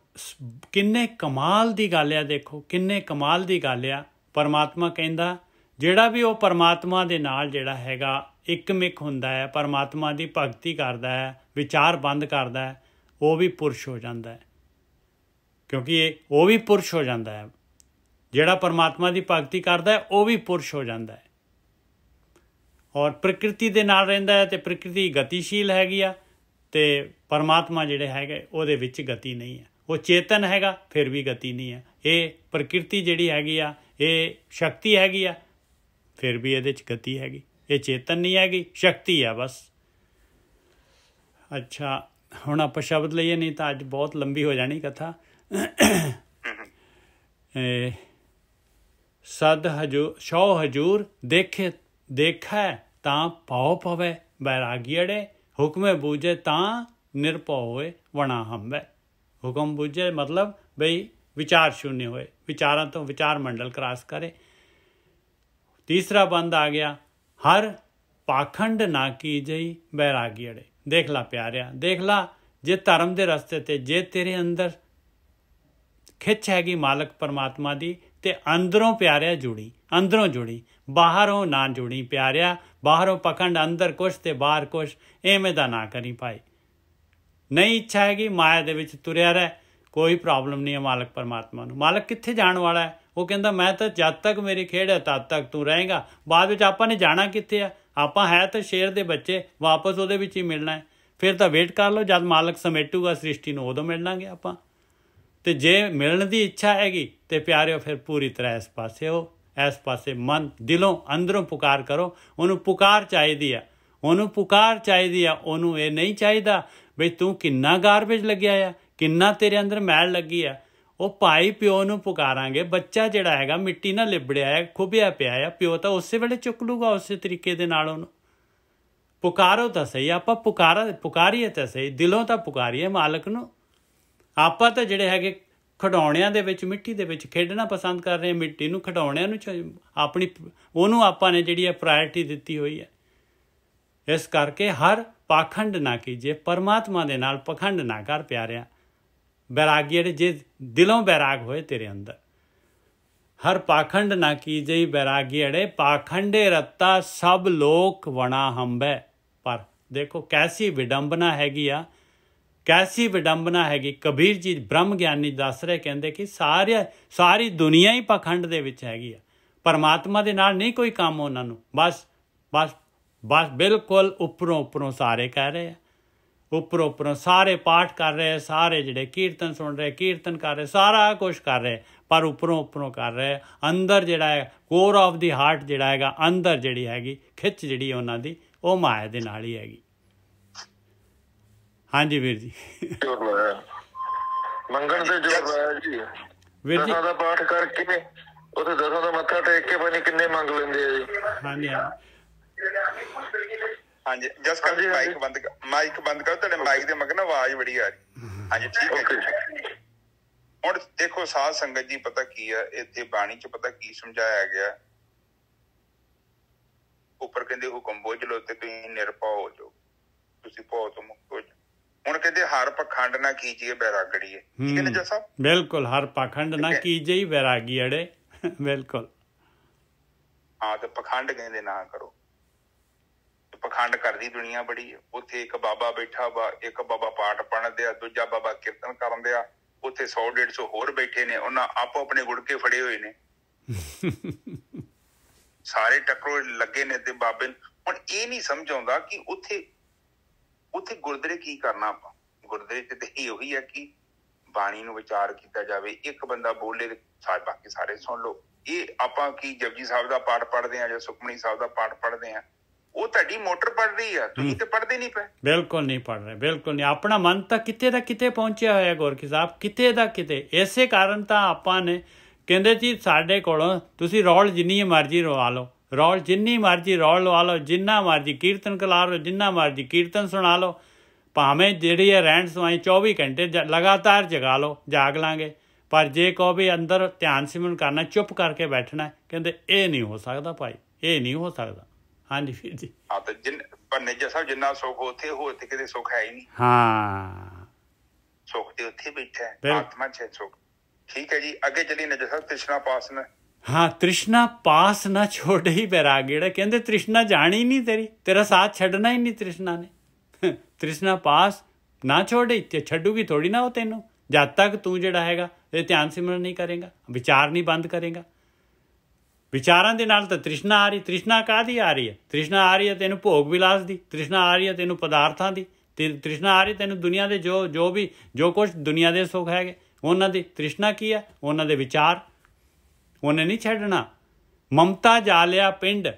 ਕਿੰਨੇ ਕਮਾਲ ਦੀ ਗੱਲ ਆ। ਦੇਖੋ ਕਿੰਨੇ ਕਮਾਲ ਦੀ ਗੱਲ ਆ। ਪਰਮਾਤਮਾ ਕਹਿੰਦਾ ਜਿਹੜਾ ਵੀ ਉਹ ਪਰਮਾਤਮਾ ਦੇ ਨਾਲ ਜਿਹੜਾ ਹੈਗਾ ਇੱਕਮਿਕ ਹੁੰਦਾ ਹੈ, ਪਰਮਾਤਮਾ ਦੀ ਭਗਤੀ ਕਰਦਾ ਹੈ, ਵਿਚਾਰ ਬੰਦ ਕਰਦਾ ਹੈ, ਉਹ ਵੀ ਪੁਰਸ਼ ਹੋ ਜਾਂਦਾ ਹੈ। ਕਿਉਂਕਿ ਉਹ ਵੀ ਪੁਰਸ਼ ਹੋ ਜਾਂਦਾ ਹੈ, ਜਿਹੜਾ ਪਰਮਾਤਮਾ ਦੀ ਭਗਤੀ ਕਰਦਾ ਹੈ ਉਹ ਵੀ ਪੁਰਸ਼ ਹੋ ਜਾਂਦਾ ਹੈ। ਔਰ ਪ੍ਰਕਿਰਤੀ ਦੇ ਨਾਲ ਰਹਿੰਦਾ ਹੈ, ਅਤੇ ਪ੍ਰਕਿਰਤੀ ਗਤੀਸ਼ੀਲ ਹੈਗੀ ਆ, ਅਤੇ ਪਰਮਾਤਮਾ ਜਿਹੜੇ ਹੈਗੇ ਉਹਦੇ ਵਿੱਚ ਗਤੀ ਨਹੀਂ ਹੈ। ਉਹ ਚੇਤਨ ਹੈਗਾ ਫਿਰ ਵੀ ਗਤੀ ਨਹੀਂ ਹੈ। ਇਹ ਪ੍ਰਕਿਰਤੀ ਜਿਹੜੀ ਹੈਗੀ ਆ ਇਹ ਸ਼ਕਤੀ ਹੈਗੀ ਆ, ਫਿਰ ਵੀ ਇਹਦੇ 'ਚ ਗਤੀ ਹੈਗੀ। ਇਹ ਚੇਤਨ ਨਹੀਂ ਹੈਗੀ, ਸ਼ਕਤੀ ਆ ਬਸ। ਅੱਛਾ, ਹੁਣ ਆਪਾਂ ਸ਼ਬਦ ਲਈਏ, ਨਹੀਂ ਤਾਂ ਅੱਜ ਬਹੁਤ ਲੰਬੀ ਹੋ ਜਾਣੀ ਕਥਾ। ਸਦ ਸੌ ਹਜੂਰ ਦੇਖੈ ਤਾਂ ਭਾਉ ਪਵੈ, ਬੈਰਾਗੀੜੇ ਹੁਕਮੇ ਬੂਝੇ ਤਾਂ ਨਿਰਭਉ ਹੋਏ ਵਣਾ ਹੰਬੈ। ਹੁਕਮ ਬੂਝੇ ਮਤਲਬ ਬਈ ਵਿਚਾਰ ਸ਼ੂन्य ਹੋਏ, ਵਿਚਾਰਾਂ ਤੋਂ ਵਿਚਾਰ ਮੰਡਲ ਕ੍ਰਾਸ ਕਰੇ। ਤੀਸਰਾ ਬੰਦ ਆ ਗਿਆ, ਹਰ ਪਾਖੰਡ ਨਾ ਕੀਜਈ ਬੈਰਾਗੀੜੇ। ਦੇਖ ਲਾ ਪਿਆਰਿਆ, ਦੇਖ ਲਾ, ਜੇ ਧਰਮ ਦੇ ਰਸਤੇ 'ਤੇ ਜੇ ਤੇਰੇ ਅੰਦਰ ਖਿੱਚ ਹੈਗੀ ਮਾਲਕ ਪਰਮਾਤਮਾ ਦੀ, ਤੇ ਅੰਦਰੋਂ ਪਿਆਰਿਆ ਜੁੜੀ, ਅੰਦਰੋਂ ਜੁੜੀ, ਬਾਹਰੋਂ ਨਾ ਜੁੜੀ ਪਿਆਰਿਆ। ਬਾਹਰੋਂ ਪਖੰਡ, ਅੰਦਰ ਕੁਛ ਤੇ ਬਾਹਰ ਕੁਛ, ਐਵੇਂ ਦਾ ਨਾ ਕਰੀ ਭਾਈ। ਨਹੀਂ ਇੱਛਾ ਹੈਗੀ ਮਾਇਆ ਦੇ ਵਿੱਚ ਤੁਰਿਆ ਰਹਿ, ਕੋਈ ਪ੍ਰੋਬਲਮ ਨਹੀਂ ਹੈ ਮਾਲਕ ਪਰਮਾਤਮਾ ਨੂੰ। ਮਾਲਕ ਕਿੱਥੇ ਜਾਣ ਵਾਲਾ ਹੈ? ਉਹ ਕਹਿੰਦਾ ਮੈਂ ਤਾਂ ਜਦ ਤੱਕ ਮੇਰੀ ਖੇਡ ਹੈ ਤਦ ਤੱਕ ਤੂੰ ਰਹੇਗਾ। ਬਾਅਦ ਵਿੱਚ ਆਪਾਂ ਨੇ ਜਾਣਾ ਕਿੱਥੇ ਆ? ਆਪਾਂ ਹੈ ਤਾਂ ਸ਼ੇਰ ਦੇ ਬੱਚੇ, ਵਾਪਸ ਉਹਦੇ ਵਿੱਚ ਹੀ ਮਿਲਣਾ ਹੈ। ਫਿਰ ਤਾਂ ਵੇਟ ਕਰ ਲਓ, ਜਦ ਮਾਲਕ ਸਮੇਟੂਗਾ ਸ੍ਰਿਸ਼ਟੀ ਨੂੰ ਉਦੋਂ ਮਿਲਾਂਗੇ ਆਪਾਂ। ਅਤੇ ਜੇ ਮਿਲਣ ਦੀ ਇੱਛਾ ਹੈਗੀ ਅਤੇ ਪਿਆਰਿਓ ਫਿਰ ਪੂਰੀ ਤਰ੍ਹਾਂ ਇਸ ਪਾਸੇ ਹੋ, ਇਸ ਪਾਸੇ ਮਨ ਦਿਲੋਂ ਅੰਦਰੋਂ ਪੁਕਾਰ ਕਰੋ। ਉਹਨੂੰ ਪੁਕਾਰ ਚਾਹੀਦੀ ਆ, ਉਹਨੂੰ ਪੁਕਾਰ ਚਾਹੀਦੀ ਆ। ਉਹਨੂੰ ਇਹ ਨਹੀਂ ਚਾਹੀਦਾ ਬਈ ਤੂੰ ਕਿੰਨਾ ਗਾਰਬੇਜ ਲੱਗਿਆ ਆ, ਕਿੰਨਾ ਤੇਰੇ ਅੰਦਰ ਮੈਲ ਲੱਗੀ ਆ। ਉਹ ਭਾਈ ਪਿਓ ਨੂੰ ਪੁਕਾਰਾਂਗੇ। ਬੱਚਾ ਜਿਹੜਾ ਹੈਗਾ ਮਿੱਟੀ ਨਾਲ ਲਿਬੜਿਆ ਹੈ, ਖੁੱਭਿਆ ਪਿਆ ਆ, ਪਿਓ ਤਾਂ ਉਸੇ ਵੇਲੇ ਚੁੱਕ ਲੂਗਾ ਉਸੇ ਤਰੀਕੇ ਦੇ ਨਾਲ ਉਹਨੂੰ। ਪੁਕਾਰੋ ਤਾਂ ਸਹੀ, ਆਪਾਂ ਪੁਕਾਰੀਏ ਤਾਂ ਸਹੀ, ਦਿਲੋਂ ਤਾਂ ਪੁਕਾਰੀਏ ਮਾਲਕ ਨੂੰ। ਆਪਾਂ ਤਾਂ ਜਿਹੜੇ ਹੈਗੇ ਖਿਡੌਣਿਆਂ ਦੇ ਵਿੱਚ, ਮਿੱਟੀ ਦੇ ਵਿੱਚ ਖੇਡਣਾ ਪਸੰਦ ਕਰ ਰਹੇ, ਮਿੱਟੀ ਨੂੰ, ਖਿਡੌਣਿਆਂ ਨੂੰ ਆਪਣੀ ਉਹਨੂੰ ਆਪਾਂ ਨੇ ਜਿਹੜੀ ਹੈ ਪ੍ਰਾਇਰਟੀ ਦਿੱਤੀ ਹੋਈ ਹੈ। ਇਸ ਕਰਕੇ ਹਰ ਪਾਖੰਡ ਨਾ ਕੀਜੇ, ਪਰਮਾਤਮਾ ਦੇ ਨਾਲ ਪਖੰਡ ਨਾ ਕਰ ਪਿਆਰਿਆ। ਬੈਰਾਗੀ ਜੇ ਦਿਲੋਂ ਬੈਰਾਗ ਹੋਏ ਤੇਰੇ ਅੰਦਰ, ਹਰ ਪਾਖੰਡ ਨਾ ਕੀਜੇ ਬੈਰਾਗੀ ਅੜੇ, ਪਾਖੰਡੇ ਰੱਤਾ ਸਭ ਲੋਕ ਵਣਾ ਹੰਬੈ। ਪਰ ਦੇਖੋ ਕੈਸੀ ਵਿਡੰਬਨਾ ਹੈਗੀ ਆ, ਕੈਸੀ ਵਿਡੰਬਨਾ ਹੈਗੀ। ਕਬੀਰ ਜੀ ਬ੍ਰਹਮ ਗਿਆਨੀ ਦੱਸ ਰਹੇ, ਕਹਿੰਦੇ ਕਿ ਸਾਰੀ ਦੁਨੀਆ ਹੀ ਪਾਖੰਡ ਦੇ ਵਿੱਚ ਹੈਗੀ ਆ। ਪਰਮਾਤਮਾ ਦੇ ਨਾਲ ਨਹੀਂ ਕੋਈ ਕੰਮ ਉਹਨਾਂ ਨੂੰ। ਬਸ ਬਿਲਕੁਲ ਉੱਪਰੋਂ ਸਾਰੇ ਕਹਿ ਰਹੇ ਆ, ਉੱਪਰੋਂ ਸਾਰੇ ਪਾਠ ਕਰ ਰਹੇ, ਸਾਰੇ ਜਿਹੜੇ ਕੀਰਤਨ ਸੁਣ ਰਹੇ, ਕੀਰਤਨ ਕਰ ਰਹੇ, ਸਾਰਾ ਕੁਛ ਕਰ ਰਹੇ, ਪਰ ਉੱਪਰੋਂ ਕਰ ਰਹੇ। ਅੰਦਰ ਜਿਹੜਾ ਹੈ ਕੋਰ ਆਫ ਦੀ ਹਾਰਟ ਜਿਹੜਾ ਹੈਗਾ, ਅੰਦਰ ਜਿਹੜੀ ਹੈਗੀ ਖਿੱਚ ਜਿਹੜੀ ਉਹਨਾਂ ਦੀ, ਉਹ ਮਾਇਆ ਦੇ ਨਾਲ ਹੀ ਹੈਗੀ। ਹਾਂਜੀ ਵੀਰ ਜੀ। ਮੰਗਣ ਤੇ ਜੋਰ ਲਾਇਆ ਜੀ ਵੀਰ ਜੀ। ਦਸਾਂ ਦਾ ਪਾਠ ਕਰਕੇ ਉੱਥੇ ਦਸਾਂ ਦਾ ਮੱਥਾ ਟੇਕ ਕੇ ਪਤਾ ਨੀ ਕਿੰਨੇ ਮੰਗ ਲੈਂਦੇ ਆ ਜੀ। ਹਾਂਜੀ ਜਸ ਕਰ ਮਾਈਕ ਬੰਦ ਕਰੋ, ਤੁਹਾਡੇ ਮਾਈਕ ਦੇ ਮਗਰ ਨਾ ਆਵਾਜ਼ ਬੜੀ ਆ ਰਹੀ। ਹਾਂਜੀ ਠੀਕ ਹੈ ਜੀ। ਹੁਣ ਦੇਖੋ ਸਾਧ ਸੰਗਤ ਜੀ, ਪਤਾ ਕੀ ਆ ਇੱਥੇ ਬਾਣੀ ਚ ਪਤਾ ਕੀ ਸਮਝਾਇਆ ਗਿਆ। ਉੱਪਰ ਕਹਿੰਦੇ ਹੁਕਮ ਬੁੱਝ ਲਓ ਤੇ ਤੁਸੀਂ ਨਿਰਭਉ ਹੋ ਜਾਓ, ਤੁਸੀਂ ਭਉ ਤੋਂ ਮੁਕਤ ਹੋ ਜਾਓ। ਹੁਣ ਕਹਿੰਦੇ ਹਰ ਪਖੰਡ ਨਾ ਕੀਜੀਏ ਬੈਰਾਗੜੀਏ। ਠੀਕ ਹੈ ਨਾ ਜਸ ਸਾਹਿਬ? ਬਿਲਕੁਲ, ਹਰ ਪਖੰਡ ਨਾ ਕੀਜੇ ਬੈਰਾਗੀ ਅੜੇ। ਬਿਲਕੁਲ ਹਾਂ, ਤੇ ਪਖੰਡ ਕਹਿੰਦੇ ਨਾ ਕਰੋ। ਪਖੰਡ ਕਰਦੀ ਦੁਨੀਆ ਬੜੀ। ਉੱਥੇ ਇੱਕ ਬਾਬਾ ਬੈਠਾ ਵਾ, ਇੱਕ ਬਾਬਾ ਪਾਠ ਪੜ੍ਹਨ ਆ, ਦੂਜਾ ਬਾਬਾ ਕੀਰਤਨ ਕਰਨ ਆ, ਉੱਥੇ 100-150 ਹੋਰ ਬੈਠੇ ਨੇ, ਉਹਨਾਂ ਆਪੋ ਆਪਣੇ ਗੁੜਕੇ ਫੜੇ ਹੋਏ ਨੇ। ਸਾਰੇ ਟੱਕਰੋ ਲੱਗੇ ਨੇ ਤੇ ਬਾਬੇ ਹੁਣ ਇਹ ਨਹੀਂ ਸਮਝ ਆਉਂਦਾ ਕਿ ਉੱਥੇ ਗੁਰਦੁਆਰੇ ਕੀ ਕਰਨਾ ਆਪਾਂ। ਗੁਰਦੁਆਰੇ ਤੇ ਇਹ ਉਹੀ ਹੈ ਕਿ ਬਾਣੀ ਨੂੰ ਵਿਚਾਰ ਕੀਤਾ ਜਾਵੇ, ਇੱਕ ਬੰਦਾ ਬੋਲੇ ਤੇ ਬਾਕੀ ਸਾਰੇ ਸੁਣ ਲਓ। ਇਹ ਆਪਾਂ ਕੀ ਜਪਜੀ ਸਾਹਿਬ ਦਾ ਪਾਠ ਪੜ੍ਹਦੇ ਆ ਜਾਂ ਸੁਖਮਨੀ ਸਾਹਿਬ ਦਾ ਪਾਠ ਪੜ੍ਹਦੇ ਆ, ਉਹ ਤੁਹਾਡੀ ਮੋਟਰ ਪੜ ਰਹੀ ਆ, ਤੁਸੀਂ ਤੇ ਪੜ੍ਹਦੇ ਨਹੀਂ ਪਏ। ਬਿਲਕੁਲ ਨਹੀਂ ਪੜ੍ਹ ਰਹੇ, ਬਿਲਕੁਲ ਨਹੀਂ। ਆਪਣਾ ਮਨ ਤਾਂ ਕਿਤੇ ਦਾ ਕਿਤੇ ਪਹੁੰਚਿਆ ਹੋਇਆ ਗੋਰਖੀ ਸਾਹਿਬ, ਕਿਤੇ ਦਾ ਕਿਤੇ। ਇਸੇ ਕਾਰਨ ਤਾਂ ਆਪਾਂ ਨੇ ਕਹਿੰਦੇ ਜੀ ਸਾਡੇ ਕੋਲੋਂ ਤੁਸੀਂ ਰੌਲ ਜਿੰਨੀ ਮਰਜ਼ੀ ਰਵਾ ਲਓ, ਰੌਲ ਜਿੰਨੀ ਮਰਜ਼ੀ ਰੌਲ ਲਵਾ ਲਓ, ਜਿੰਨਾ ਮਰਜ਼ੀ ਕੀਰਤਨ ਕਰਾ ਲਓ, ਜਿੰਨਾ ਮਰਜ਼ੀ ਕੀਰਤਨ ਸੁਣਾ ਲਓ, ਭਾਵੇਂ ਜਿਹੜੀ ਹੈ ਰਹਿਣ ਸਵਾਈ 24 ਘੰਟੇ ਲਗਾਤਾਰ ਜਗਾ ਲਓ, ਜਾਗ ਲਾਂਗੇ। ਪਰ ਜੇ ਕਹੋ ਵੀ ਅੰਦਰ ਧਿਆਨ ਸਿਮਰਨ ਕਰਨਾ, ਚੁੱਪ ਕਰਕੇ ਬੈਠਣਾ, ਕਹਿੰਦੇ ਇਹ ਨਹੀਂ ਹੋ ਸਕਦਾ ਭਾਈ, ਇਹ ਨਹੀਂ ਹੋ ਸਕਦਾ। ਹਾਂਜੀ ਵੀਰ ਜੀ। ਹਾਂ ਤੇ ਪਰ ਨੇਜਾ ਸਾਹਿਬ ਜਿੰਨਾ ਸੁੱਖ ਉੱਥੇ, ਹੋਰ ਤੇ ਕਿਤੇ ਸੁੱਖ ਹੈ ਹੀ ਨਹੀਂ। ਹਾਂ ਸੁੱਖ ਤੇ ਉੱਥੇ ਬੈਠਾ ਹੈ, ਆਤਮਾ 'ਚ ਸੁੱਖ। ਠੀਕ ਹੈ ਜੀ, ਅੱਗੇ ਚੱਲੀ ਨੇਜਾ ਸਾਹਿਬ। ਤ੍ਰਿਸ਼ਨਾ ਪਾਸ ਨਾ, ਹਾਂ ਤ੍ਰਿਸ਼ਨਾ ਪਾਸ ਨਾ ਛੋੜੇ ਹੀ ਬੈਰਾਗੀੜਾ। ਕਹਿੰਦੇ ਤ੍ਰਿਸ਼ਨਾ ਜਾਣੀ ਨਹੀਂ ਤੇਰੀ, ਤੇਰਾ ਸਾਥ ਛੱਡਣਾ ਹੀ ਨਹੀਂ ਤ੍ਰਿਸ਼ਨਾ ਨੇ। ਤ੍ਰਿਸ਼ਨਾ ਪਾਸ ਨਾ ਛੋੜੇ, ਤੇ ਛੱਡੂਗੀ ਥੋੜੀ ਨਾ ਉਹ ਤੈਨੂੰ, ਜਦ ਤੱਕ ਤੂੰ ਜਿਹੜਾ ਹੈਗਾ ਇਹ ਧਿਆਨ ਸਿਮਰਨ ਨਹੀਂ ਕਰੇਗਾ, ਵਿਚਾਰ ਨਹੀਂ ਬੰਦ ਕਰੇਗਾ। ਵਿਚਾਰਾਂ ਦੇ ਨਾਲ ਤਾਂ ਤ੍ਰਿਸ਼ਨਾ ਆ ਰਹੀ। ਤ੍ਰਿਸ਼ਨਾ ਕਾਹਦੀ ਆ ਰਹੀ ਹੈ? ਤ੍ਰਿਸ਼ਨਾ ਆ ਰਹੀ ਹੈ ਤੈਨੂੰ ਭੋਗ ਵਿਲਾਸ ਦੀ, ਤ੍ਰਿਸ਼ਨਾ ਆ ਰਹੀ ਹੈ ਤੈਨੂੰ ਪਦਾਰਥਾਂ ਦੀ, ਤ੍ਰਿਸ਼ਨਾ ਆ ਰਹੀ ਤੈਨੂੰ ਦੁਨੀਆ ਦੇ ਜੋ ਕੁਛ ਦੁਨੀਆ ਦੇ ਸੁੱਖ ਹੈਗੇ ਉਹਨਾਂ ਦੀ ਤ੍ਰਿਸ਼ਨਾ ਕੀ ਹੈ? ਉਹਨਾਂ ਦੇ ਵਿਚਾਰ ਉਹਨੇ ਨਹੀਂ ਛੱਡਣਾ। ਮਮਤਾ ਜਾਲਿਆ ਪਿੰਡ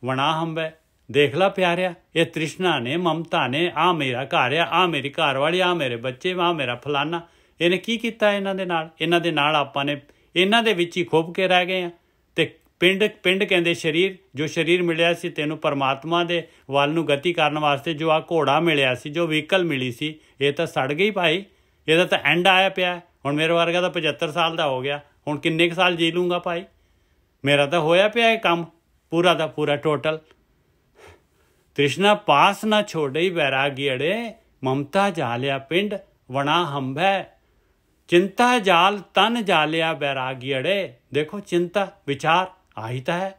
ਵਣਾ ਹੰਬੈ। ਦੇਖ ਲਾ ਪਿਆਰਿਆ, ਇਹ ਤ੍ਰਿਸ਼ਨਾ ਨੇ, ਮਮਤਾ ਨੇ, ਆਹ ਮੇਰਾ ਘਰ ਆ, ਆਹ ਮੇਰੀ ਘਰ ਵਾਲੀ, ਆਹ ਮੇਰੇ ਬੱਚੇ, ਆਹ ਮੇਰਾ ਫਲਾਨਾ, ਇਹਨੇ ਕੀ ਕੀਤਾ ਇਹਨਾਂ ਦੇ ਨਾਲ? ਇਹਨਾਂ ਦੇ ਨਾਲ ਆਪਾਂ ਨੇ ਇਹਨਾਂ ਦੇ ਵਿੱਚ ਹੀ ਖੁੱਭ ਕੇ ਰਹਿ ਗਏ ਆ। ਤੇ ਪਿੰਡ ਕਹਿੰਦੇ ਸਰੀਰ, ਜੋ ਸਰੀਰ ਮਿਲਿਆ ਸੀ ਤੈਨੂੰ ਪਰਮਾਤਮਾ ਦੇ ਵੱਲ ਨੂੰ ਗਤੀ ਕਰਨ ਵਾਸਤੇ, ਜੋ ਆ ਘੋੜਾ ਮਿਲਿਆ ਸੀ, ਜੋ ਵਹੀਕਲ ਮਿਲੀ ਸੀ, ਇਹ ਤਾਂ ਸੜ ਗਈ ਭਾਈ। ਇਹਦਾ ਤਾਂ ਐਂਡ ਆਇਆ ਪਿਆ। ਹੁਣ ਮੇਰੇ ਵਰਗਾ ਤਾਂ 75 ਸਾਲ ਦਾ ਹੋ ਗਿਆ, ਹੁਣ ਕਿੰਨੇ ਕੁ ਸਾਲ ਜੀ ਲੂੰਗਾ ਭਾਈ? ਮੇਰਾ ਤਾਂ ਹੋਇਆ ਪਿਆ ਇਹ ਕੰਮ ਪੂਰਾ ਦਾ ਪੂਰਾ ਟੋਟਲ। ਤ੍ਰਿਸ਼ਨਾ ਪਾਸ ਨਾ ਛੋੜੇ ਵੈਰਾਗੀ ਅੜੇ, ਮਮਤਾ ਜਾਲਿਆ ਪਿੰਡ ਵਣਾ ਹੰਭੈ। ਚਿੰਤਾ ਜਾਲ ਤਨ ਜਾਲਿਆ ਵੈਰਾਗੀ ਅੜੇ। ਦੇਖੋ ਚਿੰਤਾ ਵਿਚਾਰ ਆਹੀ ਤਾਂ ਹੈ।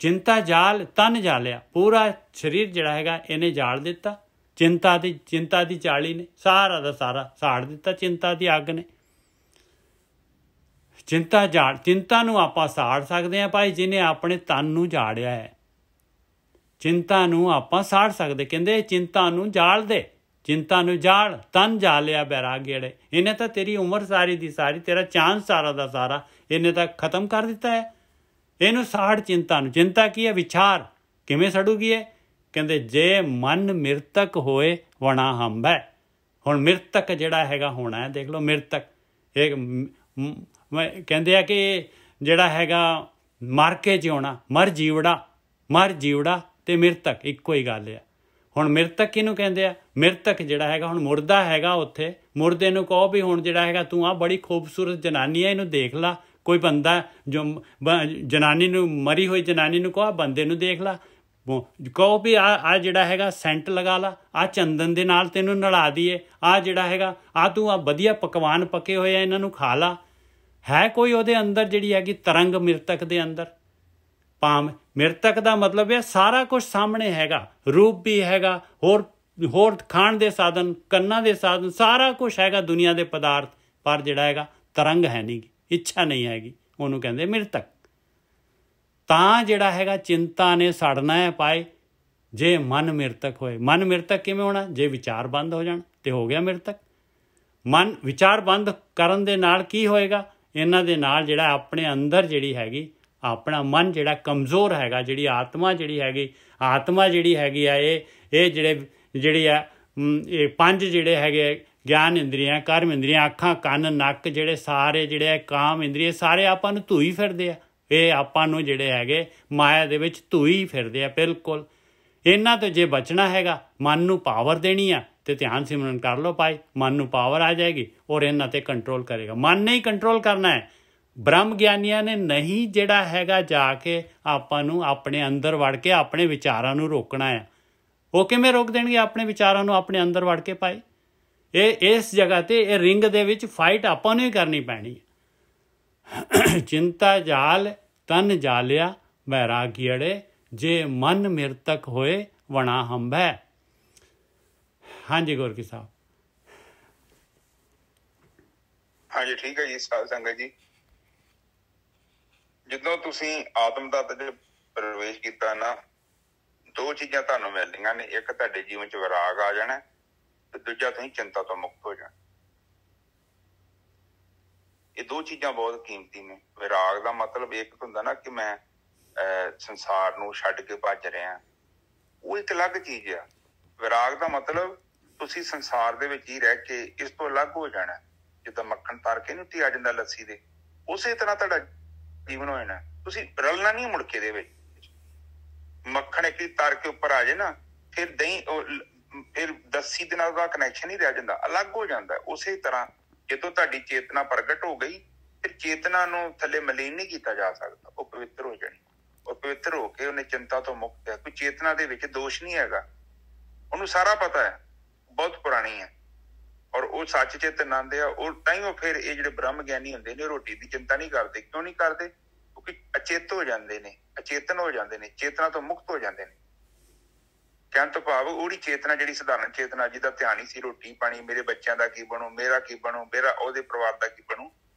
ਚਿੰਤਾ ਜਾਲ ਤਨ ਜਾਲਿਆ, ਪੂਰਾ ਸਰੀਰ ਜਿਹੜਾ ਹੈਗਾ ਇਹਨੇ ਜਾਲ ਦਿੱਤਾ। ਚਿੰਤਾ ਦੀ ਚਾਲੀ ਨੇ ਸਾਰਾ ਦਾ ਸਾਰਾ ਸਾੜ ਦਿੱਤਾ, ਚਿੰਤਾ ਦੀ ਅੱਗ ਨੇ। ਚਿੰਤਾ ਨੂੰ ਆਪਾਂ ਸਾੜ ਸਕਦੇ ਹਾਂ ਭਾਈ, ਜਿਹਨੇ ਆਪਣੇ ਤਨ ਨੂੰ ਜਾੜਿਆ ਹੈ। ਚਿੰਤਾ ਨੂੰ ਆਪਾਂ ਸਾੜ ਸਕਦੇ। ਕਹਿੰਦੇ ਚਿੰਤਾ ਨੂੰ ਜਾਲ ਦੇ, ਚਿੰਤਾ ਨੂੰ ਜਾਲ ਤਨ ਜਾਲਿਆ ਬੈਰਾਗੀ ਅੜੇ। ਇਹਨੇ ਤਾਂ ਤੇਰੀ ਉਮਰ ਸਾਰੀ ਦੀ ਸਾਰੀ, ਤੇਰਾ ਚਾਂਸ ਸਾਰਾ ਦਾ ਸਾਰਾ ਇਹਨੇ ਤਾਂ ਖਤਮ ਕਰ ਦਿੱਤਾ ਹੈ। ਇਹਨੂੰ ਸਾੜ ਚਿੰਤਾ ਨੂੰ। ਚਿੰਤਾ ਕੀ ਹੈ? ਵਿਚਾਰ। ਕਿਵੇਂ ਸੜੂਗੀ ਇਹ? ਕਹਿੰਦੇ ਜੇ ਮਨ ਮਿਰਤਕ ਹੋਏ ਵਣਾ ਹੰਭੈ। ਹੁਣ ਮਿਰਤਕ ਜਿਹੜਾ ਹੈਗਾ ਹੋਣਾ ਹੈ, ਦੇਖ ਲਓ ਮਿਰਤਕ ਇਹ ਕਹਿੰਦੇ ਆ ਕਿ ਜਿਹੜਾ ਹੈਗਾ ਮਰ ਕੇ ਜਿਉਣਾ, ਮਰ ਜੀਵੜਾ ਤੇ ਮਿਰਤਕ ਇੱਕੋ ਹੀ ਗੱਲ ਆ। ਹੁਣ ਮਿਰਤਕ ਕਿਹਨੂੰ ਕਹਿੰਦੇ ਆ? ਮਿਰਤਕ ਜਿਹੜਾ ਹੈਗਾ ਹੁਣ ਮੁਰਦਾ ਹੈਗਾ, ਉੱਥੇ ਮੁਰਦੇ ਨੂੰ ਕਹੋ ਵੀ ਹੁਣ ਜਿਹੜਾ ਹੈਗਾ ਤੂੰ ਆ ਬੜੀ ਖੂਬਸੂਰਤ ਜਨਾਨੀ ਹੈ, ਇਹਨੂੰ ਦੇਖ ਲਾ। ਕੋਈ ਬੰਦਾ ਜੋ ਜਨਾਨੀ ਨੂੰ, ਮਰੀ ਹੋਈ ਜਨਾਨੀ ਨੂੰ ਕਹੋ ਬੰਦੇ ਨੂੰ ਦੇਖ ਲਾ, ਕਹੋ ਵੀ ਆ ਜਿਹੜਾ ਹੈਗਾ ਸੈਂਟ ਲਗਾ ਲਾ, ਆ ਚੰਦਨ ਦੇ ਨਾਲ ਤੈਨੂੰ ਨਲਾ ਦਈਏ, ਆ ਜਿਹੜਾ ਹੈਗਾ ਆ ਤੂੰ ਆ ਵਧੀਆ ਪਕਵਾਨ ਪੱਕੇ ਹੋਏ ਆ ਇਹਨਾਂ ਨੂੰ ਖਾ ਲਾ। ਹੈ ਕੋਈ ਉਹਦੇ ਅੰਦਰ ਜਿਹੜੀ ਹੈਗੀ ਤਰੰਗ ਮਿਰਤਕ ਦੇ ਅੰਦਰ? ਭਾਵ ਮਿਰਤਕ ਦਾ ਮਤਲਬ ਹੈ ਸਾਰਾ ਕੁਝ ਸਾਹਮਣੇ ਹੈਗਾ, ਰੂਪ ਵੀ ਹੈਗਾ, ਹੋਰ ਖਾਣ ਦੇ ਸਾਧਨ, ਕੰਨਾਂ ਦੇ ਸਾਧਨ, ਸਾਰਾ ਕੁਝ ਹੈਗਾ ਦੁਨੀਆ ਦੇ ਪਦਾਰਥ, ਪਰ ਜਿਹੜਾ ਹੈਗਾ ਤਰੰਗ ਹੈ ਨਹੀਂ, ਇੱਛਾ ਨਹੀਂ ਹੈਗੀ, ਉਹਨੂੰ ਕਹਿੰਦੇ ਮਿਰਤਕ। ਤਾਂ ਜਿਹੜਾ ਹੈਗਾ ਚਿੰਤਾ ਨੇ ਸੜਨਾ ਹੈ ਪਾਏ ਜੇ ਮਨ ਮਿਰਤਕ ਹੋਏ। ਮਨ ਮਿਰਤਕ ਕਿਵੇਂ ਹੋਣਾ? ਜੇ ਵਿਚਾਰ ਬੰਦ ਹੋ ਜਾਣ ਤੇ ਹੋ ਗਿਆ ਮਿਰਤਕ। ਮਨ ਵਿਚਾਰ ਬੰਦ ਕਰਨ ਦੇ ਨਾਲ ਕੀ ਹੋਏਗਾ? ਇਹਨਾਂ ਦੇ ਨਾਲ ਜਿਹੜਾ ਆਪਣੇ ਅੰਦਰ ਜਿਹੜੀ ਹੈਗੀ ਆਪਣਾ ਮਨ ਜਿਹੜਾ ਕਮਜ਼ੋਰ ਹੈਗਾ, ਜਿਹੜੀ ਆਤਮਾ ਜਿਹੜੀ ਹੈਗੀ ਆ ਇਹ ਜਿਹੜੀ ਆ ਇਹ ਪੰਜ ਜਿਹੜੇ ਹੈਗੇ ਗਿਆਨ ਇੰਦਰੀਆਂ, ਕਰਮ ਇੰਦਰੀਆਂ, ਅੱਖਾਂ, ਕੰਨ, ਨੱਕ, ਜਿਹੜੇ ਸਾਰੇ ਜਿਹੜੇ ਕਾਮ ਇੰਦਰੀਏ, ਸਾਰੇ ਆਪਾਂ ਨੂੰ ਧੂਈ ਫਿਰਦੇ ਆ। ਇਹ ਆਪਾਂ ਨੂੰ ਜਿਹੜੇ ਹੈਗੇ ਮਾਇਆ ਦੇ ਵਿੱਚ ਧੂਈ ਫਿਰਦੇ ਆ ਬਿਲਕੁਲ। ਇਹਨਾਂ ਤੋਂ ਜੇ ਬਚਣਾ ਹੈਗਾ, ਮਨ ਨੂੰ ਪਾਵਰ ਦੇਣੀ ਆ ਤੇ ਧਿਆਨ ਸਿਮਰਨ ਕਰ ਲਓ ਭਾਈ, ਮਨ ਨੂੰ ਪਾਵਰ ਆ ਜਾਏਗੀ ਔਰ ਇਹਨਾਂ ਤੇ ਕੰਟਰੋਲ ਕਰੇਗਾ। ਮਨ ਨੇ ਹੀ ਕੰਟਰੋਲ ਕਰਨਾ ਹੈ। ਬ੍ਰਹਮ ਗਿਆਨੀਆਂ ਨੇ ਨਹੀਂ ਜਿਹੜਾ ਹੈਗਾ ਜਾ ਕੇ ਆਪਾਂ ਨੂੰ ਆਪਣੇ ਅੰਦਰ ਵੜ ਕੇ ਆਪਣੇ ਵਿਚਾਰਾਂ ਨੂੰ ਰੋਕਣਾ ਹੈ। ਉਹ ਕਿਵੇਂ ਰੋਕ ਦੇਣਗੇ ਆਪਣੇ ਵਿਚਾਰਾਂ ਨੂੰ ਆਪਣੇ ਅੰਦਰ ਵੜ ਕੇ ਭਾਈ? ਇਸ ਜਗ੍ਹਾ ਤੇ ਇਹ ਰਿੰਗ ਦੇ ਵਿੱਚ ਫਾਈਟ ਆਪਾਂ ਨੂੰ ਹੀ ਕਰਨੀ ਪੈਣੀ ਹੈ। ਚਿੰਤਾ ਜਾਲ ਤਨ ਜਾਲਿਆ ਵੈਰਾਗੀ ਅੜੇ, ਜੇ ਮਨ ਮਿਰਤਕ ਹੋਏ ਵਣਾ ਹੰਭੈ। ਹਾਂਜੀ ਗੁਰਕੀ ਸਾਹਿਬ। ਹਾਂਜੀ ਠੀਕ ਹੈ ਜੀ ਸਾਧ ਸੰਗਤ ਜੀ। ਜਦੋਂ ਤੁਸੀਂ ਆਤਮ ਤੱਤ 'ਚ ਪ੍ਰਵੇਸ਼ ਕੀਤਾ ਨਾ, ਦੋ ਚੀਜ਼ਾਂ ਤੁਹਾਨੂੰ ਮਿਲਣੀਆਂ ਨੇ। ਇੱਕ ਤੁਹਾਡੇ ਜੀਵਨ 'ਚ ਵਿਰਾਗ ਆ ਜਾਣਾ ਤੇ ਦੂਜਾ ਤੁਸੀਂ ਚਿੰਤਾ ਤੋਂ ਮੁਕਤ ਹੋ ਜਾਣਾ। ਇਹ ਦੋ ਚੀਜ਼ਾਂ ਬਹੁਤ ਕੀਮਤੀ ਨੇ। ਵਿਰਾਗ ਦਾ ਮਤਲਬ ਇੱਕ ਹੁੰਦਾ ਨਾ ਕਿ ਮੈਂ ਸੰਸਾਰ ਨੂੰ ਛੱਡ ਕੇ ਭੱਜ ਰਿਹਾ, ਉਹ ਇੱਕ ਅਲੱਗ ਚੀਜ਼ ਆ। ਵਿਰਾਗ ਦਾ ਮਤਲਬ ਤੁਸੀਂ ਸੰਸਾਰ ਦੇ ਵਿੱਚ ਹੀ ਰਹਿ ਕੇ ਇਸ ਤੋਂ ਅਲੱਗ ਹੋ ਜਾਣਾ। ਜਿੱਦਾਂ ਮੱਖਣ ਤਰ ਕੇ ਨੀ ਉੱਤੇ ਆ ਜਾਂਦਾ ਲੱਸੀ ਦੇ, ਉਸੇ ਤਰ੍ਹਾਂ ਤੁਹਾਡਾ ਜੀਵਨ ਹੋ ਜਾਣਾ। ਤੁਸੀਂ ਰਲਣਾ ਨਹੀਂ ਮੁੜ ਕੇ ਇਹਦੇ ਵਿੱਚ। ਮੱਖਣ ਇੱਕ ਤਰ ਕੇ ਉੱਪਰ ਆ ਜਾਏ ਨਾ, ਫਿਰ ਦਹੀਂ ਫਿਰ ਲੱਸੀ ਦੇ ਨਾਲ ਉਹਦਾ ਕਨੈਕਸ਼ਨ ਹੀ ਰਹਿ ਜਾਂਦਾ, ਅਲੱਗ ਹੋ ਜਾਂਦਾ। ਉਸੇ ਤਰ੍ਹਾਂ ਜਦੋਂ ਤੁਹਾਡੀ ਚੇਤਨਾ ਪ੍ਰਗਟ ਹੋ ਗਈ, ਫਿਰ ਚੇਤਨਾ ਨੂੰ ਥੱਲੇ ਮਲੀਨ ਨਹੀਂ ਕੀਤਾ ਜਾ ਸਕਦਾ, ਉਹ ਪਵਿੱਤਰ ਹੋ ਜਾਣੀ। ਉਹ ਪਵਿੱਤਰ ਹੋ ਕੇ ਉਹਨੇ ਚਿੰਤਾ ਤੋਂ ਮੁਕਤ ਹੈ। ਕੋਈ ਚੇਤਨਾ ਦੇ ਵਿੱਚ ਦੋਸ਼ ਨਹੀਂ ਹੈਗਾ, ਉਹਨੂੰ ਸਾਰਾ ਪਤਾ ਹੈ, ਬਹੁਤ ਪੁਰਾਣੀ ਹੈ ਔਰ ਉਹ ਸੱਚ ਚੇਤਨ ਆਉਂਦੇ ਆ। ਉਹ ਤਾਂ ਹੀ ਉਹ ਫਿਰ ਇਹ ਜਿਹੜੇ ਬ੍ਰਹਮ ਗਿਆਨੀ ਹੁੰਦੇ ਨੇ ਰੋਟੀ ਦੀ ਚਿੰਤਾ ਨਹੀਂ ਕਰਦੇ। ਕਿਉਂ ਨਹੀਂ ਕਰਦੇ? ਕਿਉਂਕਿ ਅਚੇਤ ਹੋ ਜਾਂਦੇ ਨੇ, ਅਚੇਤਨ ਹੋ ਜਾਂਦੇ ਨੇ, ਚੇਤਨਾ ਤੋਂ ਮੁਕਤ ਹੋ ਜਾਂਦੇ ਨੇ। ਕਹਿਣ ਤੋਂ ਭਾਵ ਉਹਦੀ ਚੇਤਨਾ ਜਿਹੜੀ ਸਧਾਰਨ ਚੇਤਨਾ ਜਿਹਦਾ ਧਿਆਨ ਹੀ ਸੀ ਰੋਟੀ ਪਾਣੀ, ਮੇਰੇ ਬੱਚਿਆਂ ਦਾ ਕੀ ਬਣੂ, ਮੇਰਾ ਕੀ ਬਣੂ, ਮੇਰਾ ਉਹਦੇ ਪਰਿਵਾਰ ਦਾ ਕੀ ਬਣੂ,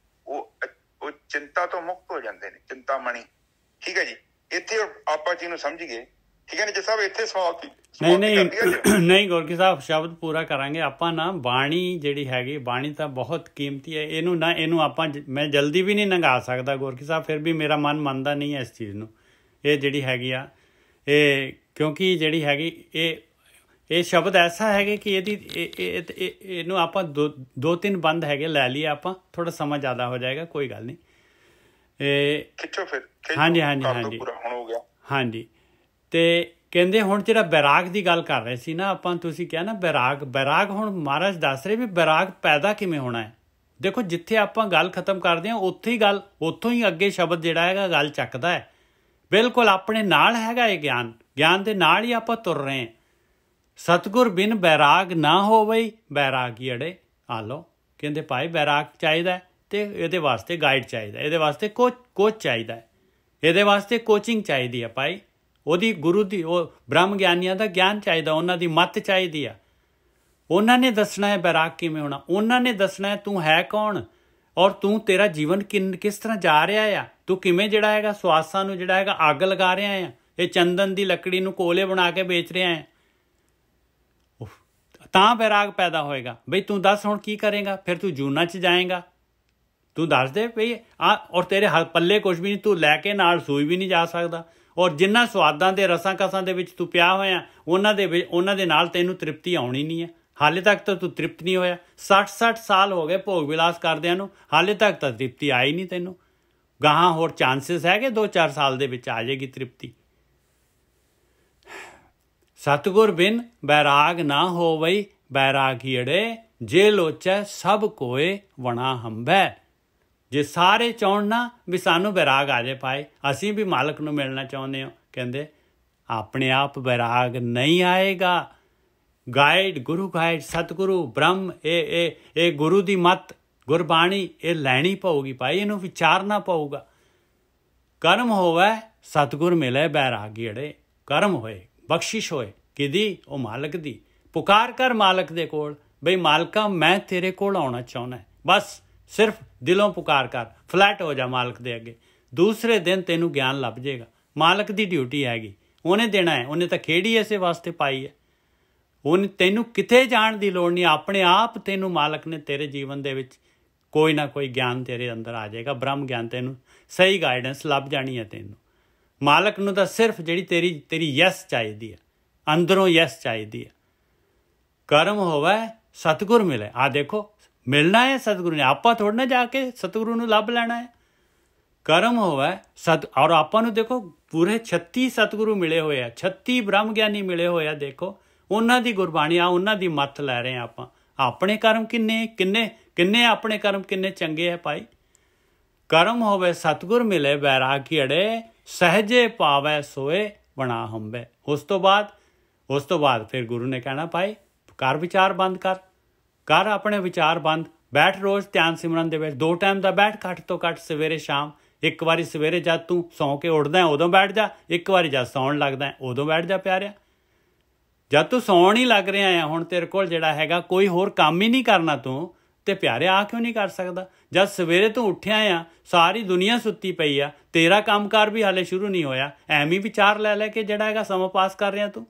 ਉਹ ਚਿੰਤਾ ਤੋਂ ਮੁਕਤ ਹੋ ਜਾਂਦੇ ਨੇ। ਚਿੰਤਾਮਣੀ। ਠੀਕ ਹੈ ਜੀ, ਇੱਥੇ ਆਪਾਂ ਜੀ ਨੂੰ ਸਮਝ ਗਏ। ਠੀਕ ਹੈ ਜੀ ਸਾਹਿਬ, ਇੱਥੇ ਸਵਾਲ ਨਹੀਂ ਗੋਰਖੀ ਸਾਹਿਬ, ਸ਼ਬਦ ਪੂਰਾ ਕਰਾਂਗੇ ਆਪਾਂ ਨਾ। ਬਾਣੀ ਜਿਹੜੀ ਹੈਗੀ, ਬਾਣੀ ਤਾਂ ਬਹੁਤ ਕੀਮਤੀ ਹੈ। ਇਹਨੂੰ ਆਪਾਂ ਮੈਂ ਜਲਦੀ ਵੀ ਨਹੀਂ ਲੰਘਾ ਸਕਦਾ ਗੋਰਖੀ ਸਾਹਿਬ, ਫਿਰ ਵੀ ਮੇਰਾ ਮਨ ਮੰਨਦਾ ਨਹੀਂ ਹੈ ਇਸ ਚੀਜ਼ ਨੂੰ। ਇਹ ਜਿਹੜੀ ਹੈਗੀ ਆ, ਇਹ ਕਿਉਂਕਿ ਜਿਹੜੀ ਹੈਗੀ ਇਹ ਸ਼ਬਦ ਐਸਾ ਹੈਗਾ ਕਿ ਇਹਨੂੰ ਆਪਾਂ ਦੋ ਤਿੰਨ ਬੰਦ ਹੈਗੇ ਲੈ ਲਈਏ ਆਪਾਂ, ਥੋੜਾ ਸਮਾਂ ਜ਼ਿਆਦਾ ਹੋ ਜਾਏਗਾ, ਕੋਈ ਗੱਲ ਨਹੀਂ। ਹਾਂਜੀ ਹਾਂਜੀ ਹਾਂਜੀ ਹਾਂਜੀ। ਤੇ ਕਹਿੰਦੇ ਹੁਣ ਜਿਹੜਾ ਬੈਰਾਗ ਦੀ ਗੱਲ ਕਰ ਰਹੇ ਸੀ ਨਾ ਆਪਾਂ, ਤੁਸੀਂ ਕਿਹਾ ਨਾ ਬੈਰਾਗ ਹੁਣ ਮਹਾਰਾਜ ਦੱਸ ਰਹੇ ਵੀ ਬੈਰਾਗ ਪੈਦਾ ਕਿਵੇਂ ਹੋਣਾ ਹੈ। ਦੇਖੋ ਜਿੱਥੇ ਆਪਾਂ ਗੱਲ ਖਤਮ ਕਰਦੇ ਹਾਂ ਉੱਥੋਂ ਹੀ ਅੱਗੇ ਸ਼ਬਦ ਜਿਹੜਾ ਹੈਗਾ ਗੱਲ ਚੱਕਦਾ ਹੈ। ਬਿਲਕੁਲ ਆਪਣੇ ਨਾਲ ਹੈਗਾ ਇਹ ਗਿਆਨ ਦੇ ਨਾਲ ਹੀ ਆਪਾਂ ਤੁਰ ਰਹੇ ਹਾਂ। ਸਤਿਗੁਰ ਬਿਨ ਬੈਰਾਗ ਨਾ ਹੋਵੇ ਬੈਰਾਗੀ ਅੜੇ। ਆ ਲਓ, ਕਹਿੰਦੇ ਭਾਈ ਬੈਰਾਗ ਚਾਹੀਦਾ ਤੇ ਇਹਦੇ ਵਾਸਤੇ ਗਾਈਡ ਚਾਹੀਦਾ, ਇਹਦੇ ਵਾਸਤੇ ਕੋਚ ਚਾਹੀਦਾ, ਇਹਦੇ ਵਾਸਤੇ ਕੋਚਿੰਗ ਚਾਹੀਦੀ ਆ ਭਾਈ। ਉਹਦੀ ਗੁਰੂ ਦੀ, ਉਹ ਬ੍ਰਹਮ ਗਿਆਨੀਆਂ ਦਾ ਗਿਆਨ ਚਾਹੀਦਾ, ਉਹਨਾਂ ਦੀ ਮੱਤ ਚਾਹੀਦੀ ਆ। ਉਹਨਾਂ ਨੇ ਦੱਸਣਾ ਹੈ ਬੈਰਾਗ ਕਿਵੇਂ ਹੋਣਾ, ਉਹਨਾਂ ਨੇ ਦੱਸਣਾ ਹੈ ਤੂੰ ਹੈ ਕੌਣ ਔਰ ਤੂੰ ਤੇਰਾ ਜੀਵਨ ਕਿਸ ਤਰ੍ਹਾਂ ਜਾ ਰਿਹਾ ਆ। ਤੂੰ ਕਿਵੇਂ ਜਿਹੜਾ ਹੈਗਾ ਸਵਾਸਾਂ ਨੂੰ ਜਿਹੜਾ ਹੈਗਾ ਅੱਗ ਲਗਾ ਰਿਹਾ ਆ, ਇਹ ਚੰਦਨ ਦੀ ਲੱਕੜੀ ਨੂੰ ਕੋਲੇ ਬਣਾ ਕੇ ਵੇਚ ਰਿਹਾ ਹੈ, ਤਾਂ ਬੈਰਾਗ ਪੈਦਾ ਹੋਏਗਾ। ਬਈ ਤੂੰ ਦੱਸ ਹੁਣ ਕੀ ਕਰੇਗਾ, ਫਿਰ ਤੂੰ ਜੂਨਾਂ 'ਚ ਜਾਏਗਾ, ਤੂੰ ਦੱਸ ਦੇ ਬਈ ਔਰ ਤੇਰੇ ਪੱਲੇ ਕੁਛ ਵੀ ਨਹੀਂ, ਤੂੰ ਲੈ ਕੇ ਨਾਲ ਸੂਈ ਵੀ ਨਹੀਂ ਜਾ ਸਕਦਾ। ਔਰ ਜਿੰਨਾ ਸਵਾਦਾਂ ਦੇ ਰਸਾਂ ਕਸਾਂ ਦੇ ਵਿੱਚ ਤੂੰ ਪਿਆ ਹੋਇਆ ਉਹਨਾਂ ਦੇ ਨਾਲ ਤੈਨੂੰ ਤ੍ਰਿਪਤੀ ਆਉਣੀ ਨਹੀਂ ਹੈ। ਹਾਲੇ ਤੱਕ ਤਾਂ ਤੂੰ ਤ੍ਰਿਪਤ ਨਹੀਂ ਹੋਇਆ। 60 ਸਾਲ ਹੋ ਗਏ ਭੋਗ ਵਿਲਾਸ ਕਰਦਿਆਂ ਨੂੰ, ਹਾਲੇ ਤੱਕ ਤਾਂ ਤ੍ਰਿਪਤੀ ਆਈ ਨਹੀਂ ਤੈਨੂੰ। ਗਾਹਾਂ ਹੋਰ ਚਾਂਸਿਸ ਹੈਗੇ 2-4 ਸਾਲ ਦੇ ਵਿੱਚ ਆ ਜਾਏਗੀ ਤ੍ਰਿਪਤੀ। ਸਤਿਗੁਰ ਬਿਨ ਬੈਰਾਗ ਨਾ ਹੋਵਈ ਬੈਰਾਗੀ ਅੜੇ, ਜੇ ਲੋਚੈ ਸਭ ਕੋਏ ਵਣਾ ਹੰਬੈ। ਜੇ ਸਾਰੇ ਚਾਹੁਣ ਨਾ ਵੀ ਸਾਨੂੰ ਬੈਰਾਗ ਆ ਜਾਏ ਭਾਈ, ਅਸੀਂ ਵੀ ਮਾਲਕ ਨੂੰ ਮਿਲਣਾ ਚਾਹੁੰਦੇ ਹਾਂ, ਕਹਿੰਦੇ ਆਪਣੇ ਆਪ ਬੈਰਾਗ ਨਹੀਂ ਆਏਗਾ। ਗਾਈਡ, ਗੁਰੂ ਗਾਈਡ, ਸਤਿਗੁਰੂ ਬ੍ਰਹਮ, ਇਹ ਗੁਰੂ ਦੀ ਮੱਤ, ਗੁਰਬਾਣੀ ਇਹ ਲੈਣੀ ਪਊਗੀ ਭਾਈ, ਇਹਨੂੰ ਵਿਚਾਰਨਾ ਪਊਗਾ। ਕਰਮ ਹੋਵੇ ਸਤਿਗੁਰ ਮਿਲੇ ਬੈਰਾਗੀ ਅੜੇ। ਕਰਮ ਹੋਏ, ਬਖਸ਼ਿਸ਼ ਹੋਏ, ਕਿਹਦੀ? ਉਹ ਮਾਲਕ ਦੀ। ਪੁਕਾਰ ਕਰ ਮਾਲਕ ਦੇ ਕੋਲ, ਬਈ ਮਾਲਕਾ ਮੈਂ ਤੇਰੇ ਕੋਲ ਆਉਣਾ ਚਾਹੁੰਦਾ। ਬਸ ਸਿਰਫ ਦਿਲੋਂ ਪੁਕਾਰ ਕਰ, ਫਲੈਟ ਹੋ ਜਾ ਮਾਲਕ ਦੇ ਅੱਗੇ। ਦੂਸਰੇ ਦਿਨ ਤੈਨੂੰ ਗਿਆਨ ਲੱਭ ਜਾਏਗਾ। ਮਾਲਕ ਦੀ ਡਿਊਟੀ ਹੈਗੀ, ਉਹਨੇ ਦੇਣਾ ਹੈ। ਉਹਨੇ ਤਾਂ ਖੇੜੀ ਇਸੇ ਵਾਸਤੇ ਪਾਈ ਹੈ। ਉਹਨੇ ਤੈਨੂੰ ਕਿਤੇ ਜਾਣ ਦੀ ਲੋੜ ਨਹੀਂ, ਆਪਣੇ ਆਪ ਤੈਨੂੰ ਮਾਲਕ ਨੇ ਤੇਰੇ ਜੀਵਨ ਦੇ ਵਿੱਚ ਕੋਈ ਨਾ ਕੋਈ ਗਿਆਨ ਤੇਰੇ ਅੰਦਰ ਆ ਜਾਏਗਾ, ਬ੍ਰਹਮ ਗਿਆਨ, ਤੈਨੂੰ ਸਹੀ ਗਾਈਡੈਂਸ ਲੱਭ ਜਾਣੀ ਹੈ ਤੈਨੂੰ। ਮਾਲਕ ਨੂੰ ਤਾਂ ਸਿਰਫ ਜਿਹੜੀ ਤੇਰੀ ਯੈਸ ਚਾਹੀਦੀ ਹੈ, ਅੰਦਰੋਂ ਯੈਸ ਚਾਹੀਦੀ ਹੈ। ਕਰਮ ਹੋਵੇ ਸਤਿਗੁਰ ਮਿਲੇ। ਆ ਦੇਖੋ, ਮਿਲਣਾ ਹੈ ਸਤਿਗੁਰੂ ਨੇ, ਆਪਾਂ ਥੋੜ੍ਹਾ ਨਾ ਜਾ ਕੇ ਸਤਿਗੁਰੂ ਨੂੰ ਲੱਭ ਲੈਣਾ ਹੈ। ਕਰਮ ਹੋਵੇ ਔਰ ਆਪਾਂ ਨੂੰ ਦੇਖੋ ਪੂਰੇ 36 ਸਤਿਗੁਰੂ ਮਿਲੇ ਹੋਏ ਆ, 36 ਬ੍ਰਹਮ ਗਿਆਨੀ ਮਿਲੇ ਹੋਏ ਆ। ਦੇਖੋ ਉਹਨਾਂ ਦੀ ਗੁਰਬਾਣੀ ਆ, ਉਹਨਾਂ ਦੀ ਮੱਤ ਲੈ ਰਹੇ ਆ ਆਪਾਂ। ਆਪਣੇ ਕਰਮ ਕਿੰਨੇ ਆਪਣੇ ਕਰਮ ਕਿੰਨੇ ਚੰਗੇ ਹੈ ਭਾਈ। ਕਰਮ ਹੋਵੇ ਸਤਿਗੁਰ ਮਿਲੇ ਬੈਰਾਗੀ ਅੜੇ, ਸਹਜੇ ਪਾਵੈ ਸੋਏ ਬਣਾ ਹੰਬੇ। ਉਸ ਤੋਂ ਬਾਅਦ ਫਿਰ ਗੁਰੂ ਨੇ ਕਹਿਣਾ ਭਾਈ ਕਰ ਵਿਚਾਰ ਬੰਦ ਕਰ ਆਪਣੇ ਵਿਚਾਰ ਬੰਦ। ਬੈਠ ਰੋਜ਼ ਧਿਆਨ ਸਿਮਰਨ ਦੇ ਵਿੱਚ 2 ਟਾਈਮ ਦਾ ਬੈਠ, ਘੱਟ ਤੋਂ ਘੱਟ ਸਵੇਰੇ ਸ਼ਾਮ। ਇੱਕ ਵਾਰੀ ਸਵੇਰੇ ਜਦ ਤੂੰ ਸੌਂ ਕੇ ਉੱਠਦਾ ਉਦੋਂ ਬੈਠ ਜਾ, ਇੱਕ ਵਾਰੀ ਜਦ ਸੌਣ ਲੱਗਦਾ ਉਦੋਂ ਬੈਠ ਜਾ ਪਿਆਰਿਆ। ਜਦ ਤੂੰ ਸੌਣ ਹੀ ਲੱਗ ਰਿਹਾ ਆ, ਹੁਣ ਤੇਰੇ ਕੋਲ ਜਿਹੜਾ ਹੈਗਾ ਕੋਈ ਹੋਰ ਕੰਮ ਹੀ ਨਹੀਂ ਕਰਨਾ ਤੂੰ, ਤੇ ਪਿਆਰੇ ਆ ਕਿਉਂ ਨਹੀਂ ਕਰ ਸਕਦਾ? ਜਦ ਸਵੇਰੇ ਤੂੰ ਉੱਠਿਆ ਆ, ਸਾਰੀ ਦੁਨੀਆ ਸੁੱਤੀ ਪਈ ਆ, ਤੇਰਾ ਕੰਮਕਾਰ ਵੀ ਹਾਲੇ ਸ਼ੁਰੂ ਨਹੀਂ ਹੋਇਆ, ਐਵੇਂ ਵਿਚਾਰ ਲੈ ਲੈ ਕੇ ਜਿਹੜਾ ਹੈਗਾ ਸਮਾਂ ਪਾਸ ਕਰ ਰਿਹਾ ਤੂੰ।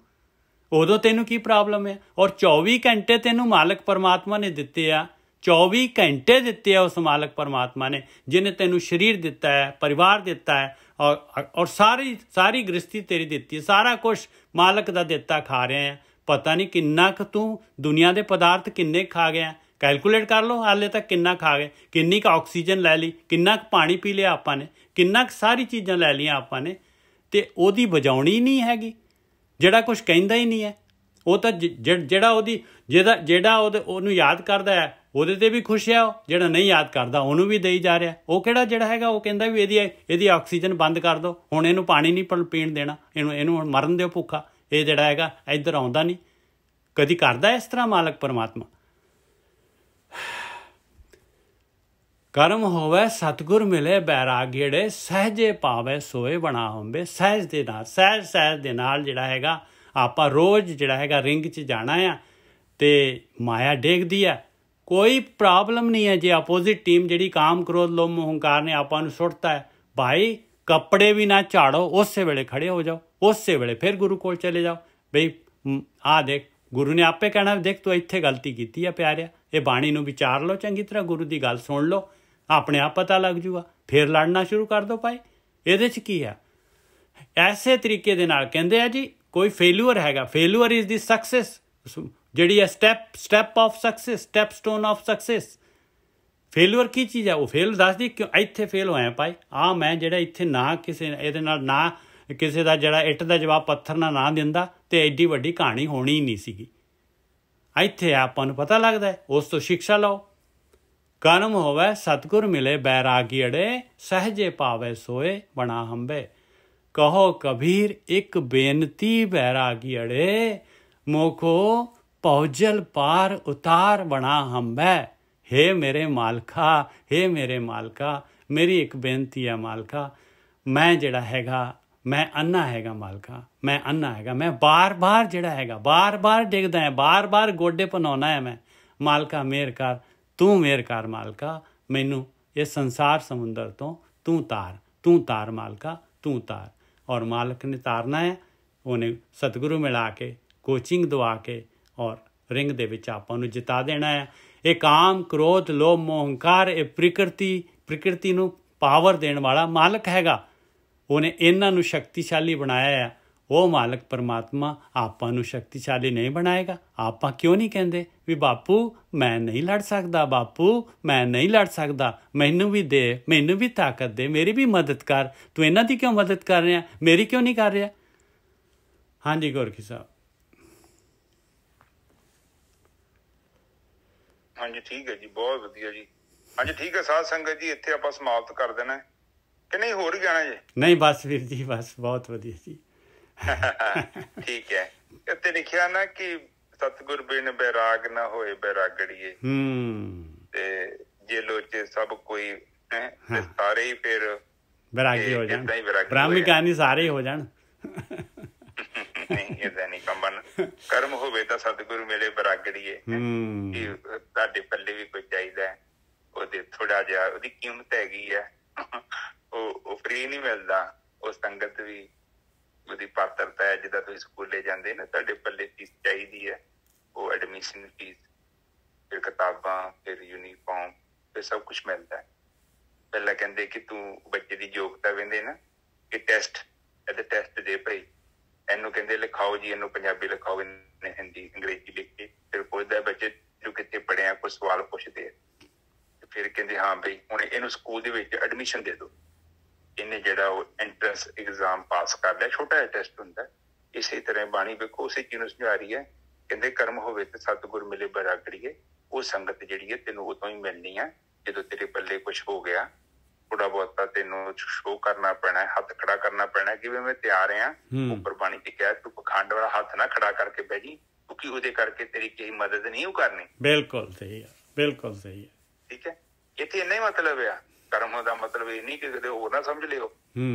ਉਦੋਂ ਤੈਨੂੰ ਕੀ ਪ੍ਰੋਬਲਮ ਹੈ? ਔਰ 24 ਘੰਟੇ ਤੈਨੂੰ ਮਾਲਕ ਪਰਮਾਤਮਾ ਨੇ ਦਿੱਤੇ ਆ, 24 ਘੰਟੇ ਦਿੱਤੇ ਆ ਉਸ ਮਾਲਕ ਪਰਮਾਤਮਾ ਨੇ, ਜਿਹਨੇ ਤੈਨੂੰ ਸਰੀਰ ਦਿੱਤਾ ਹੈ, ਪਰਿਵਾਰ ਦਿੱਤਾ ਹੈ, ਔਰ ਸਾਰੀ ਗ੍ਰਸਤੀ ਤੇਰੀ ਦਿੱਤੀ ਹੈ, ਸਾਰਾ ਕੁਛ ਮਾਲਕ ਦਾ ਦਿੱਤਾ ਖਾ ਰਿਹਾ ਹੈ। ਪਤਾ ਨਹੀਂ ਕਿੰਨਾ ਕੁ ਤੂੰ ਦੁਨੀਆ ਦੇ ਪਦਾਰਥ ਕਿੰਨੇ ਖਾ ਗਿਆ, ਕੈਲਕੂਲੇਟ ਕਰ ਲਓ ਹਾਲੇ ਤੱਕ ਕਿੰਨਾ ਖਾ ਗਏ, ਕਿੰਨੀ ਕੁ ਆਕਸੀਜਨ ਲੈ ਲਈ, ਕਿੰਨਾ ਕੁ ਪਾਣੀ ਪੀ ਲਿਆ ਆਪਾਂ ਨੇ, ਕਿੰਨਾ ਕੁ ਸਾਰੀ ਚੀਜ਼ਾਂ ਲੈ ਲਈਆਂ ਆਪਾਂ ਨੇ, ਅਤੇ ਉਹਦੀ ਵਜਾਉਣੀ ਨਹੀਂ ਹੈਗੀ। ਜਿਹੜਾ ਕੁਛ ਕਹਿੰਦਾ ਹੀ ਨਹੀਂ ਹੈ ਉਹ ਤਾਂ ਜਿਹੜਾ ਉਹਨੂੰ ਯਾਦ ਕਰਦਾ ਹੈ ਉਹਦੇ 'ਤੇ ਵੀ ਖੁਸ਼ ਹੈ, ਉਹ ਜਿਹੜਾ ਨਹੀਂ ਯਾਦ ਕਰਦਾ ਉਹਨੂੰ ਵੀ ਦੇਈ ਜਾ ਰਿਹਾ। ਉਹ ਕਿਹੜਾ ਜਿਹੜਾ ਹੈਗਾ ਉਹ ਕਹਿੰਦਾ ਵੀ ਇਹਦੀ ਆਕਸੀਜਨ ਬੰਦ ਕਰ ਦਿਓ, ਹੁਣ ਇਹਨੂੰ ਪਾਣੀ ਨਹੀਂ ਪੀਣ ਦੇਣਾ, ਇਹਨੂੰ ਹੁਣ ਮਰਨ ਦਿਓ ਭੁੱਖਾ, ਇਹ ਜਿਹੜਾ ਹੈਗਾ ਇੱਧਰ ਆਉਂਦਾ ਨਹੀਂ। ਕਦੀ ਕਰਦਾ ਇਸ ਤਰ੍ਹਾਂ ਮਾਲਕ ਪਰਮਾਤਮਾ? ਕਰਮ ਹੋਵੇ ਸਤਿਗੁਰ ਮਿਲੇ ਬੈਰਾਗੀੜੇ, ਸਹਿਜੇ ਪਾਵੇ ਸੋਏ ਬਣਾ ਹੁੰਬੇ। ਸਹਿਜ ਦੇ ਨਾਲ ਜਿਹੜਾ ਹੈਗਾ ਆਪਾਂ ਰੋਜ਼ ਜਿਹੜਾ ਹੈਗਾ ਰਿੰਗ 'ਚ ਜਾਣਾ ਆ, ਅਤੇ ਮਾਇਆ ਡੇਗਦੀ ਹੈ, ਕੋਈ ਪ੍ਰੋਬਲਮ ਨਹੀਂ ਹੈ। ਜੇ ਅਪੋਜ਼ਿਟ ਟੀਮ ਜਿਹੜੀ ਕਾਮ ਕ੍ਰੋਧ ਲੋਭ ਮੋਹ ਹੰਕਾਰ ਨੇ ਆਪਾਂ ਨੂੰ ਸੁੱਟਤਾ ਹੈ, ਭਾਈ ਕੱਪੜੇ ਵੀ ਨਾ ਝਾੜੋ, ਉਸੇ ਵੇਲੇ ਖੜੇ ਹੋ ਜਾਓ, ਉਸੇ ਵੇਲੇ ਫਿਰ ਗੁਰੂ ਕੋਲ ਚਲੇ ਜਾਓ। ਬਈ ਆਹ ਦੇਖ, ਗੁਰੂ ਨੇ ਆਪੇ ਕਹਿਣਾ ਦੇਖ ਤੂੰ ਇੱਥੇ ਗਲਤੀ ਕੀਤੀ ਹੈ ਪਿਆਰਿਆ, ਇਹ ਬਾਣੀ ਨੂੰ ਵਿਚਾਰ ਲਓ ਚੰਗੀ ਤਰ੍ਹਾਂ, ਗੁਰੂ ਦੀ ਗੱਲ ਸੁਣ ਲਓ, ਆਪਣੇ ਆਪ ਪਤਾ ਲੱਗ ਜੂਗਾ, ਫਿਰ ਲੜਨਾ ਸ਼ੁਰੂ ਕਰ ਦਿਓ ਭਾਈ। ਇਹਦੇ 'ਚ ਕੀ ਆ? ਐਸੇ ਤਰੀਕੇ ਦੇ ਨਾਲ ਕਹਿੰਦੇ ਆ ਜੀ ਕੋਈ ਫੇਲੂਅਰ ਹੈਗਾ, ਫੇਲੂਅਰ ਇਜ਼ ਦੀ ਸਕਸੈਸ, ਜਿਹੜੀ ਹੈ step of success, step stone of success. Failure ਕੀ ਚੀਜ਼ ਹੈ? ਉਹ ਫੇਲ ਦੱਸਦੀ ਕਿਉਂ ਇੱਥੇ ਫੇਲ ਹੋਇਆ ਭਾਈ, ਮੈਂ ਜਿਹੜਾ ਇੱਥੇ ਨਾ ਕਿਸੇ ਇਹਦੇ ਨਾਲ ਨਾ ਕਿਸੇ ਦਾ ਜਿਹੜਾ ਇੱਟ ਦਾ ਜਵਾਬ ਪੱਥਰ ਨਾਲ ਨਾ ਦਿੰਦਾ ਤੇ ਐਡੀ ਵੱਡੀ ਕਹਾਣੀ ਹੋਣੀ ਹੀ ਨਹੀਂ ਸੀਗੀ। ਇੱਥੇ ਆਪਾਂ ਨੂੰ ਪਤਾ ਲੱਗਦਾ ਹੈ, ਉਸ ਤੋਂ ਸਿੱਖਿਆ ਲਓ। ਕਰਮ ਹੋਵੇ ਸਤਿਗੁਰ ਮਿਲੇ ਬੈਰਾਗੀ ਅੜੇ, ਸਹਿਜੇ ਪਾਵੇ ਸੋਏ ਬਣਾ ਹੰਬੇ। ਕਹੋ ਕਬੀਰ ਇੱਕ ਬੇਨਤੀ ਬੈਰਾਗੀ ਅੜੇ, ਮੋਖੋ ਭਉਜਲ ਪਾਰ ਉਤਾਰ ਬਣਾ ਹੰਬੈ। ਹੇ ਮੇਰੇ ਮਾਲਕਾ, ਹੇ ਮੇਰੇ ਮਾਲਕਾ, ਮੇਰੀ ਇੱਕ ਬੇਨਤੀ ਹੈ ਮਾਲਕਾ, ਮੈਂ ਜਿਹੜਾ ਹੈਗਾ ਮੈਂ ਅੰਨਾ ਹੈਗਾ ਮਾਲਕਾ, ਮੈਂ ਅੰਨਾ ਹੈਗਾ, ਮੈਂ ਬਾਰ ਜਿਹੜਾ ਹੈਗਾ ਬਾਰ ਡਿੱਗਦਾ ਹੈ, ਬਾਰ ਗੋਡੇ ਭਨਾਉਣਾ ਹੈ ਮੈਂ। ਮਾਲਕਾ ਮਿਹਰ ਕਰ, ਤੂੰ ਮਿਹਰ ਕਰ ਮਾਲਕਾ, ਮੈਨੂੰ ਇਸ ਸੰਸਾਰ ਸਮੁੰਦਰ ਤੋਂ ਤੂੰ ਤਾਰ ਮਾਲਕਾ, ਤੂੰ ਤਾਰ। ਔਰ ਮਾਲਕ ਨੇ ਤਾਰਨਾ ਹੈ, ਉਹਨੇ ਸਤਿਗੁਰੂ ਮਿਲਾ ਕੇ, ਕੋਚਿੰਗ ਦਵਾ ਕੇ ਔਰ ਰਿੰਗ ਦੇ ਵਿੱਚ ਆਪਾਂ ਨੂੰ ਜਿਤਾ ਦੇਣਾ ਹੈ। ਇਹ ਕਾਮ ਕ੍ਰੋਧ ਲੋਭ ਮੋਹ ਹੰਕਾਰ, ਇਹ ਪ੍ਰਕਿਰਤੀ ਨੂੰ ਪਾਵਰ ਦੇਣ ਵਾਲਾ ਮਾਲਕ ਹੈਗਾ, ਉਹਨੇ ਇਹਨਾਂ ਨੂੰ ਸ਼ਕਤੀਸ਼ਾਲੀ ਬਣਾਇਆ ਹੈ। ਉਹ ਮਾਲਕ ਪਰਮਾਤਮਾ ਆਪਾਂ ਨੂੰ ਸ਼ਕਤੀਸ਼ਾਲੀ ਨਹੀਂ ਬਣਾਏਗਾ? ਆਪਾਂ ਕਿਉਂ ਨਹੀਂ ਕਹਿੰਦੇ ਵੀ ਬਾਪੂ ਮੈਂ ਨਹੀਂ ਲੜ ਸਕਦਾ, ਬਾਪੂ ਮੈਂ ਨਹੀਂ ਲੜ ਸਕਦਾ, ਮੈਨੂੰ ਵੀ ਦੇ, ਮੈਨੂੰ ਵੀ ਤਾਕਤ ਦੇ, ਮੇਰੀ ਵੀ ਮਦਦ ਕਰ, ਤੂੰ ਇਹਨਾਂ ਦੀ ਕਿਉਂ ਮਦਦ ਕਰ ਰਿਹਾ, ਮੇਰੀ ਕਿਉਂ ਨਹੀਂ ਕਰ ਰਿਹਾ? ਹਾਂਜੀ ਗੋਰਖੀ ਸਾਹਿਬ। ਹਾਂਜੀ ਠੀਕ ਹੈ ਜੀ, ਬਹੁਤ ਵਧੀਆ ਜੀ। ਹਾਂਜੀ ਠੀਕ ਹੈ ਸਾਧ ਸੰਗਤ ਜੀ, ਇੱਥੇ ਆਪਾਂ ਸਮਾਪਤ ਕਰ ਦੇਣਾ ਕਿ ਨਹੀਂ, ਹੋਰ ਹੀ ਜਾਣਾ ਜੀ? ਨਹੀਂ ਬਸ ਵੀਰ ਜੀ, ਬਸ ਬਹੁਤ ਵਧੀਆ ਜੀ। ਠੀਕ ਹੈ। ਇੱਥੇ ਲਿਖਿਆ ਨਾ ਕਿ ਸਤਿਗੁਰ ਬਿਨ ਬੈਰਾਗ ਨਾ ਹੋਏ ਬੈਰਾਗੜੀਏ, ਤੇ ਜੇ ਲੋਚੇ ਸਭ ਕੋਈ ਤੇ ਸਾਰੇ ਹੀ ਫਿਰ ਬੈਰਾਗੀ ਹੋ ਜਾਣ, ਬ੍ਰਾਹਮੀ ਕਹਾਣੀ ਸਾਰੇ ਹੀ ਹੋ ਜਾਣ। ਨਹੀਂ ਏਦਾਂ ਨਹੀਂ ਕੰਮ ਬਣ। ਕਰਮ ਹੋਵੇ ਤਾਂ ਸਤਿਗੁਰੂ ਮਿਲੇ ਬੈਰਾਗੜੀਏ, ਤੁਹਾਡੇ ਪੱਲੇ ਵੀ ਕੋਈ ਚਾਹੀਦਾ, ਉਹਦੇ ਥੋੜਾ ਜਿਹਾ ਉਹਦੀ ਕੀਮਤ ਹੈਗੀ ਹੈ, ਉਹ ਫ੍ਰੀ ਨਹੀਂ ਮਿਲਦਾ। ਉਹ ਸੰਗਤ ਵੀ ਉਹਦੀ ਪਾਤਰਤਾ ਹੈ। ਜਿੱਦਾਂ ਤੁਸੀਂ ਸਕੂਲੇ ਜਾਂਦੇ ਨਾ, ਤੁਹਾਡੇ ਪੱਲੇ ਫੀਸ ਚਾਹੀਦੀ ਹੈ, ਉਹ ਐਡਮਿਸ਼ਨ ਫੀਸ, ਫਿਰ ਕਿਤਾਬਾਂ, ਫਿਰ ਯੂਨੀਫਾਰਮ, ਫਿਰ ਸਭ ਕੁਛ ਮਿਲਦਾ ਹੈ। ਪਹਿਲਾਂ ਕਹਿੰਦੇ ਕਿ ਤੂੰ ਬੱਚੇ ਦੀ ਯੋਗਤਾ ਕਹਿੰਦੇ ਨਾ ਕਿ ਇਹਦੇ ਟੈਸਟ ਦੇ ਭਾਈ, ਇਹਨੂੰ ਕਹਿੰਦੇ ਲਿਖਾਓ ਜੀ, ਇਹਨੂੰ ਪੰਜਾਬੀ ਲਿਖਾਓ, ਇਹਨੇ ਹਿੰਦੀ ਅੰਗਰੇਜ਼ੀ ਲਿਖ ਕੇ। ਫਿਰ ਪੁੱਛਦਾ ਬੱਚੇ ਤੂੰ ਕਿੱਥੇ ਪੜ੍ਹਿਆ, ਕੋਈ ਸਵਾਲ ਪੁੱਛਦੇ ਆ, ਫਿਰ ਕਹਿੰਦੇ ਹਾਂ ਬਈ ਹੁਣ ਇਹਨੂੰ ਸਕੂਲ ਦੇ ਵਿੱਚ ਐਡਮਿਸ਼ਨ ਦੇ ਦਿਓ। ਇਹਨੇ ਜਿਹੜਾ ਉਹ ਐਂਟਰੈਂਸ ਐਗਜ਼ਾਮ ਪਾਸ ਕਰ ਲਿਆ, ਛੋਟਾ ਜਿਹਾ ਟੈਸਟ ਹੁੰਦਾ। ਇਸੇ ਤਰ੍ਹਾਂ ਬਾਣੀ ਵੇਖੋ ਉਸੇ ਚੀਜ਼ ਨੂੰ ਸਮਝਾ ਰਹੀ ਹੈ। ਕਹਿੰਦੇ ਕਰਮ ਹੋਵੇ ਤੇ ਸਤਿਗੁਰ ਮਿਲੇ ਬੈਰਾਗੜੀਏ, ਉਹ ਸੰਗਤ ਜਿਹੜੀ ਹੈ ਤੈਨੂੰ ਉਦੋਂ ਹੀ ਮਿਲਣੀ ਹੈ ਜਦੋਂ ਤੇਰੇ ਪੱਲੇ ਕੁਛ ਹੋ ਗਿਆ, ਥੋੜਾ ਬਹੁਤਾ ਤੈਨੂੰ ਸ਼ੋਅ ਕਰਨਾ ਪੈਣਾ, ਹੱਥ ਖੜਾ ਕਰਨਾ ਪੈਣਾ ਕਿ ਵੀ ਮੈਂ ਤਿਆਰ ਹਾਂ। ਉੱਪਰ ਬਾਣੀ ਚ ਕਿਹਾ ਤੂੰ ਪਖੰਡ ਵਾਲਾ ਹੱਥ ਨਾ ਖੜਾ ਕਰਕੇ ਬਹਿ ਜੀ, ਕਿਉਂਕਿ ਉਹਦੇ ਕਰਕੇ ਤੇਰੀ ਕਿਸੇ ਮਦਦ ਨਹੀਂ ਉਹ ਕਰਨੀ। ਬਿਲਕੁਲ ਸਹੀ ਹੈ, ਬਿਲਕੁਲ ਸਹੀ ਹੈ। ਠੀਕ ਹੈ, ਇੱਥੇ ਇੰਨਾ ਹੀ ਮਤਲਬ ਆ। ਕਰਮ ਦਾ ਮਤਲਬ ਇਹ ਨਹੀਂ ਕਿ ਕਿਤੇ ਹੋਰ ਨਾ ਸਮਝ ਲਿਓ,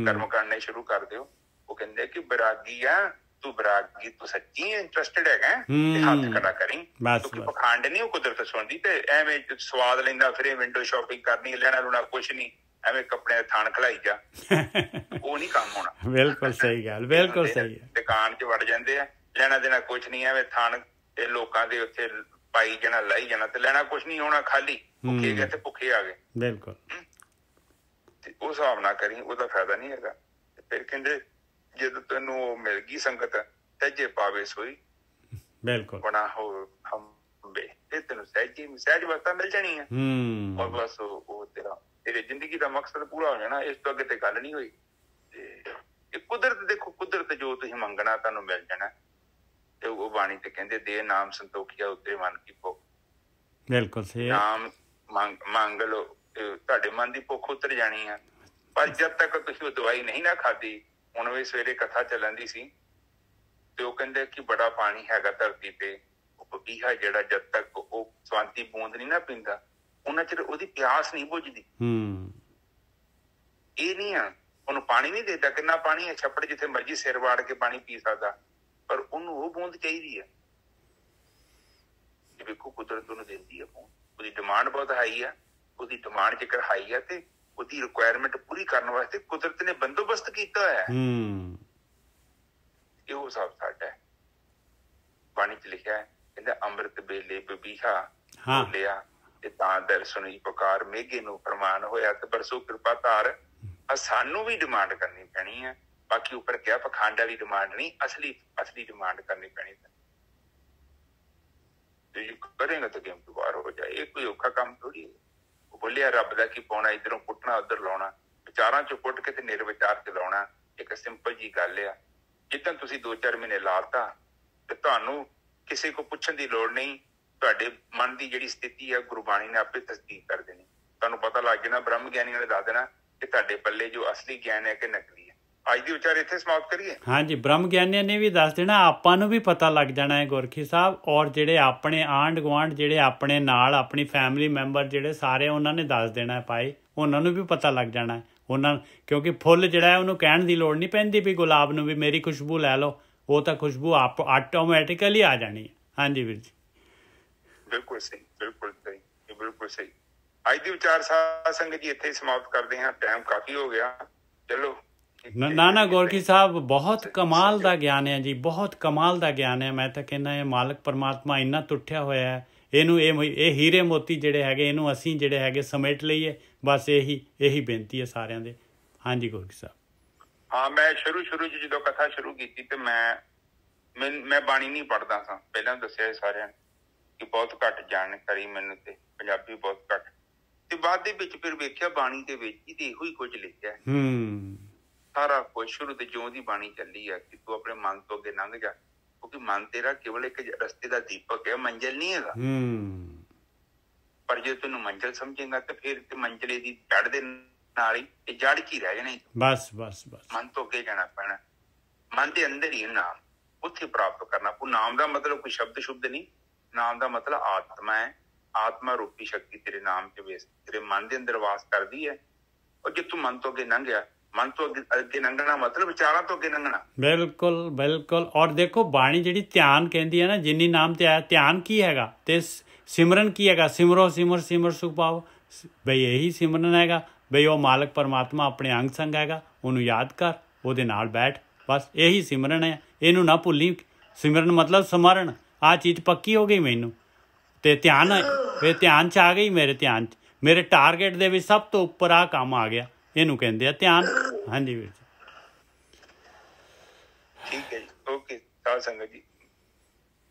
ਕਰਮ ਕਰਨੇ ਸ਼ੁਰੂ ਕਰ ਦਿਓ। ਉਹ ਕਹਿੰਦੇ ਕਿ ਬੈਰਾਗੀ ਆ ਤੂੰ ਬਰਾਗੀ ਤੂੰ ਸੱਚੀ ਇੰਟਰਸਟਿਡ ਹੈਗਾ ਤੇ ਹੱਥ ਖੜਾ ਕਰੀ, ਕਿਉਂਕਿ ਪਖੰਡ ਨਹੀਂ ਉਹ ਕੁਦਰਤ ਸੁਣਦੀ। ਤੇ ਐਵੇਂ ਸਵਾਦ ਲੈਂਦਾ ਫਿਰ ਵਿੰਡੋ ਸ਼ਾਪਿੰਗ ਕਰਨੀ, ਲੈਣਾ ਲੂਣਾ ਕੁਛ ਨਹੀਂ, ਐਵੇਂ ਕੱਪੜੇ ਥਾਣ ਖਲਾਈ ਜਾ, ਉਹ ਨਹੀਂ ਕੰਮ ਹੋਣਾ। ਬਿਲਕੁਲ ਸਹੀ ਗੱਲ, ਬਿਲਕੁਲ ਸਹੀ ਹੈ। ਦੁਕਾਨ 'ਚ ਵੜ ਜਾਂਦੇ ਆ, ਲੈਣਾ ਦੇਣਾ ਕੁਛ ਨਹੀਂ, ਐਵੇਂ ਥਾਣ ਤੇ ਲੋਕਾਂ ਦੇ ਉੱਥੇ ਪਾਈ ਜਾਣਾ, ਲਾਈ ਜਾਣਾ, ਤੇ ਲੈਣਾ ਕੁਛ ਨਹੀਂ ਹੋਣਾ, ਖਾਲੀ ਭੁੱਖੇ ਗਏ ਤੇ ਭੁੱਖੇ ਆ ਗਏ। ਬਿਲਕੁਲ। ਤੇ ਉਸ ਹਿਸਾਬ ਨਾਲ ਕਰੀ, ਉਹਦਾ ਫਾਇਦਾ ਨਹੀਂ ਹੈਗਾ। ਫਿਰ ਕਹਿੰਦੇ ਜਦੋਂ ਤੈਨੂੰ ਉਹ ਮਿਲ ਗਈ ਸੰਗਤ ਸਹਿਜੇ ਪਾਵੇ ਸੋਈ, ਬਿਲਕੁਲ ਬਣਾ ਹੋ ਹੰਬੇ, ਤੇ ਤੈਨੂੰ ਸਹਿਜ ਵਸਤਾ ਮਿਲ ਜਾਣੀ ਹੈ। ਔਰ ਬਸ ਉਹ ਤੇਰੇ ਜ਼ਿੰਦਗੀ ਦਾ ਮਕਸਦ ਪੂਰਾ ਹੋ ਜਾਣਾ, ਇਸ ਤੋਂ ਅੱਗੇ ਤੇ ਗੱਲ ਨਹੀਂ ਹੋਈ। ਤੇ ਕੁਦਰਤ ਦੇਖੋ, ਕੁਦਰਤ ਜੋ ਤੁਸੀਂ ਮੰਗਣਾ ਤੁਹਾਨੂੰ ਮਿਲ ਜਾਣਾ। ਤੇ ਉਹ ਬਾਣੀ ਤੇ ਕਹਿੰਦੇ ਦੇ ਨਾਮ ਸੰਤੋਖੀਆ ਉੱਤੇ ਮਨ ਕੀ ਭੁੱਖ। ਬਿਲਕੁਲ ਸਹੀ। ਨਾਮ ਮੰਗ ਲਓ, ਤੁਹਾਡੇ ਮਨ ਦੀ ਭੁੱਖ ਉਤਰ ਜਾਣੀ ਆ। ਪਰ ਜਦ ਤੱਕ ਤੁਸੀਂ ਉਹ ਦਵਾਈ ਨਹੀਂ ਨਾ ਖਾਧੀ, ਹੁਣ ਵੀ ਸਵੇਰੇ ਕਥਾ ਚੱਲਣ ਦੀ ਸੀ, ਤੇ ਉਹ ਕਹਿੰਦੇ ਕਿ ਬੜਾ ਪਾਣੀ ਹੈਗਾ ਧਰਤੀ ਤੇ, ਉਹ ਬਬੀਹਾ ਜਿਹੜਾ ਜਦ ਤੱਕ ਉਹ ਸਵਾਂਤੀ ਬੂੰਦ ਨਹੀਂ ਨਾ ਪੀਂਦਾ, ਉਹਨਾਂ ਚਿਰ ਉਹਦੀ ਪਿਆਸ ਨਹੀਂ ਬੁਝਦੀ। ਇਹ ਨਹੀਂ ਆ ਉਹਨੂੰ ਪਾਣੀ ਨਹੀਂ ਦੇਤਾ, ਕਿੰਨਾ ਪਾਣੀ ਹੈ ਛੱਪੜ, ਜਿੱਥੇ ਮਰਜੀ ਸਿਰ ਵਾੜ ਕੇ ਪਾਣੀ ਪੀ ਸਕਦਾ, ਪਰ ਉਹਨੂੰ ਉਹ ਬੂੰਦ ਚਾਹੀਦੀ ਹੈ। ਵੇਖੋ ਕੁਦਰਤ ਉਹਨੂੰ ਦਿੰਦੀ ਹੈ ਬੂੰਦ, ਉਹਦੀ ਡਿਮਾਂਡ ਬਹੁਤ ਹਾਈ ਆ, ਉਹਦੀ ਡਿਮਾਂਡ ਜੇਕਰ ਹਾਈ ਆ ਤੇ ਉਹਦੀ ਰਿਕੁਆਇਰਮੈਂਟ ਪੂਰੀ ਕਰਨ ਵਾਸਤੇ ਕੁਦਰਤ ਨੇ ਬੰਦੋਬਸਤ ਕੀਤਾ ਹੋਇਆ। ਇਹੋ ਹਿਸਾਬ ਸਾਡਾ ਹੈ। ਬਾਣੀ 'ਚ ਲਿਖਿਆ ਹੈ, ਕਹਿੰਦਾ ਅੰਮ੍ਰਿਤ ਵੇਲੇ ਬਬੀਹਾ ਬੋਲਿਆ ਤੇ ਤਾਂ ਦਰ ਸੁਣੀ ਪੁਕਾਰ, ਮੇਘੇ ਨੂੰ ਫਰਮਾਨ ਹੋਇਆ ਤੇ ਬਰਸੋ ਕਿਰਪਾ ਧਾਰ। ਸਾਨੂੰ ਵੀ ਡਿਮਾਂਡ ਕਰਨੀ ਪੈਣੀ ਹੈ, ਬਾਕੀ ਉੱਪਰ ਕਿਹਾ ਪਖੰਡ ਵਾਲੀ ਡਿਮਾਂਡ ਨਹੀਂ, ਅਸਲੀ ਡਿਮਾਂਡ ਕਰਨੀ ਪੈਣੀ। ਕਰੇਗਾ ਤਾਂ ਗੇਮ ਤੋਂ ਬਾਹਰ ਹੋ ਜਾਏ, ਇਹ ਕੋਈ ਔਖਾ ਕੰਮ ਥੋੜੀ ਹੈ। ਉਹ ਬੋਲਿਆ ਰੱਬ ਦਾ ਕੀ ਪਾਉਣਾ, ਇੱਧਰੋਂ ਪੁੱਟਣਾ ਉੱਧਰ ਲਾਉਣਾ, ਵਿਚਾਰਾਂ ਚੋਂ ਪੁੱਟ ਕੇ ਤੇ ਨਿਰਵਿਚਾਰ ਚ ਲਾਉਣਾ, ਇੱਕ ਸਿੰਪਲ ਜੀ ਗੱਲ ਆ। ਜਿੱਦਾਂ ਤੁਸੀਂ 2-4 ਮਹੀਨੇ ਲਾਤਾ ਤੇ ਤੁਹਾਨੂੰ ਕਿਸੇ ਕੋ ਪੁੱਛਣ ਦੀ ਲੋੜ ਨਹੀਂ, ਤੁਹਾਡੇ ਮਨ ਦੀ ਜਿਹੜੀ ਸਥਿਤੀ ਹੈ ਗੁਰਬਾਣੀ ਨੇ ਆਪੇ ਤਸਦੀਕ ਕਰ ਦੇਣੀ। ਤੁਹਾਨੂੰ ਪਤਾ ਲੱਗ ਜਾਣਾ, ਬ੍ਰਹਮ ਗਿਆਨੀਆਂ ਨੇ ਦੱਸ ਦੇਣਾ ਕਿ ਤੁਹਾਡੇ ਪੱਲੇ ਜੋ ਅਸਲੀ ਗਿਆਨ ਹੈ ਕਿ ਨਕਲੀ ਹੈ। ਅੱਜ ਦੀ ਵਿਚਾਰ ਇੱਥੇ ਸਮਾਪਤ ਕਰੀਏ। ਹਾਂਜੀ, ਬ੍ਰਹਮ ਗਿਆਨੀਆਂ ਨੇ ਵੀ ਦੱਸ ਦੇਣਾ, ਆਪਾਂ ਨੂੰ ਵੀ ਪਤਾ ਲੱਗ ਜਾਣਾ ਹੈ ਗੁਰਖੀ ਸਾਹਿਬ, ਔਰ ਜਿਹੜੇ ਆਪਣੇ ਆਂਢ ਗੁਆਂਢ, ਜਿਹੜੇ ਆਪਣੇ ਨਾਲ ਆਪਣੀ ਫੈਮਿਲੀ ਮੈਂਬਰ ਜਿਹੜੇ ਸਾਰੇ, ਉਹਨਾਂ ਨੇ ਦੱਸ ਦੇਣਾ ਭਾਈ, ਉਹਨਾਂ ਨੂੰ ਵੀ ਪਤਾ ਲੱਗ ਜਾਣਾ ਉਹਨਾਂ, ਕਿਉਂਕਿ ਫੁੱਲ ਜਿਹੜਾ ਹੈ ਉਹਨੂੰ ਕਹਿਣ ਦੀ ਲੋੜ ਨਹੀਂ ਪੈਂਦੀ ਵੀ ਗੁਲਾਬ ਨੂੰ ਵੀ ਮੇਰੀ ਖੁਸ਼ਬੂ ਲੈ ਲਓ, ਉਹ ਤਾਂ ਖੁਸ਼ਬੂ ਆਟੋਮੈਟਿਕਲੀ ਆ ਜਾਣੀ ਹੈ। ਹਾਂਜੀ ਵੀਰ ਜੀ, ਬਿਲਕੁਲ ਸਹੀ, ਬਿਲਕੁਲ ਸਹੀ, ਬਿਲਕੁਲ ਸਹੀ। ਅੱਜ ਦੀ ਵਿਚਾਰ ਸਾਧ ਸੰਗਤ ਜੀ ਇੱਥੇ ਸਮਾਪਤ ਕਰਦੇ ਹਾਂ, ਟਾਈਮ ਕਾਫੀ ਹੋ ਗਿਆ। ਚਲੋ ਨਾ ਗੋਰਖੀ ਸਾਹਿਬ, ਬਹੁਤ ਕਮਾਲ ਦਾ ਗਿਆਨ ਹੈ ਜੀ, ਬਹੁਤ ਕਮਾਲ ਦਾ ਗਿਆਨ ਹੈ। ਮੈਂ ਤਾਂ ਕਹਿੰਦਾ ਇਹ ਮਾਲਕ ਪਰਮਾਤਮਾ ਇੰਨਾ ਤੁੱਠਿਆ ਹੋਇਆ ਹੈ, ਇਹਨੂੰ ਇਹ ਹੀਰੇ ਮੋਤੀ ਜਿਹੜੇ ਹੈਗੇ, ਇਹਨੂੰ ਅਸੀਂ ਜਿਹੜੇ ਹੈਗੇ ਸਮੇਟ ਲਈਏ, ਬਸ ਇਹੀ ਬੇਨਤੀ ਹੈ ਸਾਰਿਆਂ ਦੇ। ਹਾਂਜੀ ਗੋਰਖੀ ਸਾਹਿਬ। ਹਾਂ, ਮੈਂ ਸ਼ੁਰੂ 'ਚ ਜਦੋਂ ਕਥਾ ਸ਼ੁਰੂ ਕੀਤੀ ਤੇ ਮੈਂ ਬਾਣੀ ਨਹੀਂ ਪੜ੍ਹਦਾ ਸਾਂ, ਪਹਿਲਾਂ ਦੱਸਿਆ ਸਾਰਿਆਂ ਨੇ ਕਿ ਬਹੁਤ ਘੱਟ ਜਾਣਕਾਰੀ ਮੈਨੂੰ, ਤੇ ਪੰਜਾਬੀ ਬਹੁਤ ਘੱਟ, ਤੇ ਬਾਅਦ ਦੇ ਵਿੱਚ ਫਿਰ ਵੇਖਿਆ ਬਾਣੀ ਦੇ ਵਿੱਚ ਹੀ ਤੇ ਇਹੋ ਹੀ ਕੁਝ ਲਿਖਿਆ। ਸਾਰਾ ਕੁਝ ਸ਼ੁਰੂ ਤੇ ਜਿਉਂ ਦੀ ਬਾਣੀ ਚੱਲੀ ਆ ਕਿ ਤੂੰ ਆਪਣੇ ਮਨ ਤੋਂ ਅੱਗੇ ਲੰਘ ਜਾ, ਕਿਉਂਕਿ ਮਨ ਤੇਰਾ ਕੇਵਲ ਇੱਕ ਰਸਤੇ ਦਾ ਦੀਪਕ ਹੈ, ਮੰਜ਼ਿਲ ਨਹੀਂ ਹੈਗਾ। ਪਰ ਜੇ ਤੈਨੂੰ ਮੰਜ਼ਿਲ ਸਮਝੇਗਾ ਤੇ ਫਿਰ ਤੇ ਮੰਜ਼ਿਲੇ ਦੀ ਜੜ ਦੇ ਨਾਲ ਹੀ ਇਹ ਜੜ ਚ ਹੀ ਰਹਿ ਜਾਣਾ। ਬਸ ਮਨ ਤੋਂ ਅੱਗੇ ਜਾਣਾ ਪੈਣਾ, ਮਨ ਦੇ ਅੰਦਰ ਹੀ ਨਾਮ, ਉੱਥੇ ਪ੍ਰਾਪਤ ਕਰਨਾ। ਕੋਈ ਨਾਮ ਦਾ ਮਤਲਬ ਕੋਈ ਸ਼ਬਦ ਨਹੀਂ, ਨਾਮ ਦਾ ਮਤਲਬ ਆਤਮਾ ਹੈ। ਆਤਮਾ ਰੂਪੀ ਸ਼ਕਤੀ ਤੇਰੇ ਨਾਮ ਚ ਤੇਰੇ ਮਨ ਦੇ ਅੰਦਰ ਵਾਸ ਕਰਦੀ ਹੈ। ਔਰ ਜੇ ਤੂੰ ਮਨ ਤੋਂ ਅੱਗੇ ਲੰਘਿਆ, ਮਨ ਤੋਂ ਅੱਗੇ ਲੰਘਣਾ ਮਤਲਬ ਵਿਚਾਰਾਂ ਤੋਂ ਅੱਗੇ ਲੰਘਣਾ। ਬਿਲਕੁਲ। ਔਰ ਦੇਖੋ ਬਾਣੀ ਜਿਹੜੀ ਧਿਆਨ ਕਹਿੰਦੀ ਹੈ ਨਾ, ਜਿੰਨੀ ਨਾਮ ਤੇ ਆਇਆ, ਧਿਆਨ ਕੀ ਹੈਗਾ ਤੇ ਸਿਮਰਨ ਕੀ ਹੈਗਾ, ਸਿਮਰੋ ਸਿਮਰ ਸੁਖ ਪਾਓ, ਬਈ ਇਹੀ ਸਿਮਰਨ ਹੈਗਾ। ਬਈ ਉਹ ਮਾਲਕ ਪਰਮਾਤਮਾ ਆਪਣੇ ਅੰਗ ਸੰਗ ਹੈਗਾ, ਉਹਨੂੰ ਯਾਦ ਕਰ, ਉਹਦੇ ਨਾਲ ਬੈਠ, ਬਸ ਇਹੀ ਸਿਮਰਨ ਹੈ। ਇਹਨੂੰ ਨਾ ਭੁੱਲੀ, ਸਿਮਰਨ ਮਤਲਬ ਸਮਰਨ। ਆਹ ਚੀਜ਼ ਪੱਕੀ ਹੋ ਗਈ ਮੈਨੂੰ, ਤੇ ਧਿਆਨ ਚ ਆ ਗਈ, ਮੇਰੇ ਧਿਆਨ ਚ, ਮੇਰੇ ਟਾਰਗੇਟ ਦੇ ਵਿੱਚ ਸਭ ਤੋਂ ਉੱਪਰ ਆਹ ਕੰਮ ਆ ਗਿਆ, ਇਹਨੂੰ ਕਹਿੰਦੇ ਆ ਧਿਆਨ। ਹਾਂਜੀ ਵੀਰ ਜੀ, ਠੀਕ ਹੈ ਜੀ, ਓਕੇ। ਸਾਧ ਸੰਗਤ ਜੀ,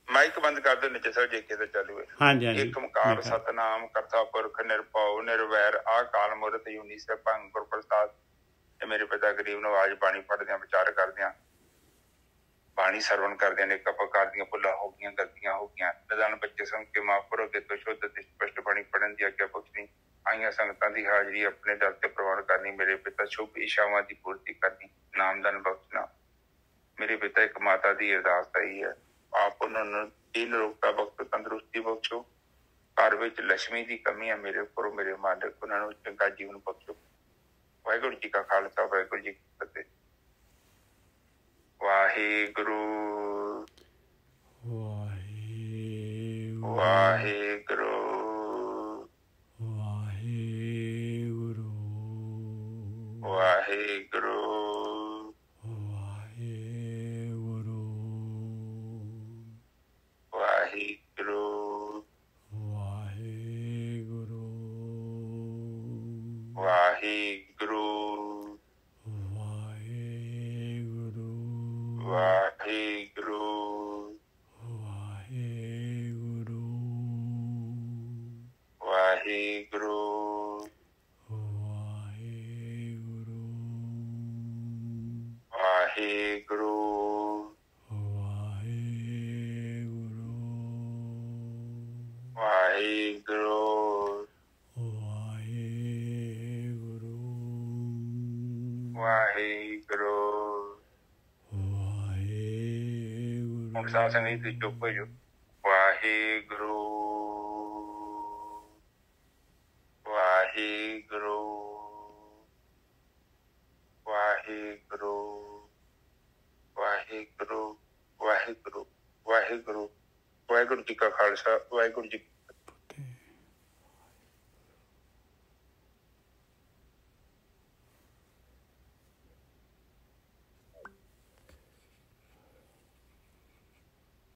ਮਾਈਕ ਬੰਦ ਕਰ ਦਿਓ, ਨੀਚੇ ਸਰ ਜੇਕੇ ਤੇ ਚਾਲੂ ਹੈ। ਹਾਂਜੀ। ਇੱਕ ਓਂਕਾਰ ਸਤਨਾਮ ਕਰਤਾ ਪੁਰਖ ਨਿਰਭਉ ਨਿਰਵੈਰ ਆਕਾਲ ਮੂਰਤਿ ਅਜੂਨੀ ਸੈਭੰ ਗੁਰ ਪ੍ਰਸਾਦ। ਇਹ ਮੇਰੇ ਪਿਤਾ ਗਰੀਬ ਨਵਾਜ਼ ਬਾਣੀ ਪੜ੍ਹਦਿਆਂ ਵਿਚਾਰ ਕਰਦਿਆਂ, ਬਾਣੀ ਸਰਵਣ ਕਰਦਿਆਂ ਨੇ ਪ੍ਰਕਾਰ ਦੀਆਂ ਭੁੱਲਾਂ ਹੋ ਗਈਆਂ, ਗਲਤੀਆਂ ਹੋ ਗਈਆਂ। ਨਿਦਾਨ ਬੱਚੇ ਸੰਗ ਕੇ ਮਾਫ਼ ਕਰੋ, ਅੱਗੇ ਤੋਂ ਸ਼ੁੱਧ ਤੇ ਸਪਸ਼ਟ ਬਾਣੀ ਪੜ੍ਹਨ ਦੀ ਆਗਿਆ ਬਖਸ਼ਣੀ। ਆਈਆਂ ਸੰਗਤਾਂ ਦੀ ਹਾਜ਼ਰੀ ਆਪਣੇ ਦਰ ਤੇ ਪ੍ਰਵਾਨ ਕਰਨੀ। ਮੇਰੇ ਪਿਤਾ ਸ਼ੁਭ ਇਛਾਵਾਂ ਦੀ ਪੂਰਤੀ ਕਰਨੀ, ਨਾਮਦਾਨ ਬਖਸ਼ਣਾ। ਮੇਰੇ ਪਿਤਾ ਇੱਕ ਮਾਤਾ ਦੀ ਅਰਦਾਸ ਆਈ ਹੈ, ਆਪ ਉਹਨਾਂ ਨੂੰ ਦਿਨ ਰੋਗਤਾ ਬਖਸ਼ੋ, ਤੰਦਰੁਸਤੀ ਬਖਸ਼ੋ। ਘਰ ਵਿੱਚ ਲక్ష్ਮੀ ਦੀ ਕਮੀ ਹੈ, ਮੇਰੇ ਉੱਪਰ ਮੇਰੇ ਮਾਲਕ ਉਹਨਾਂ ਨੂੰ ਚੰਗਾ ਜੀਵਨ ਬਖਸ਼ੋ। ਵਾਹਿਗੁਰੂ ਜੀ ਕਾ ਖਾਲਸਾ, ਵਾਹਿਗੁਰੂ ਜੀ ਕੀ ਫਤਿਹ। ਵਾਹਿਗੁਰੂ। ਵਾਹਿਗੁਰੂ ਵਾਹਿਗੁਰੂ ਵਾਹਿਗੁਰੂ ਵਾਹਿਗੁਰੂ ਵਾਹਿਗੁਰੂ ਵਾਹਿਗੁਰੂ ਵਾਹਿਗੁਰੂ ਵਾਹਿਗੁਰੂ ਵਾਹਿਗੁਰੂ ਵਾਹਿਗੁਰੂ ਵਾਹਿਗੁਰੂ ਵਾਹਿਗੁਰੂ ਵਾਹਿਗੁਰੂ ਵਾਹਿਗੁਰੂ ਹੁਣ ਸਾਧ ਸੰਗਤ ਜੀ ਚੁੱਪ ਹੋ ਜਾਓ। ਵਾਹਿਗੁਰੂ ਵਾਹਿਗੁਰੂ ਵਾਹਿਗੁਰੂ ਵਾਹਿਗੁਰੂ ਵਾਹਿਗੁਰੂ ਵਾਹਿਗੁਰੂ ਵਾਹਿਗੁਰੂ ਜੀ ਕਾ ਖਾਲਸਾ ਵਾਹਿਗੁਰੂ ਜੀ